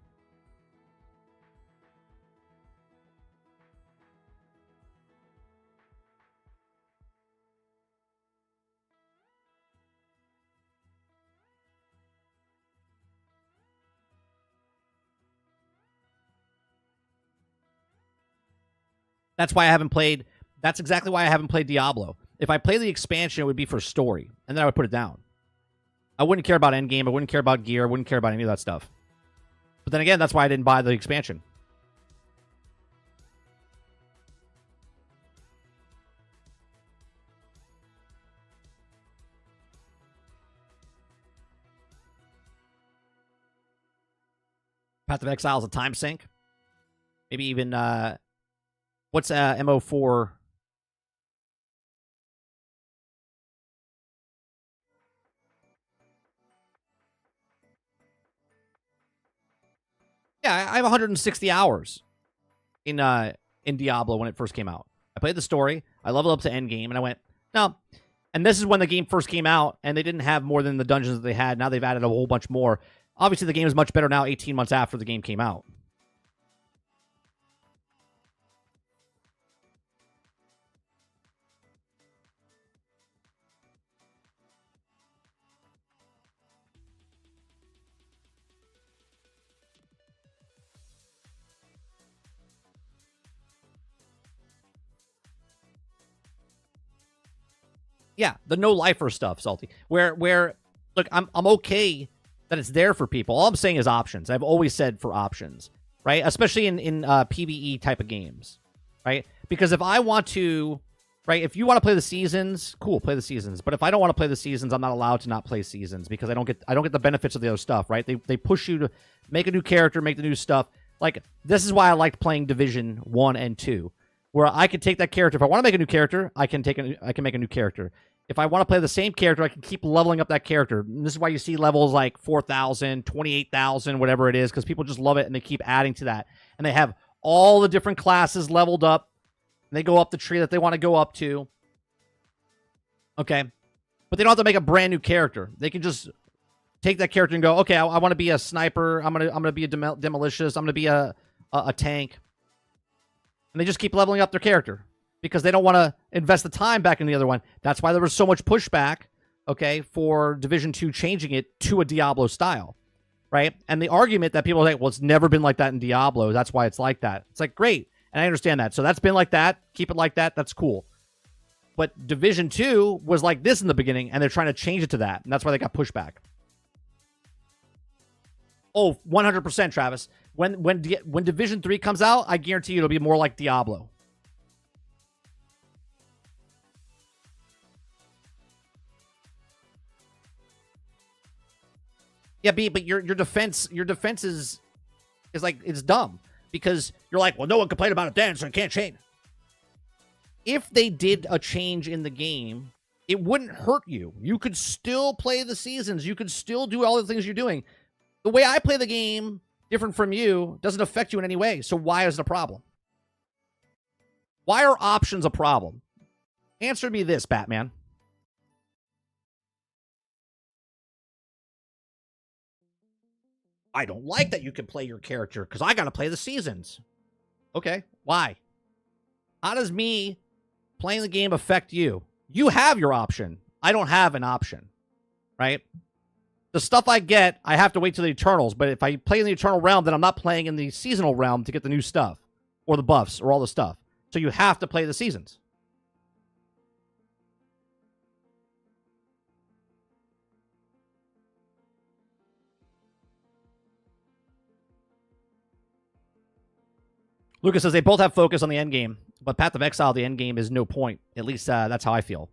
That's why I haven't played. That's exactly why I haven't played Diablo. If I play the expansion, it would be for story, and then I would put it down. I wouldn't care about endgame. I wouldn't care about gear. I wouldn't care about any of that stuff. But then again, that's why I didn't buy the expansion. Path of Exile is a time sink. Maybe even what's MO4? Yeah, I have 160 hours in Diablo when it first came out. I played the story. I leveled up to endgame, and I went, no. And this is when the game first came out, and they didn't have more than the dungeons that they had. Now they've added a whole bunch more. Obviously, the game is much better now 18 months after the game came out. Yeah, the no-lifer stuff, Salty. Where look, I'm okay that it's there for people. All I'm saying is options. I've always said for options, right? Especially in PvE type of games, right? Because if I want to right? If you want to play the seasons, cool, play the seasons. But if I don't want to play the seasons, I'm not allowed to not play seasons because I don't get the benefits of the other stuff, right? They push you to make a new character, make the new stuff. Like, this is why I liked playing Division 1 and 2, where I could take that character. If I want to make a new character, I can make a new character. If I want to play the same character, I can keep leveling up that character. And this is why you see levels like 4,000, 28,000, whatever it is, because people just love it and they keep adding to that. And they have all the different classes leveled up. And they go up the tree that they want to go up to. Okay. But they don't have to make a brand new character. They can just take that character and go, okay, I want to be a sniper. I'm gonna be a demolitionist. I'm gonna be a tank. And they just keep leveling up their character because they don't want to invest the time back in the other one. That's why there was so much pushback, okay, for Division 2 changing it to a Diablo style, right? And the argument that people are like, well, it's never been like that in Diablo. That's why it's like that. It's like, great. And I understand that. So that's been like that. Keep it like that. That's cool. But Division 2 was like this in the beginning, and they're trying to change it to that. And that's why they got pushback. Oh, 100%, Travis. When Division 3 comes out, I guarantee you it'll be more like Diablo. Yeah, B, but your defense is like, it's dumb. Because you're like, well, no one complained about it then, so it can't change. If they did a change in the game, it wouldn't hurt you. You could still play the seasons. You could still do all the things you're doing. The way I play the game, different from you, doesn't affect you in any way. So why is it a problem? Why are options a problem? Answer me this, Batman. I don't like that you can play your character because I got to play the seasons. Okay, why? How does me playing the game affect you? You have your option. I don't have an option, right? The stuff I get, I have to wait till the Eternals. But if I play in the Eternal realm, then I'm not playing in the seasonal realm to get the new stuff or the buffs or all the stuff. So you have to play the seasons. Lucas says they both have focus on the end game, but Path of Exile, the end game, is no point. At least that's how I feel.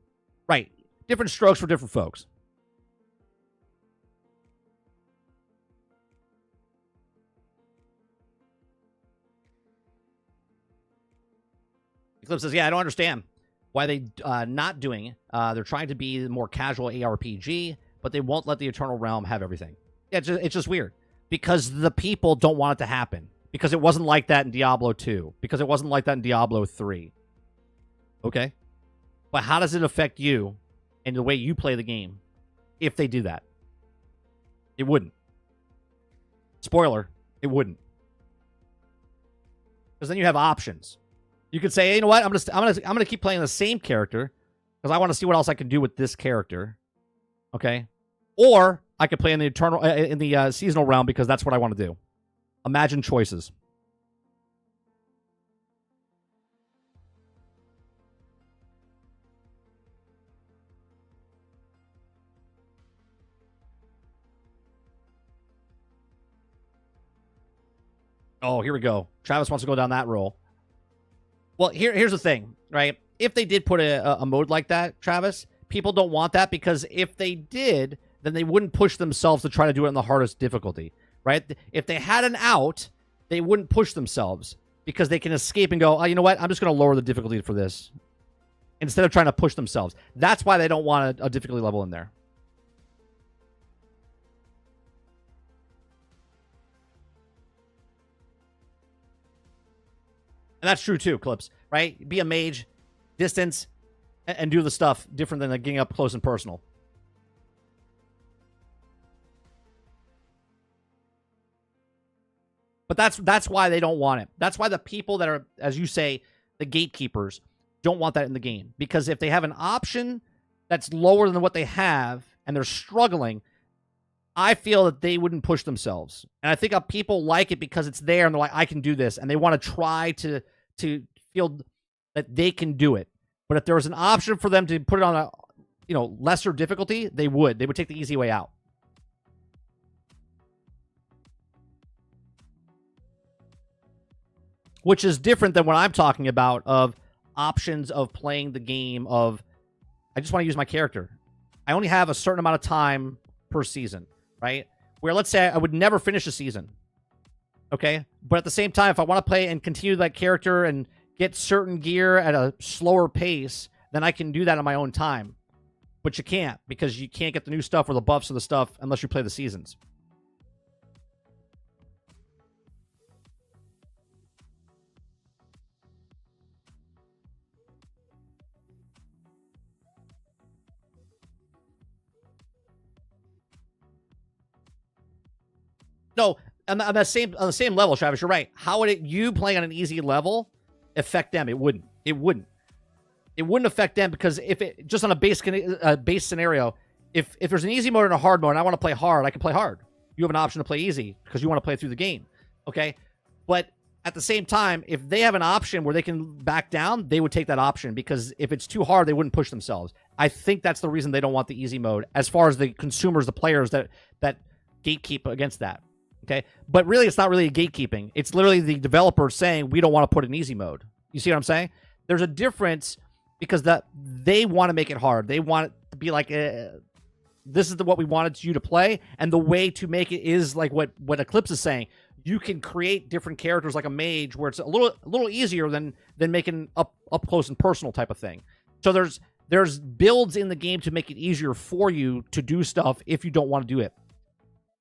Right. Different strokes for different folks. Eclipse says, yeah, I don't understand why they not doing it. They're trying to be more casual ARPG, but they won't let the Eternal Realm have everything. Yeah, it's just weird. Because the people don't want it to happen. Because it wasn't like that in Diablo 2. Because it wasn't like that in Diablo 3. Okay? But how does it affect you and the way you play the game if they do that? It wouldn't. Spoiler, it wouldn't. Because then you have options. You could say, hey, you know what? I'm gonna keep playing the same character because I want to see what else I can do with this character. Okay? Or I could play in the seasonal realm because that's what I want to do. Imagine choices. Oh, here we go. Travis wants to go down that roll. Well, here's the thing, right? If they did put a mode like that, Travis, people don't want that because if they did, then they wouldn't push themselves to try to do it in the hardest difficulty. Right? If they had an out, they wouldn't push themselves because they can escape and go, oh, you know what? I'm just going to lower the difficulty for this instead of trying to push themselves. That's why they don't want a difficulty level in there. And that's true too, Clips, right? Be a mage, distance, and do the stuff different than getting up close and personal. But that's why they don't want it. That's why the people that are, as you say, the gatekeepers, don't want that in the game. Because if they have an option that's lower than what they have and they're struggling, I feel that they wouldn't push themselves. And I think people like it because it's there and they're like, I can do this. And they want to try to feel that they can do it. But if there was an option for them to put it on a lesser difficulty, they would. They would take the easy way out. Which is different than what I'm talking about of options of playing the game of, I just want to use my character. I only have a certain amount of time per season, right? Where let's say I would never finish a season, okay? But at the same time, if I want to play and continue that character and get certain gear at a slower pace, then I can do that on my own time. But you can't, because you can't get the new stuff or the buffs of the stuff unless you play the seasons. No, on the same level, Travis, you're right. How would you playing on an easy level affect them? It wouldn't. It wouldn't affect them, because if it just on a base scenario, if there's an easy mode and a hard mode, and I want to play hard, I can play hard. You have an option to play easy because you want to play through the game, okay? But at the same time, if they have an option where they can back down, they would take that option, because if it's too hard, they wouldn't push themselves. I think that's the reason they don't want the easy mode, as far as the consumers, the players that gatekeep against that. Okay, but really, it's not really a gatekeeping. It's literally the developer saying, we don't want to put an easy mode. You see what I'm saying? There's a difference, because they want to make it hard. They want it to be like, this is what we wanted you to play, and the way to make it is like what Eclipse is saying. You can create different characters like a mage, where it's a little easier than making up close and personal type of thing. So there's builds in the game to make it easier for you to do stuff if you don't want to do it.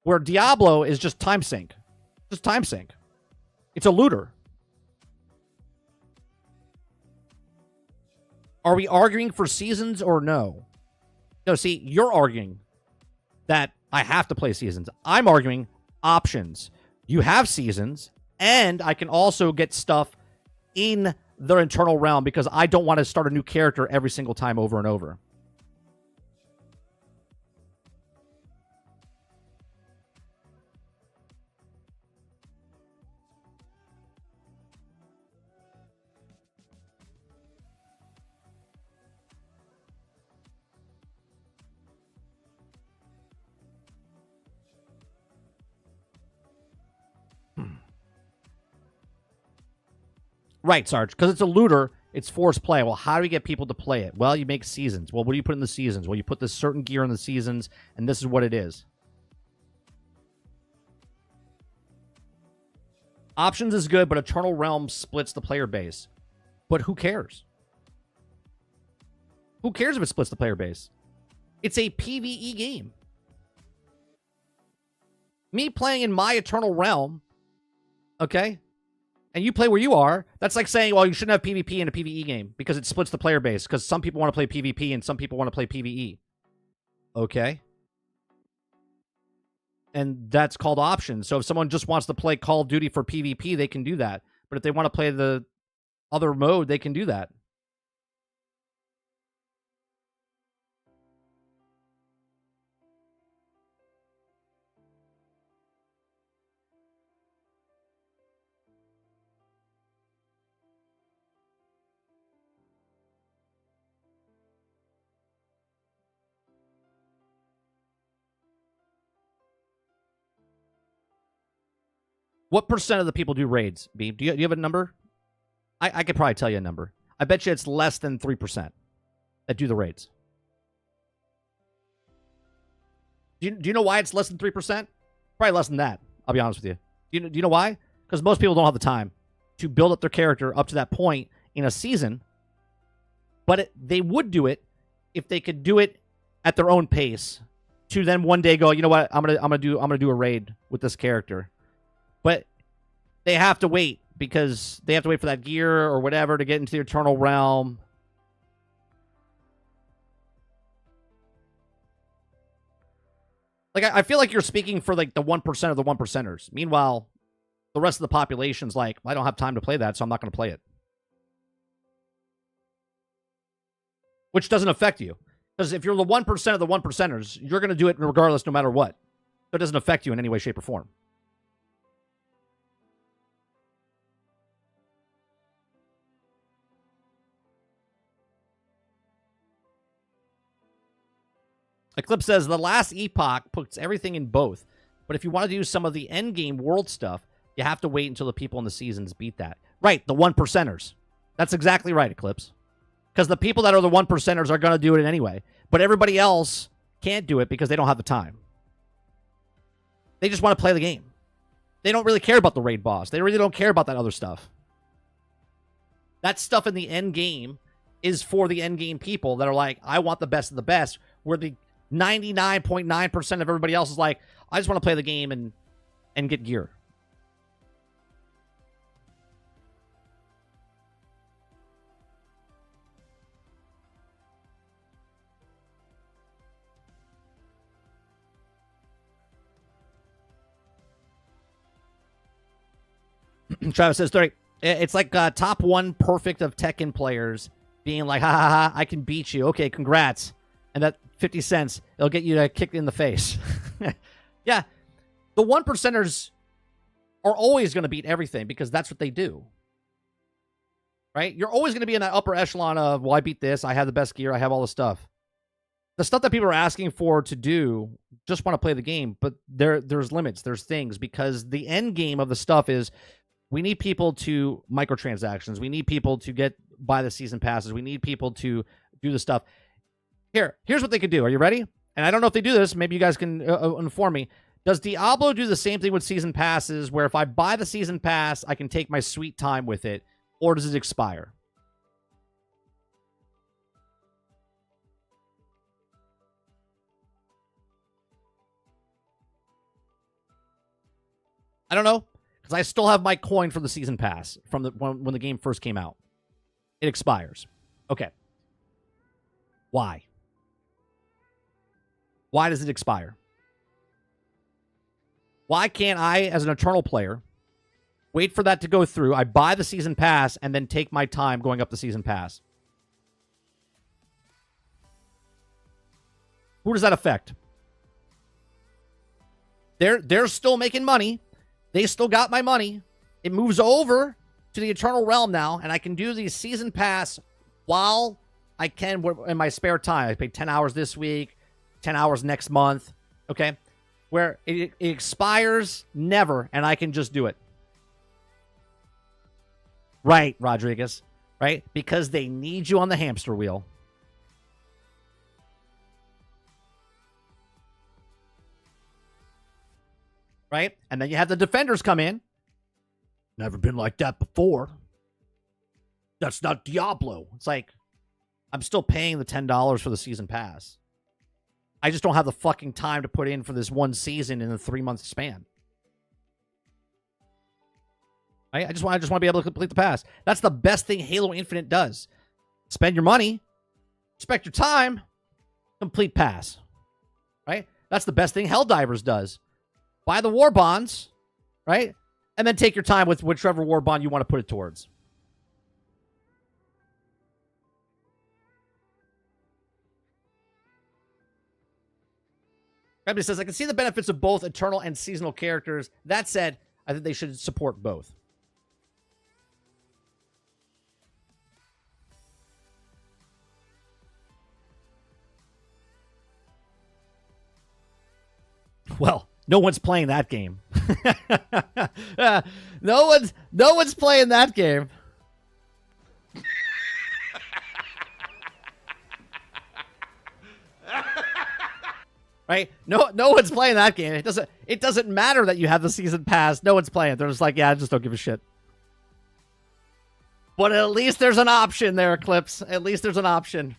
Where Diablo is just time sink. Just time sink. It's a looter. Are we arguing for seasons or no? No, see, you're arguing that I have to play seasons. I'm arguing options. You have seasons, and I can also get stuff in the internal realm, because I don't want to start a new character every single time over and over. Right, Sarge, because it's a looter, it's forced play. Well, how do we get people to play it? Well, you make seasons. Well, what do you put in the seasons? Well, you put this certain gear in the seasons, and this is what it is. Options is good, but Eternal Realm splits the player base. But who cares? Who cares if it splits the player base? It's a PvE game. Me playing in my Eternal Realm, okay, and you play where you are, that's like saying, well, you shouldn't have PvP in a PvE game because it splits the player base, because some people want to play PvP and some people want to play PvE. Okay. And that's called options. So if someone just wants to play Call of Duty for PvP, they can do that. But if they want to play the other mode, they can do that. What percent of the people do raids, Beam? Do you have a number? I could probably tell you a number. I bet you it's less than 3% that do the raids. Do you know why it's less than 3%? Probably less than that, I'll be honest with you. Do you know why? Because most people don't have the time to build up their character up to that point in a season. But they would do it if they could do it at their own pace, to then one day go, you know what, I'm gonna do a raid with this character. But they have to wait, because they have to wait for that gear or whatever to get into the Eternal Realm. Like, I feel like you're speaking for, like, the 1% of the 1%ers. Meanwhile, the rest of the population's like, I don't have time to play that, so I'm not going to play it. Which doesn't affect you. Because if you're the 1% of the 1%ers, you're going to do it regardless, no matter what. So it doesn't affect you in any way, shape, or form. Eclipse says, the last epoch puts everything in both. But if you want to do some of the endgame world stuff, you have to wait until the people in the seasons beat that. Right, the 1%ers. That's exactly right, Eclipse. Because the people that are the 1%ers are going to do it anyway. But everybody else can't do it because they don't have the time. They just want to play the game. They don't really care about the raid boss. They really don't care about that other stuff. That stuff in the end game is for the end game people that are like, I want the best of the best, where the 99.9% of everybody else is like, I just want to play the game and get gear. Travis says, 30. It's like top one perfect of Tekken players being like, ha ha ha, I can beat you. Okay, congrats. And that 50 cents, it'll get you kicked in the face. Yeah, the 1%ers are always going to beat everything because that's what they do. Right? You're always going to be in that upper echelon of, well, I beat this, I have the best gear, I have all the stuff. The stuff that people are asking for to do just want to play the game, but there's limits, there's things, because the end game of the stuff is we need people to microtransactions. We need people to buy the season passes. We need people to do the stuff. Here's what they could do. Are you ready? And I don't know if they do this. Maybe you guys can inform me. Does Diablo do the same thing with season passes, where if I buy the season pass, I can take my sweet time with it, or does it expire? I don't know. Because I still have my coin for the season pass from when the game first came out. It expires. Okay. Why? Why does it expire? Why can't I, as an Eternal player, wait for that to go through, I buy the season pass, and then take my time going up the season pass? Who does that affect? They're still making money. They still got my money. It moves over to the Eternal Realm now, and I can do the season pass while I can in my spare time. I pay 10 hours this week, 10 hours next month, okay? Where it expires never, and I can just do it. Right, Rodriguez, right? Because they need you on the hamster wheel. Right? And then you have the defenders come in. Never been like that before. That's not Diablo. It's like, I'm still paying the $10 for the season pass. I just don't have the fucking time to put in for this one season in a 3-month span. Right? I just want to be able to complete the pass. That's the best thing Halo Infinite does. Spend your money, respect your time, complete pass. Right? That's the best thing Helldivers does. Buy the war bonds, right? And then take your time with whichever war bond you want to put it towards. Everybody says, I can see the benefits of both eternal and seasonal characters. That said, I think they should support both. Well, no one's playing that game. No one's playing that game. Right? No one's playing that game. It doesn't matter that you have the season pass. No one's playing it. They're just like, yeah, I just don't give a shit. But at least there's an option there, Eclipse. At least there's an option.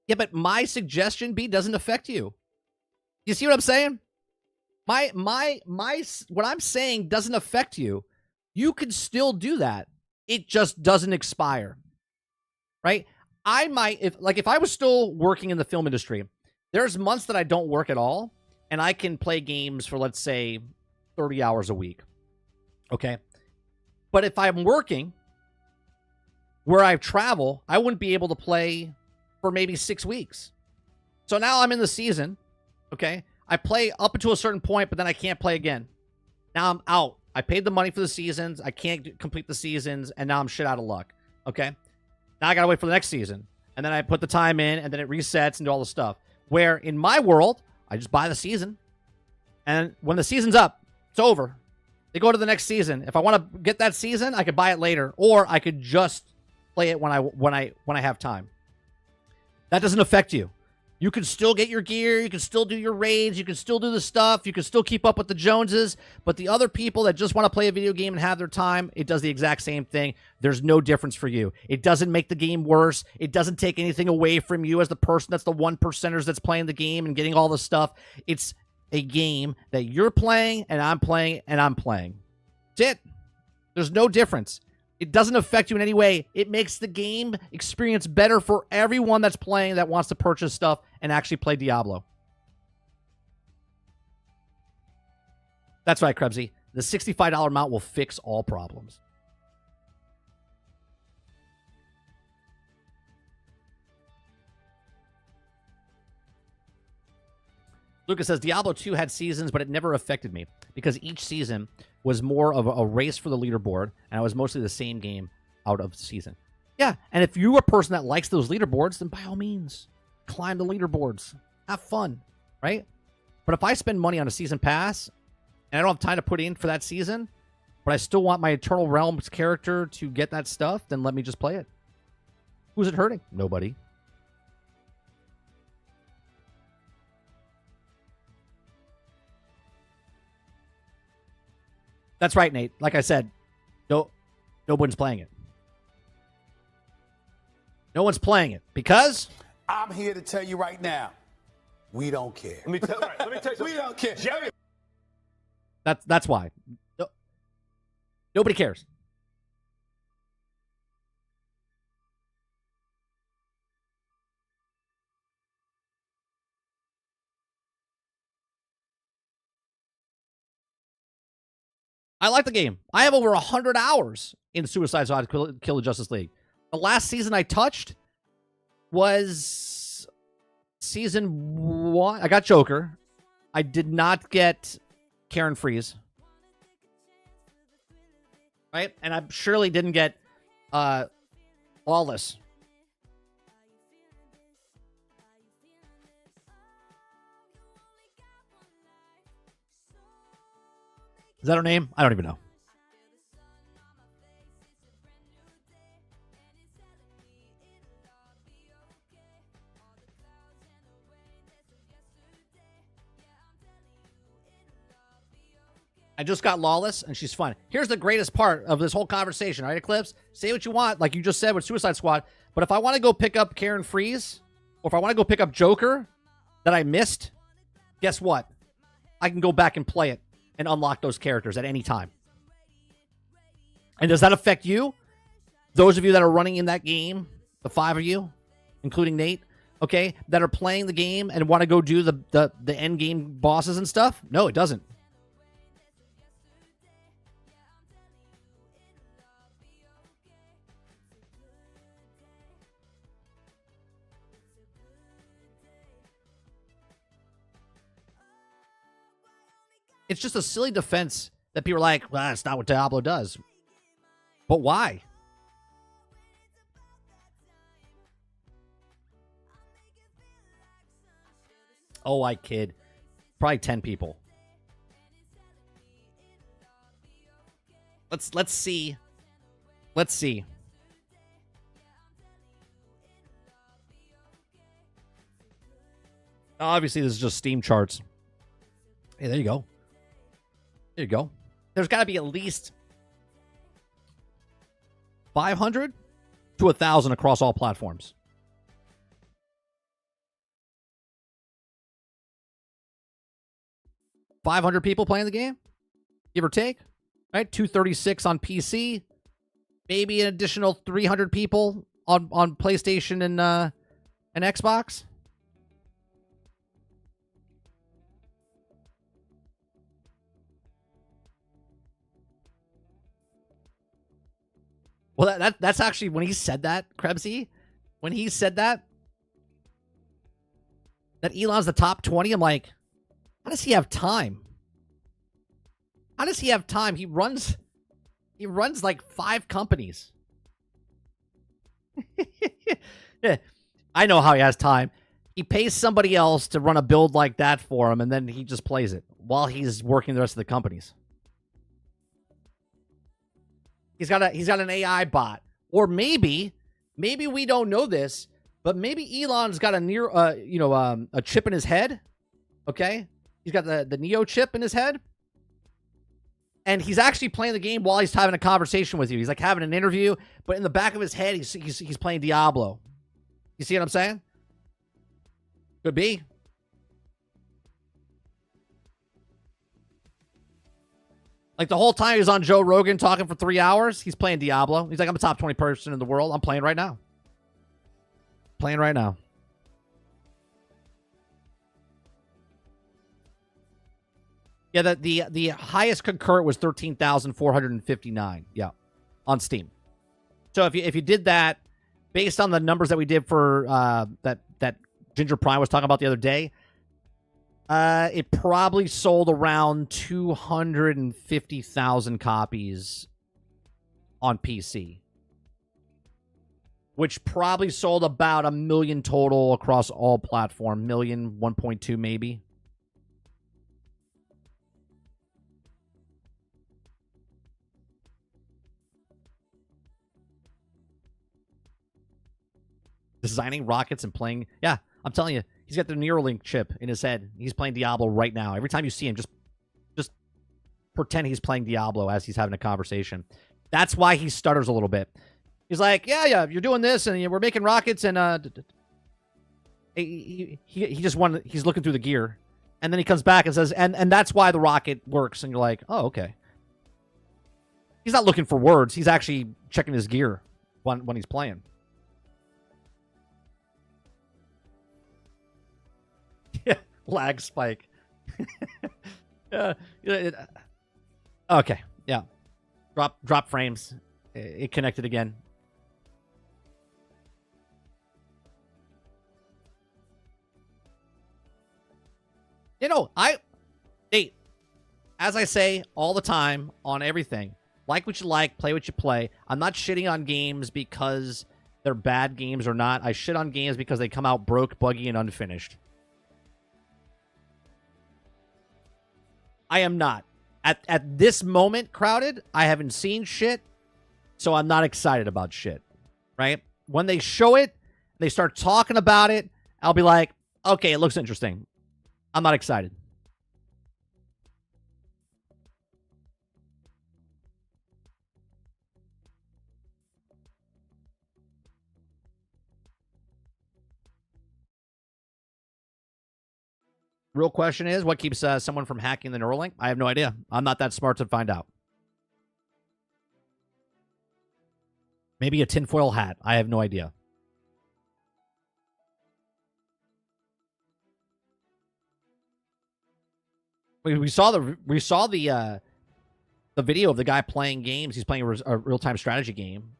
Yeah, but my suggestion, B, doesn't affect you. You see what I'm saying? What I'm saying doesn't affect you. You can still do that. It just doesn't expire. Right? I might, if I was still working in the film industry, there's months that I don't work at all, and I can play games for, let's say, 30 hours a week. Okay? But if I'm working where I travel, I wouldn't be able to play for maybe 6 weeks. So now I'm in the season, okay? I play up until a certain point, but then I can't play again. Now I'm out. I paid the money for the seasons. I can't complete the seasons, and now I'm shit out of luck, okay? Now I gotta wait for the next season. and then I put the time in, and then it resets and do all the stuff. Where in my world, I just buy the season, and when the season's up, it's over. They go to the next season. If I want to get that season, I could buy it later, or I could just play it when I have time. That doesn't affect you. You can still get your gear. You can still do your raids. You can still do the stuff. You can still keep up with the Joneses. But the other people that just want to play a video game and have their time, it does the exact same thing. There's no difference for you. It doesn't make the game worse. It doesn't take anything away from you as the person that's the 1%ers that's playing the game and getting all the stuff. It's a game that you're playing and I'm playing and I'm playing. That's it. There's no difference. It doesn't affect you in any way. It makes the game experience better for everyone that's playing that wants to purchase stuff and actually play Diablo. That's right, Krebsy. The $65 amount will fix all problems. Lucas says, Diablo 2 had seasons, but it never affected me because each season was more of a race for the leaderboard, and it was mostly the same game out of the season. Yeah, and if you're a person that likes those leaderboards, then by all means, climb the leaderboards. Have fun, right? But if I spend money on a season pass, and I don't have time to put in for that season, but I still want my Eternal Realms character to get that stuff, then let me just play it. Who's it hurting? Nobody. That's right, Nate. Like I said, no one's playing it. No one's playing it because I'm here to tell you right now, we don't care. Let me tell you We don't care. Jerry. that's why. Nobody cares. I like the game. I have over 100 hours in Suicide Squad Kill the Justice League. The last season I touched was season 1. I got Joker. I did not get Karen Freeze. Right? And I surely didn't get Lawless. Is that her name? I don't even know. I just got Lawless, and she's fun. Here's the greatest part of this whole conversation, all right, Eclipse? Say what you want, like you just said with Suicide Squad, but if I want to go pick up Karen Freeze, or if I want to go pick up Joker that I missed, guess what? I can go back and play it and unlock those characters at any time. And does that affect you? Those of you that are running in that game, the 5 of you, including Nate, okay, that are playing the game and want to go do the end game bosses and stuff? No, it doesn't. It's just a silly defense that people are like, well, that's not what Diablo does. But why? Oh, I kid. Probably 10 people. Let's see. Let's see. Obviously, this is just Steam charts. Hey, there you go. There you go. There's got to be at least 500 to 1,000 across all platforms. $500 people playing the game, give or take, right? 236 on PC, maybe an additional 300 people on PlayStation and Xbox. Well, that's actually when he said that, Krebsy, when he said that Elon's the top 20, I'm like, how does he have time? How does he have time? He runs like 5 companies. Yeah. I know how he has time. He pays somebody else to run a build like that for him, and then he just plays it while he's working the rest of the companies. He's got an AI bot, or maybe we don't know this, but maybe Elon's got a chip in his head. Okay, he's got the Neo chip in his head, and he's actually playing the game while he's having a conversation with you. He's like having an interview, but in the back of his head, he's playing Diablo. You see what I'm saying? Could be. Like the whole time he was on Joe Rogan talking for 3 hours, he's playing Diablo. He's like, I'm a top 20 person in the world. I'm playing right now. Playing right now. Yeah, the highest concurrent was 13,459. Yeah, on Steam. So if you did that, based on the numbers that we did for that Ginger Prime was talking about the other day, it probably sold around 250,000 copies on PC, which probably sold about 1 million total across all platforms. 1.2 maybe. Designing rockets and playing. Yeah, I'm telling you, he's got the Neuralink chip in his head. He's playing Diablo right now. Every time you see him, just pretend he's playing Diablo as he's having a conversation. That's why he stutters a little bit. He's like, yeah, you're doing this, and we're making rockets, and he just wanted. He's looking through the gear, and then he comes back and says, and that's why the rocket works. And you're like, oh, okay. He's not looking for words. He's actually checking his gear when he's playing. Yeah, lag spike. Okay, yeah. Drop frames. It connected again. As I say all the time on everything, like what you like, play what you play. I'm not shitting on games because they're bad games or not. I shit on games because they come out broke, buggy, and unfinished. I am not. At this moment, Crowded, I haven't seen shit, so I'm not excited about shit, right? When they show it, they start talking about it, I'll be like, okay, it looks interesting. I'm not excited. Real question is, what keeps someone from hacking the Neuralink? I have no idea. I'm not that smart to find out. Maybe a tinfoil hat. I have no idea. We saw the video of the guy playing games. He's playing a real-time strategy game.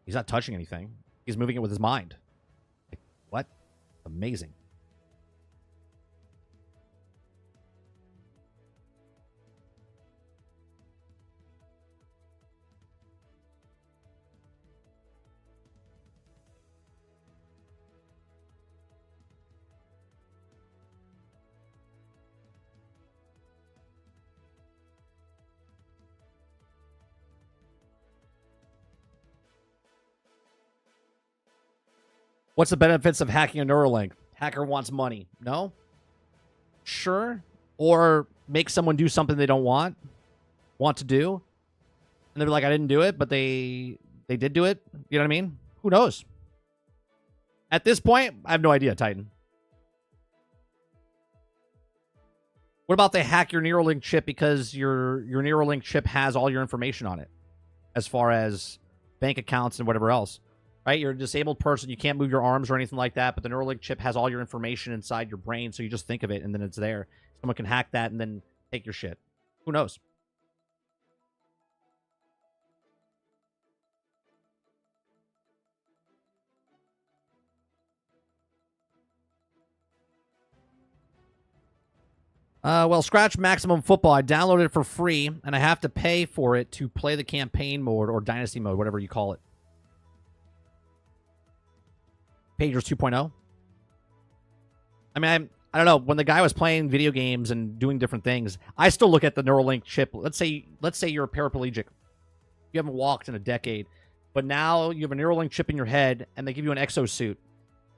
He's not touching anything. He's moving it with his mind. Like, what? Amazing. What's the benefits of hacking a Neuralink? Hacker wants money. No? Sure. Or make someone do something they don't want to do. And they're like, I didn't do it, but they did do it. You know what I mean? Who knows? At this point, I have no idea, Titan. What about they hack your Neuralink chip because your Neuralink chip has all your information on it as far as bank accounts and whatever else? Right? You're a disabled person. You can't move your arms or anything like that, but the Neuralink chip has all your information inside your brain, so you just think of it, and then it's there. Someone can hack that and then take your shit. Who knows? Well, Scratch Maximum Football. I downloaded it for free, and I have to pay for it to play the campaign mode or dynasty mode, whatever you call it. Pagers 2.0. I mean, I don't know. When the guy was playing video games and doing different things, I still look at the Neuralink chip. Let's say you're a paraplegic. You haven't walked in a decade, but now you have a Neuralink chip in your head, and they give you an exosuit,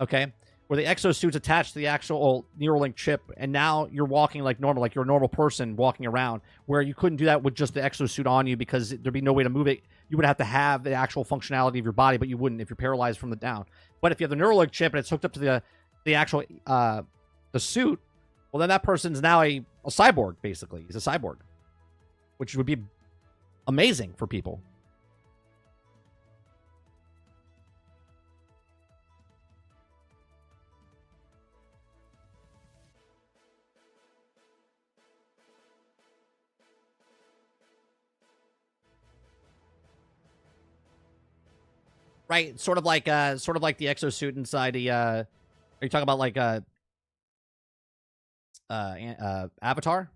okay? Where the exosuit's attached to the actual Neuralink chip, and now you're walking like normal, like you're a normal person walking around, where you couldn't do that with just the exosuit on you because there'd be no way to move it. You would have to have the actual functionality of your body, but you wouldn't if you're paralyzed from the down. But if you have the Neuralink chip and it's hooked up to the actual the suit, well, then that person's now a cyborg, basically. He's a cyborg, which would be amazing for people. Right, sort of like the exosuit inside the are you talking about like Avatar?